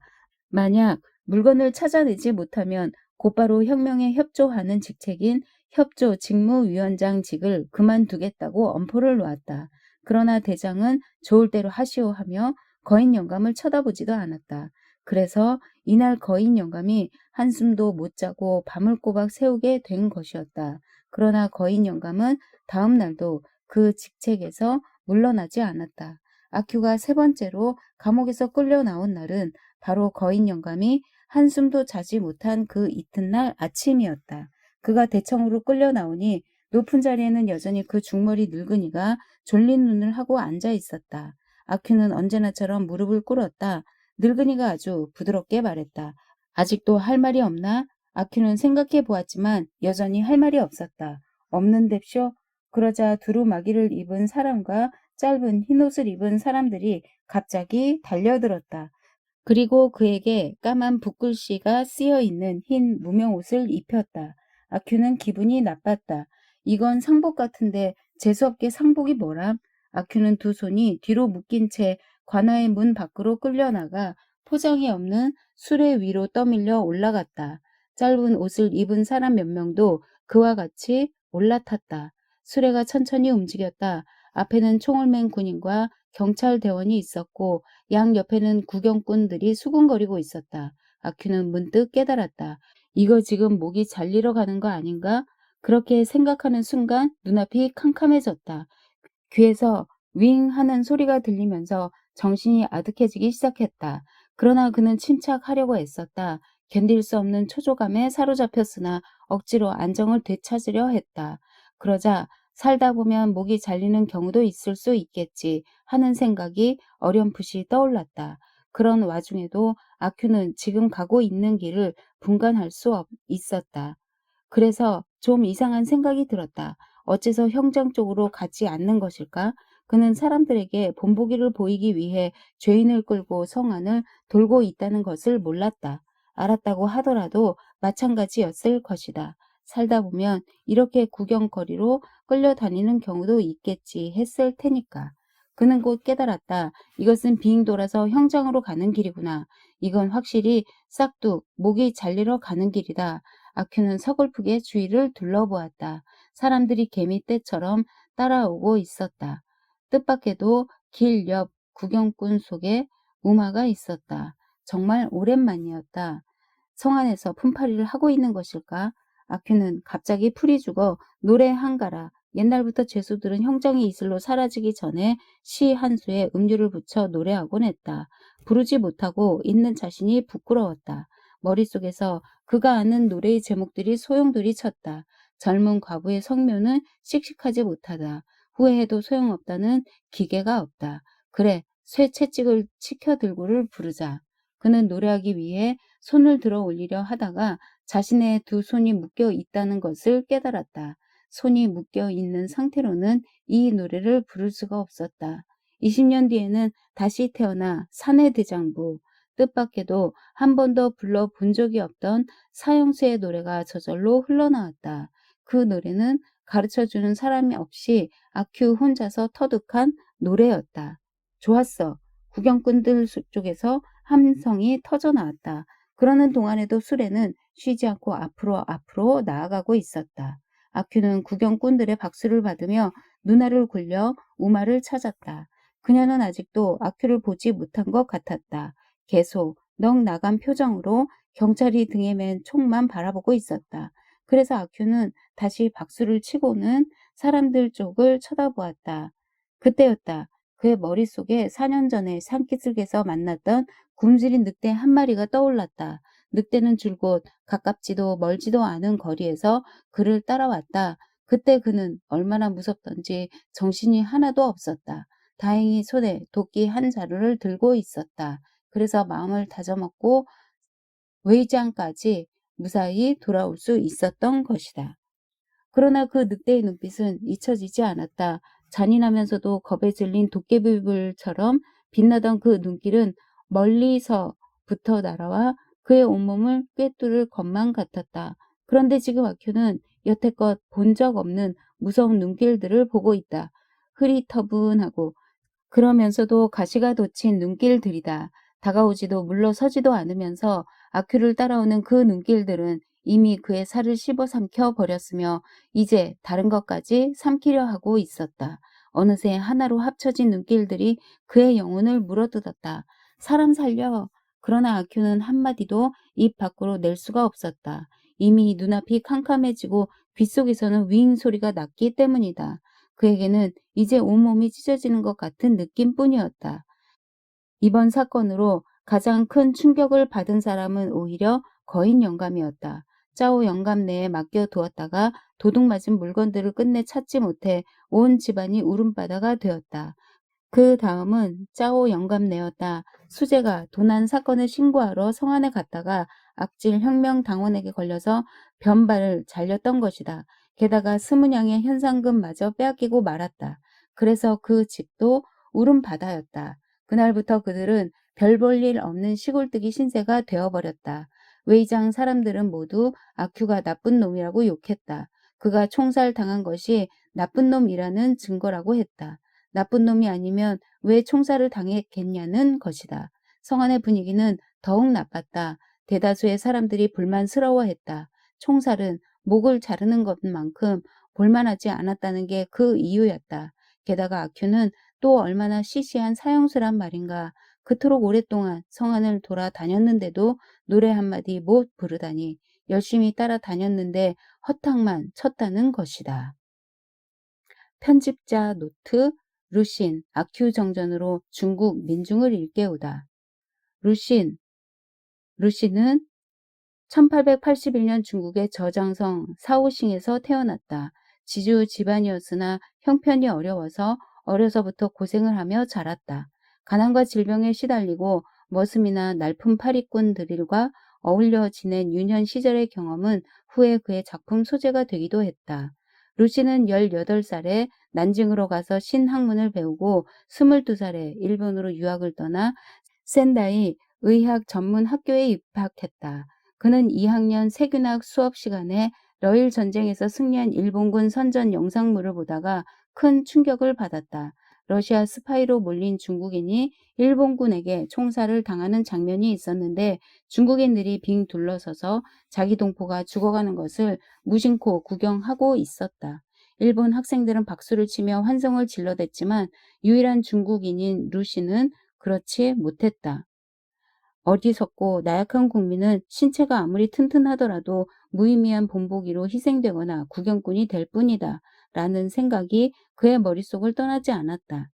B: 만약 물건을 찾아내지 못하면 곧바로 혁명에 협조하는 직책인 협조 직무위원장직을 그만두겠다고 엄포를 놓았다. 그러나 대장은 좋을 대로 하시오 하며 거인 영감을 쳐다보지도 않았다. 그래서 이날 거인 영감이 한숨도 못 자고 밤을 꼬박 새우게 된 것이었다. 그러나 거인 영감은 다음 날도 그 직책에서 물러나지 않았다. 아큐가 세 번째로 감옥에서 끌려 나온 날은 바로 거인 영감이 한숨도 자지 못한 그 이튿날 아침이었다. 그가 대청으로 끌려 나오니 높은 자리에는 여전히 그 중머리 늙은이가 졸린 눈을 하고 앉아 있었다. 아큐는 언제나처럼 무릎을 꿇었다. 늙은이가 아주 부드럽게 말했다. 아직도 할 말이 없나? 아큐는 생각해 보았지만 여전히 할 말이 없었다. 없는데쇼? 그러자 두루마기를 입은 사람과 짧은 흰옷을 입은 사람들이 갑자기 달려들었다. 그리고 그에게 까만 붓글씨가 쓰여있는 흰 무명옷을 입혔다. 아큐는 기분이 나빴다. 이건 상복 같은데 재수없게 상복이 뭐람? 아큐는 두 손이 뒤로 묶인 채 관아의 문 밖으로 끌려나가 포장이 없는 수레 위로 떠밀려 올라갔다. 짧은 옷을 입은 사람 몇 명도 그와 같이 올라탔다. 수레가 천천히 움직였다. 앞에는 총을 맨 군인과 경찰 대원이 있었고 양 옆에는 구경꾼들이 수군거리고 있었다. 아큐는 문득 깨달았다. 이거 지금 목이 잘리러 가는 거 아닌가? 그렇게 생각하는 순간 눈앞이 캄캄해졌다. 귀에서 윙 하는 소리가 들리면서 정신이 아득해지기 시작했다. 그러나 그는 침착하려고 애썼다. 견딜 수 없는 초조감에 사로잡혔으나 억지로 안정을 되찾으려 했다. 그러자 살다 보면 목이 잘리는 경우도 있을 수 있겠지 하는 생각이 어렴풋이 떠올랐다. 그런 와중에도 아큐는 지금 가고 있는 길을 분간할 수 있었다. 그래서 좀 이상한 생각이 들었다. 어째서 형장 쪽으로 가지 않는 것일까? 그는 사람들에게 본보기를 보이기 위해 죄인을 끌고 성안을 돌고 있다는 것을 몰랐다. 알았다고 하더라도 마찬가지였을 것이다. 살다 보면 이렇게 구경거리로 끌려다니는 경우도 있겠지 했을 테니까. 그는 곧 깨달았다. 이것은 빙 돌아서 형장으로 가는 길이구나. 이건 확실히 싹둑 목이 잘리러 가는 길이다. 아큐는 서글프게 주위를 둘러보았다. 사람들이 개미떼처럼 따라오고 있었다. 뜻밖에도 길 옆 구경꾼 속에 우마가 있었다. 정말 오랜만이었다. 성안에서 품팔이를 하고 있는 것일까? 아큐는 갑자기 풀이 죽어 노래 한 가라. 옛날부터 죄수들은 형장의 이슬로 사라지기 전에 시 한 수에 음료를 붙여 노래하곤 했다. 부르지 못하고 있는 자신이 부끄러웠다. 머릿속에서 그가 아는 노래의 제목들이 소용돌이 쳤다. 젊은 과부의 성묘는 씩씩하지 못하다. 후회해도 소용없다는 기계가 없다. 그래, 쇠 채찍을 치켜들고를 부르자. 그는 노래하기 위해 손을 들어 올리려 하다가 자신의 두 손이 묶여 있다는 것을 깨달았다. 손이 묶여 있는 상태로는 이 노래를 부를 수가 없었다. 20년 뒤에는 다시 태어나 사내대장부, 뜻밖에도 한 번도 불러본 적이 없던 사형수의 노래가 저절로 흘러나왔다. 그 노래는 가르쳐주는 사람이 없이 아큐 혼자서 터득한 노래였다. 좋았어. 구경꾼들 쪽에서 함성이 터져나왔다. 그러는 동안에도 수레는 쉬지 않고 앞으로 나아가고 있었다. 아큐는 구경꾼들의 박수를 받으며 누나를 굴려 우마를 찾았다. 그녀는 아직도 아큐를 보지 못한 것 같았다. 계속 넋 나간 표정으로 경찰이 등에 맨 총만 바라보고 있었다. 그래서 아큐는 다시 박수를 치고는 사람들 쪽을 쳐다보았다. 그때였다. 그의 머릿속에 4년 전에 산기슭에서 만났던 굶주린 늑대 한 마리가 떠올랐다. 늑대는 줄곧 가깝지도 멀지도 않은 거리에서 그를 따라왔다. 그때 그는 얼마나 무섭던지 정신이 하나도 없었다. 다행히 손에 도끼 한 자루를 들고 있었다. 그래서 마음을 다져먹고 웨이장까지 무사히 돌아올 수 있었던 것이다. 그러나 그 늑대의 눈빛은 잊혀지지 않았다. 잔인하면서도 겁에 질린 도깨비불처럼 빛나던 그 눈길은 멀리서부터 날아와 그의 온몸을 꿰뚫을 것만 같았다. 그런데 지금 아큐는 여태껏 본 적 없는 무서운 눈길들을 보고 있다. 흐리터분하고 그러면서도 가시가 돋친 눈길들이다. 다가오지도 물러서지도 않으면서 아큐를 따라오는 그 눈길들은 이미 그의 살을 씹어삼켜 버렸으며 이제 다른 것까지 삼키려 하고 있었다. 어느새 하나로 합쳐진 눈길들이 그의 영혼을 물어뜯었다. 사람 살려. 그러나 아큐는 한마디도 입 밖으로 낼 수가 없었다. 이미 눈앞이 캄캄해지고 귓속에서는 윙 소리가 났기 때문이다. 그에게는 이제 온몸이 찢어지는 것 같은 느낌뿐이었다. 이번 사건으로 가장 큰 충격을 받은 사람은 오히려 거인 영감이었다. 짜오 영감 내에 맡겨두었다가 도둑맞은 물건들을 끝내 찾지 못해 온 집안이 울음바다가 되었다. 그 다음은 짜오 영감네였다. 수재가 도난 사건을 신고하러 성안에 갔다가 악질 혁명당원에게 걸려서 변발을 잘렸던 것이다. 게다가 스무냥의 현상금마저 빼앗기고 말았다. 그래서 그 집도 울음바다였다. 그날부터 그들은 별 볼 일 없는 시골뜨기 신세가 되어버렸다. 웨이장 사람들은 모두 아큐가 나쁜 놈이라고 욕했다. 그가 총살당한 것이 나쁜 놈이라는 증거라고 했다. 나쁜 놈이 아니면 왜 총살을 당했겠냐는 것이다. 성안의 분위기는 더욱 나빴다. 대다수의 사람들이 불만스러워했다. 총살은 목을 자르는 것만큼 볼만하지 않았다는 게 그 이유였다. 게다가 아큐는 또 얼마나 시시한 사형수란 말인가. 그토록 오랫동안 성안을 돌아다녔는데도 노래 한마디 못 부르다니 열심히 따라다녔는데 허탕만 쳤다는 것이다. 편집자 노트 루신 아큐 정전으로 중국 민중을 일깨우다. 루신은 1881년 중국의 저장성 사오싱에서 태어났다. 지주 집안이었으나 형편이 어려워서 어려서부터 고생을 하며 자랐다. 가난과 질병에 시달리고 머슴이나 날품 파리꾼들과 어울려 지낸 유년 시절의 경험은 후에 그의 작품 소재가 되기도 했다. 루시는 18살에 난징으로 가서 신학문을 배우고 22살에 일본으로 유학을 떠나 센다이 의학 전문 학교에 입학했다. 그는 2학년 세균학 수업 시간에 러일 전쟁에서 승리한 일본군 선전 영상물을 보다가 큰 충격을 받았다. 러시아 스파이로 몰린 중국인이 일본군에게 총살을 당하는 장면이 있었는데 중국인들이 빙 둘러서서 자기 동포가 죽어가는 것을 무심코 구경하고 있었다. 일본 학생들은 박수를 치며 환성을 질러댔지만 유일한 중국인인 루시는 그렇지 못했다. 어리석고 나약한 국민은 신체가 아무리 튼튼하더라도 무의미한 본보기로 희생되거나 구경꾼이 될 뿐이다. 라는 생각이 그의 머릿속을 떠나지 않았다.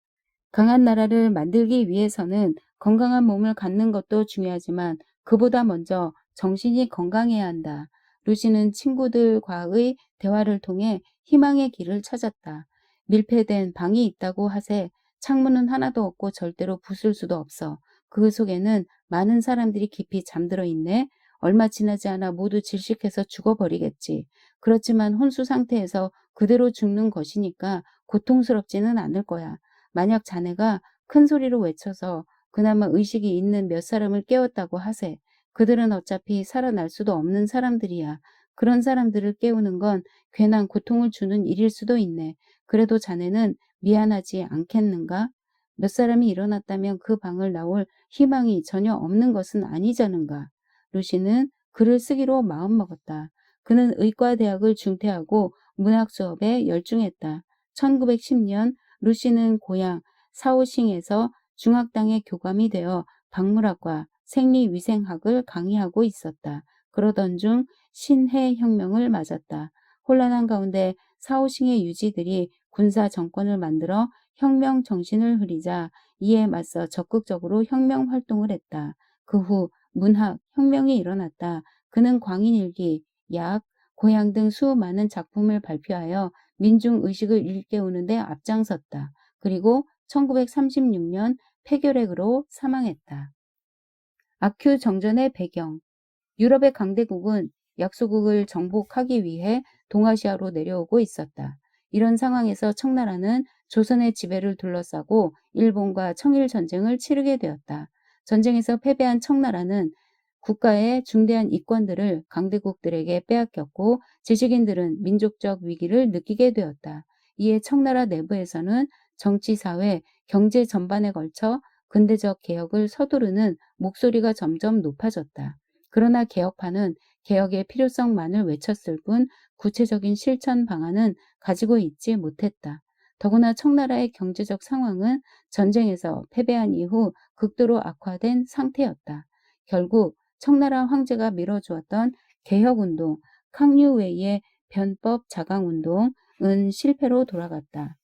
B: 강한 나라를 만들기 위해서는 건강한 몸을 갖는 것도 중요하지만 그보다 먼저 정신이 건강해야 한다. 루시는 친구들과의 대화를 통해 희망의 길을 찾았다. 밀폐된 방이 있다고 하세 창문은 하나도 없고 절대로 부술 수도 없어. 그 속에는 많은 사람들이 깊이 잠들어 있네. 얼마 지나지 않아 모두 질식해서 죽어버리겠지. 그렇지만 혼수 상태에서 그대로 죽는 것이니까 고통스럽지는 않을 거야. 만약 자네가 큰 소리로 외쳐서 그나마 의식이 있는 몇 사람을 깨웠다고 하세. 그들은 어차피 살아날 수도 없는 사람들이야. 그런 사람들을 깨우는 건 괜한 고통을 주는 일일 수도 있네. 그래도 자네는 미안하지 않겠는가? 몇 사람이 일어났다면 그 방을 나올 희망이 전혀 없는 것은 아니자는가. 루시는 글을 쓰기로 마음먹었다. 그는 의과대학을 중퇴하고 문학 수업에 열중했다. 1910년 루시는 고향 사오싱에서 중학당의 교감이 되어 박물학과 생리위생학을 강의하고 있었다. 그러던 중 신해혁명을 맞았다. 혼란한 가운데 사오싱의 유지들이 군사 정권을 만들어 혁명 정신을 흐리자 이에 맞서 적극적으로 혁명 활동을 했다. 그 후 문학 혁명이 일어났다. 그는 광인일기, 약, 고향 등 수많은 작품을 발표하여 민중의식을 일깨우는 데 앞장섰다. 그리고 1936년 폐결핵으로 사망했다. 아큐 정전의 배경 유럽의 강대국은 약소국을 정복하기 위해 동아시아로 내려오고 있었다. 이런 상황에서 청나라는 조선의 지배를 둘러싸고 일본과 청일 전쟁을 치르게 되었다. 전쟁에서 패배한 청나라는 국가의 중대한 이권들을 강대국들에게 빼앗겼고 지식인들은 민족적 위기를 느끼게 되었다. 이에 청나라 내부에서는 정치, 사회, 경제 전반에 걸쳐 근대적 개혁을 서두르는 목소리가 점점 높아졌다. 그러나 개혁파는 개혁의 필요성만을 외쳤을 뿐 구체적인 실천 방안은 가지고 있지 못했다. 더구나 청나라의 경제적 상황은 전쟁에서 패배한 이후 극도로 악화된 상태였다. 결국 청나라 황제가 밀어주었던 개혁운동, 캉유웨이의 변법 자강운동은 실패로 돌아갔다.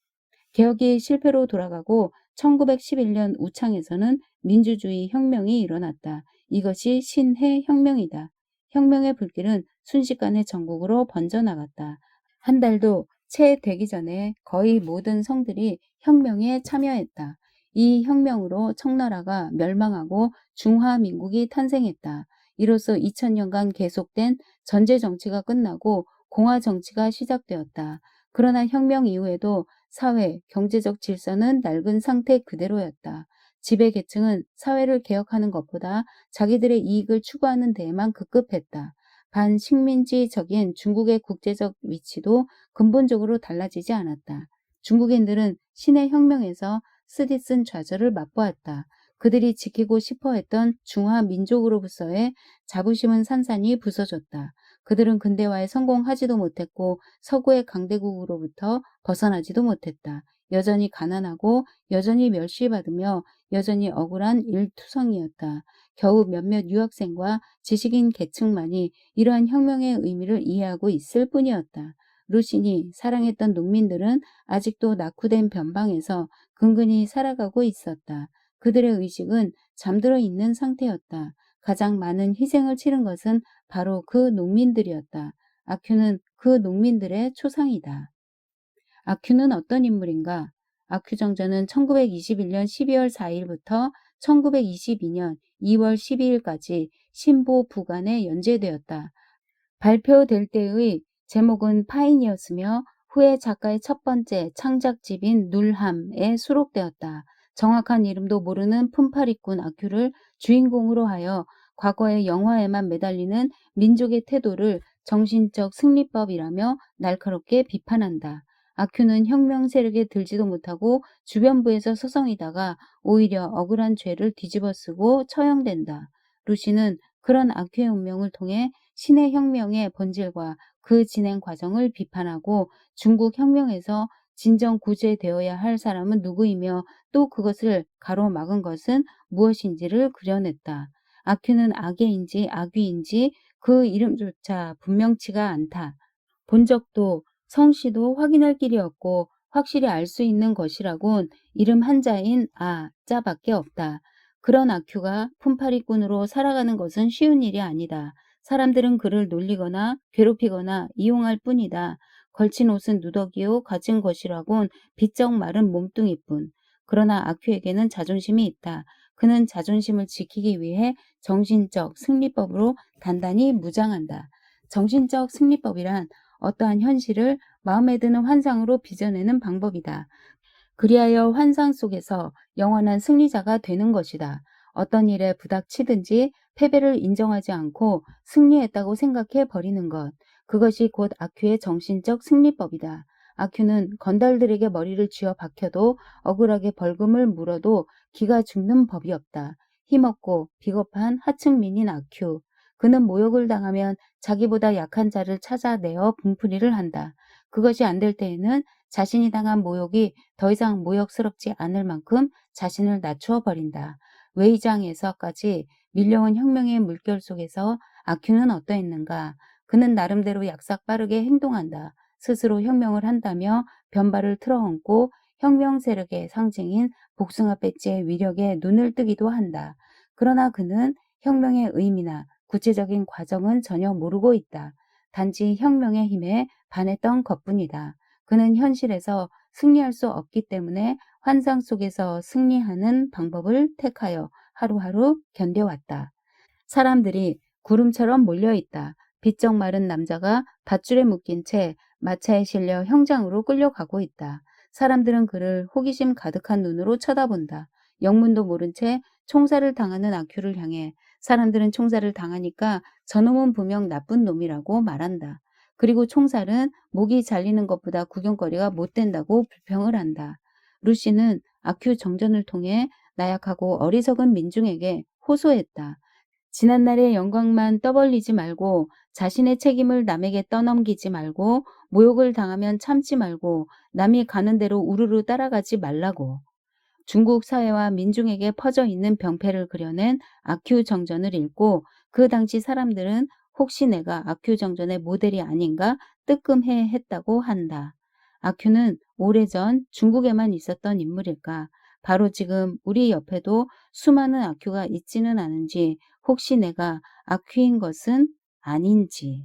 B: 개혁이 실패로 돌아가고 1911년 우창에서는 민주주의 혁명이 일어났다. 이것이 신해 혁명이다. 혁명의 불길은 순식간에 전국으로 번져나갔다. 한 달도 채 되기 전에 거의 모든 성들이 혁명에 참여했다. 이 혁명으로 청나라가 멸망하고 중화민국이 탄생했다. 이로써 2000년간 계속된 전제 정치가 끝나고 공화 정치가 시작되었다. 그러나 혁명 이후에도 사회, 경제적 질서는 낡은 상태 그대로였다. 지배계층은 사회를 개혁하는 것보다 자기들의 이익을 추구하는 데에만 급급했다. 반식민지적인 중국의 국제적 위치도 근본적으로 달라지지 않았다. 중국인들은 신의 혁명에서 쓰디쓴 좌절을 맛보았다. 그들이 지키고 싶어 했던 중화 민족으로서의 자부심은 산산이 부서졌다. 그들은 근대화에 성공하지도 못했고 서구의 강대국으로부터 벗어나지도 못했다. 여전히 가난하고 여전히 멸시받으며 여전히 억울한 일투성이었다. 겨우 몇몇 유학생과 지식인 계층만이 이러한 혁명의 의미를 이해하고 있을 뿐이었다. 루신이 사랑했던 농민들은 아직도 낙후된 변방에서 근근히 살아가고 있었다. 그들의 의식은 잠들어 있는 상태였다. 가장 많은 희생을 치른 것은 바로 그 농민들이었다. 아큐는 그 농민들의 초상이다. 아큐는 어떤 인물인가? 아큐 정전은 1921년 12월 4일부터 1922년 2월 12일까지 신보 부간에 연재되었다. 발표될 때의 제목은 파인이었으며 후에 작가의 첫 번째 창작집인 눌함에 수록되었다. 정확한 이름도 모르는 품팔이꾼 아큐를 주인공으로 하여 과거의 영화에만 매달리는 민족의 태도를 정신적 승리법이라며 날카롭게 비판한다. 아큐는 혁명 세력에 들지도 못하고 주변부에서 서성이다가 오히려 억울한 죄를 뒤집어쓰고 처형된다. 루시는 그런 아큐의 운명을 통해 신의 혁명의 본질과 그 진행 과정을 비판하고 중국 혁명에서 진정 구제되어야 할 사람은 누구이며 또 그것을 가로막은 것은 무엇인지를 그려냈다. 아큐는 악의인지 악귀인지 그 이름조차 분명치가 않다. 본 적도 성씨도 확인할 길이 없고 확실히 알 수 있는 것이라곤 이름 한자인 자밖에 없다. 그런 아큐가 품팔이꾼으로 살아가는 것은 쉬운 일이 아니다. 사람들은 그를 놀리거나 괴롭히거나 이용할 뿐이다. 걸친 옷은 누더기요 가진 것이라곤 비쩍 마른 몸뚱이뿐. 그러나 아큐에게는 자존심이 있다. 그는 자존심을 지키기 위해 정신적 승리법으로 단단히 무장한다. 정신적 승리법이란 어떠한 현실을 마음에 드는 환상으로 빚어내는 방법이다. 그리하여 환상 속에서 영원한 승리자가 되는 것이다. 어떤 일에 부닥치든지 패배를 인정하지 않고 승리했다고 생각해 버리는 것. 그것이 곧 아큐의 정신적 승리법이다. 아큐는 건달들에게 머리를 쥐어 박혀도 억울하게 벌금을 물어도 기가 죽는 법이 없다. 힘없고 비겁한 하층민인 아큐. 그는 모욕을 당하면 자기보다 약한 자를 찾아내어 분풀이를 한다. 그것이 안 될 때에는 자신이 당한 모욕이 더 이상 모욕스럽지 않을 만큼 자신을 낮추어 버린다. 웨이장에서까지 밀려온 혁명의 물결 속에서 아큐는 어떠했는가? 그는 나름대로 약삭 빠르게 행동한다. 스스로 혁명을 한다며 변발을 틀어얹고 혁명 세력의 상징인 복숭아 배지의 위력에 눈을 뜨기도 한다. 그러나 그는 혁명의 의미나 구체적인 과정은 전혀 모르고 있다. 단지 혁명의 힘에 반했던 것뿐이다. 그는 현실에서 승리할 수 없기 때문에 환상 속에서 승리하는 방법을 택하여 하루하루 견뎌왔다. 사람들이 구름처럼 몰려있다. 비쩍 마른 남자가 밧줄에 묶인 채 마차에 실려 형장으로 끌려가고 있다. 사람들은 그를 호기심 가득한 눈으로 쳐다본다. 영문도 모른 채 총살을 당하는 아큐를 향해 사람들은 총살을 당하니까 저놈은 분명 나쁜 놈이라고 말한다. 그리고 총살은 목이 잘리는 것보다 구경거리가 못 된다고 불평을 한다. 루시는 아큐 정전을 통해 나약하고 어리석은 민중에게 호소했다. 지난날의 영광만 떠벌리지 말고 자신의 책임을 남에게 떠넘기지 말고 모욕을 당하면 참지 말고 남이 가는 대로 우르르 따라가지 말라고. 중국 사회와 민중에게 퍼져 있는 병폐를 그려낸 아큐 정전을 읽고 그 당시 사람들은 혹시 내가 아큐 정전의 모델이 아닌가 뜨끔해 했다고 한다. 아큐는 오래전 중국에만 있었던 인물일까? 바로 지금 우리 옆에도 수많은 아큐가 있지는 않은지 혹시 내가 아큐인 것은 아닌지.